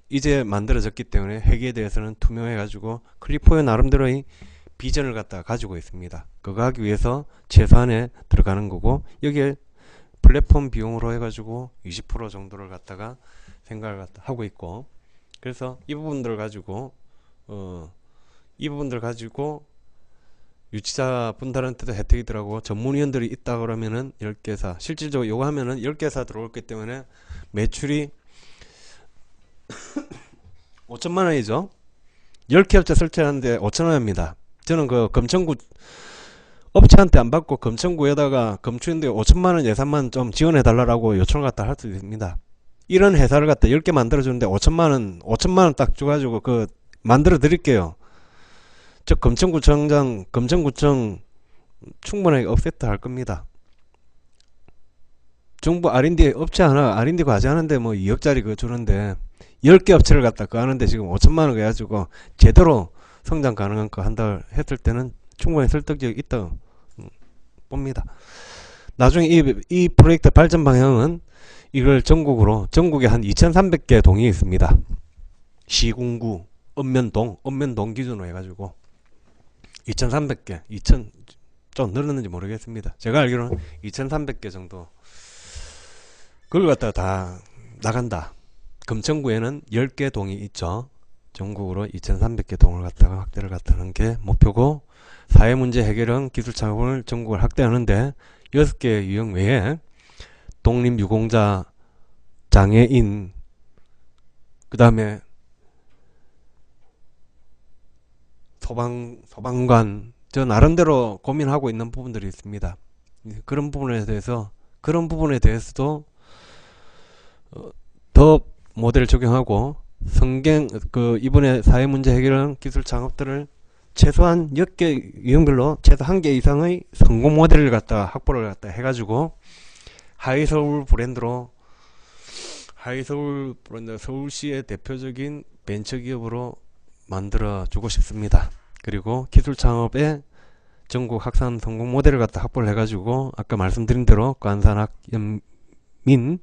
이제 만들어졌기 때문에 회계에 대해서는 투명해가지고 클립포유 나름대로의 비전을 갖다 가지고 있습니다. 그거 하기 위해서 최소한에 들어가는 거고, 여기에 플랫폼 비용으로 해가지고 20% 정도를 갖다가 생각을 갖다 하고 있고, 그래서 이 부분들 가지고 유치자 분들한테도 혜택이더라고. 전문위원들이 있다 그러면은 10개사, 실질적으로 요거 하면은 10개사 들어올기 때문에 매출이 5천만 원이죠. 10개 업체 설치하는데 5천 원입니다. 저는 그 검천구 업체한테 안 받고 검천구에다가 검추인데 5천만 원 예산만 좀 지원해 달라고 요청을 갖다 할 수 있습니다. 이런 회사를 갖다 10개 만들어 주는데 5천만 원 딱 줘가지고 그 만들어 드릴게요. 저 검천구청 충분하게 업세트 할 겁니다. 정부 R&D 업체 하나 R&D 과제 하는데 뭐 2억짜리 그거 주는데 10개 업체를 갖다 그거 하는데 지금 5천만 원 해가지고 제대로 성장 가능한 거 한다 했을 때는 충분히 설득력이 있다고 봅니다. 나중에 이 프로젝트 발전 방향은 이걸 전국에 한 2300개 동이 있습니다. 시군구 읍면동 기준으로 해가지고 2300개, 좀 늘었는지 모르겠습니다. 제가 알기로는 2300개 정도 그걸 갖다가 다 나간다. 검천구에는 10개 동이 있죠. 전국으로 2300개 동을 갖다가 확대를 갖다는 게 목표고, 사회문제 해결형 기술 창업을 전국을 확대하는데 6개 유형 외에 독립유공자, 장애인, 그 다음에 소방관, 저 나름대로 고민하고 있는 부분들이 있습니다. 그런 부분에 대해서도 더 모델을 적용하고 이번에 사회문제 해결형 기술 창업들을 최소한 10개 유형별로 최소 1개 이상의 성공 모델을 갖다 확보를 갖다 해가지고 하이서울 브랜드 서울시의 대표적인 벤처기업으로 만들어 주고 싶습니다. 그리고 기술 창업의 전국 확산 성공 모델을 갖다 확보를 해가지고 아까 말씀드린 대로 관산학 연민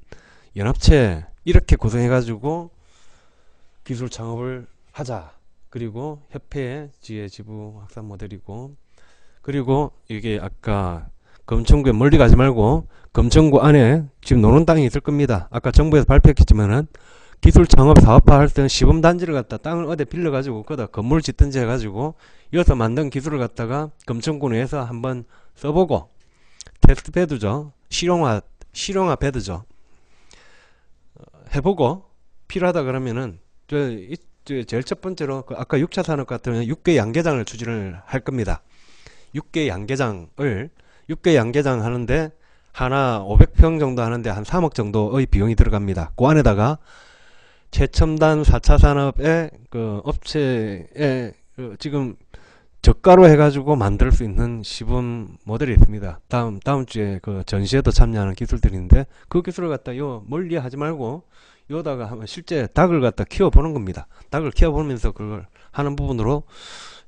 연합체 이렇게 구성해가지고 기술 창업을 하자. 그리고 협회의 지혜 지부 확산 모델이고, 그리고 이게 아까 검천구에 멀리 가지 말고 검천구 안에 지금 노는 땅이 있을 겁니다. 아까 정부에서 발표했지만은 기술 창업 사업화 할 때는 시범단지를 갖다 땅을 어디 빌려가지고 거기다 건물을 짓든지 해가지고 여기서 만든 기술을 갖다가 검천구 내에서 한번 써보고 테스트 베드죠. 실용화 베드죠. 해보고 필요하다 그러면은 제일 첫 번째로 아까 6차 산업 같은 6개 양계장을 추진을 할 겁니다. 6개 양계장 하는데 하나 500평 정도 하는데 한 3억 정도의 비용이 들어갑니다. 그 안에다가 최첨단 4차 산업의 그 업체에 지금 저가로 해가지고 만들 수 있는 시범 모델이 있습니다. 다음 주에 그 전시회도 참여하는 기술들인데 그 기술을 갖다 멀리 하지 말고 여기다가 한번 실제 닭을 갖다 키워보는 겁니다. 닭을 키워보면서 그걸 하는 부분으로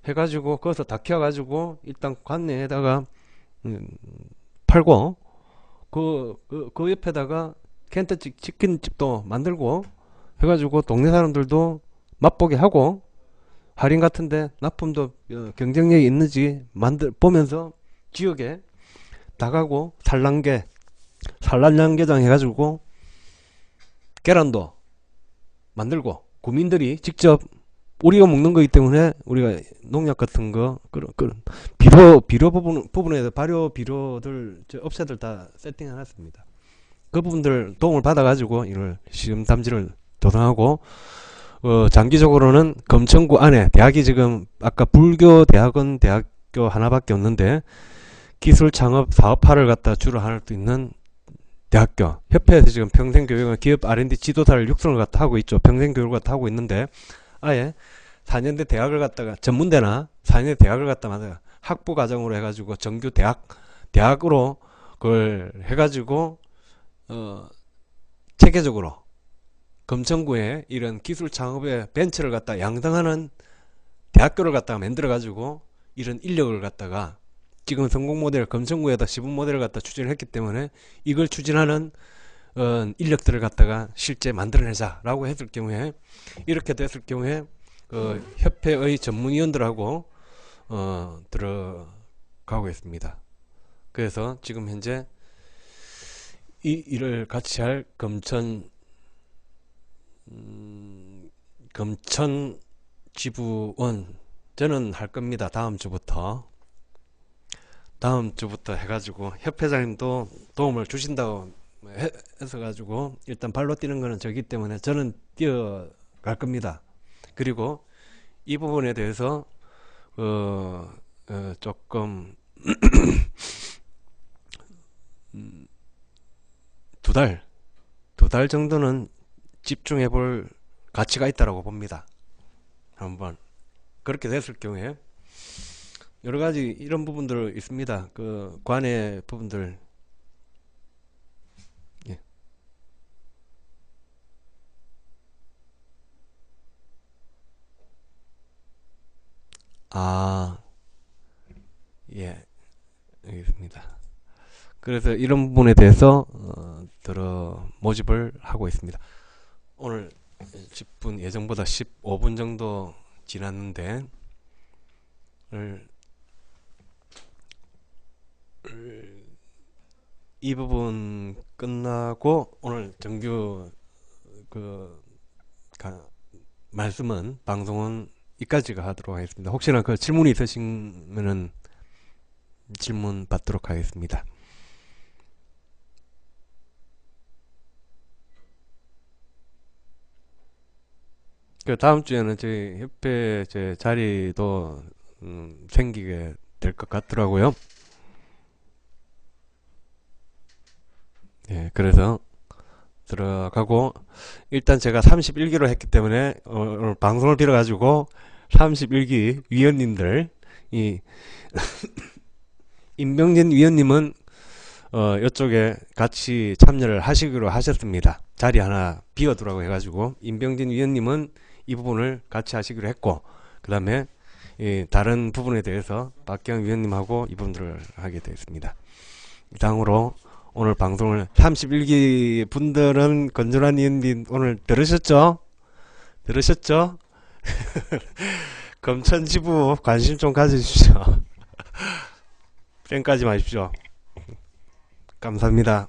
해가지고 거기서 닭 키워가지고 일단 관내에다가 팔고 그 옆에다가 켄터치 치킨집도 만들고 해가지고 동네 사람들도 맛보게 하고 할인 같은데 납품도 경쟁력이 있는지 보면서 지역에 닭하고 산란양계장 해가지고 계란도 만들고 국민들이 직접 우리가 먹는 거기 때문에 우리가 농약 같은 거 그런 비료 부분에 발효 비료들 업체들 다 세팅해놨습니다. 그 부분들 도움을 받아가지고 이걸 시험 담지를 조성하고 장기적으로는 검천구 안에 대학이 지금 아까 불교 대학은 대학교 하나밖에 없는데 기술 창업 사업화를 갖다 주로 할 수 있는 대학교 협회에서 지금 평생교육은 기업 R&D 지도사를 육성을 갖다 하고 있죠. 평생교육을 갖다 하고 있는데 아예 4년대 대학을 갖다가 전문대나 4년대 대학을 갖다 만들어 학부 과정으로 해가지고 정규 대학으로 그걸 해가지고 체계적으로 금천구에 이런 기술 창업의 벤처를 갖다 양성하는 대학교를 갖다가 만들어 가지고 이런 인력을 갖다가 지금 성공 모델 금천구에다 시범 모델을 갖다 추진을 했기 때문에 이걸 추진하는 인력들을 갖다가 실제 만들어내자 라고 했을 경우에, 이렇게 됐을 경우에 협회의 전문위원들하고 들어가고 있습니다. 그래서 지금 현재 이 일을 같이 할 금천 지부원, 저는 할 겁니다. 다음 주부터 해가지고 협회장님도 도움을 주신다고 해서 가지고 일단 발로 뛰는 거는 저기 때문에 저는 뛰어갈 겁니다. 그리고 이 부분에 대해서 조금 두 달 정도는 집중해 볼 가치가 있다고 봅니다. 한번 그렇게 됐을 경우에 여러 가지 이런 부분들 있습니다. 그 관의 부분들. 예. 아, 예, 알겠습니다. 그래서 이런 부분에 대해서 들어 모집을 하고 있습니다. 오늘 10분 예정보다 15분 정도 지났는데 이 부분 끝나고 오늘 정규 말씀은 방송은 이까지가 하도록 하겠습니다. 혹시나 그 질문이 있으시면은 질문 받도록 하겠습니다. 그 다음 주에는 저희 협회 제 자리도 생기게 될 것 같더라고요. 예, 그래서 들어가고 일단 제가 31기로 했기 때문에 오늘 방송을 빌어 가지고 31기 위원님들, 이 임병진 위원님은 이쪽에 같이 참여를 하시기로 하셨습니다. 자리 하나 비워두라고 해가지고 임병진 위원님은 이 부분을 같이 하시기로 했고, 그 다음에 다른 부분에 대해서 박경 위원님하고 이 부분들을 하게 되었습니다. 이상으로 오늘 방송을 31기 분들은 건전한 위원님 오늘 들으셨죠? 검천지부 관심 좀 가져주십시오. 뺑까지 마십시오. 감사합니다.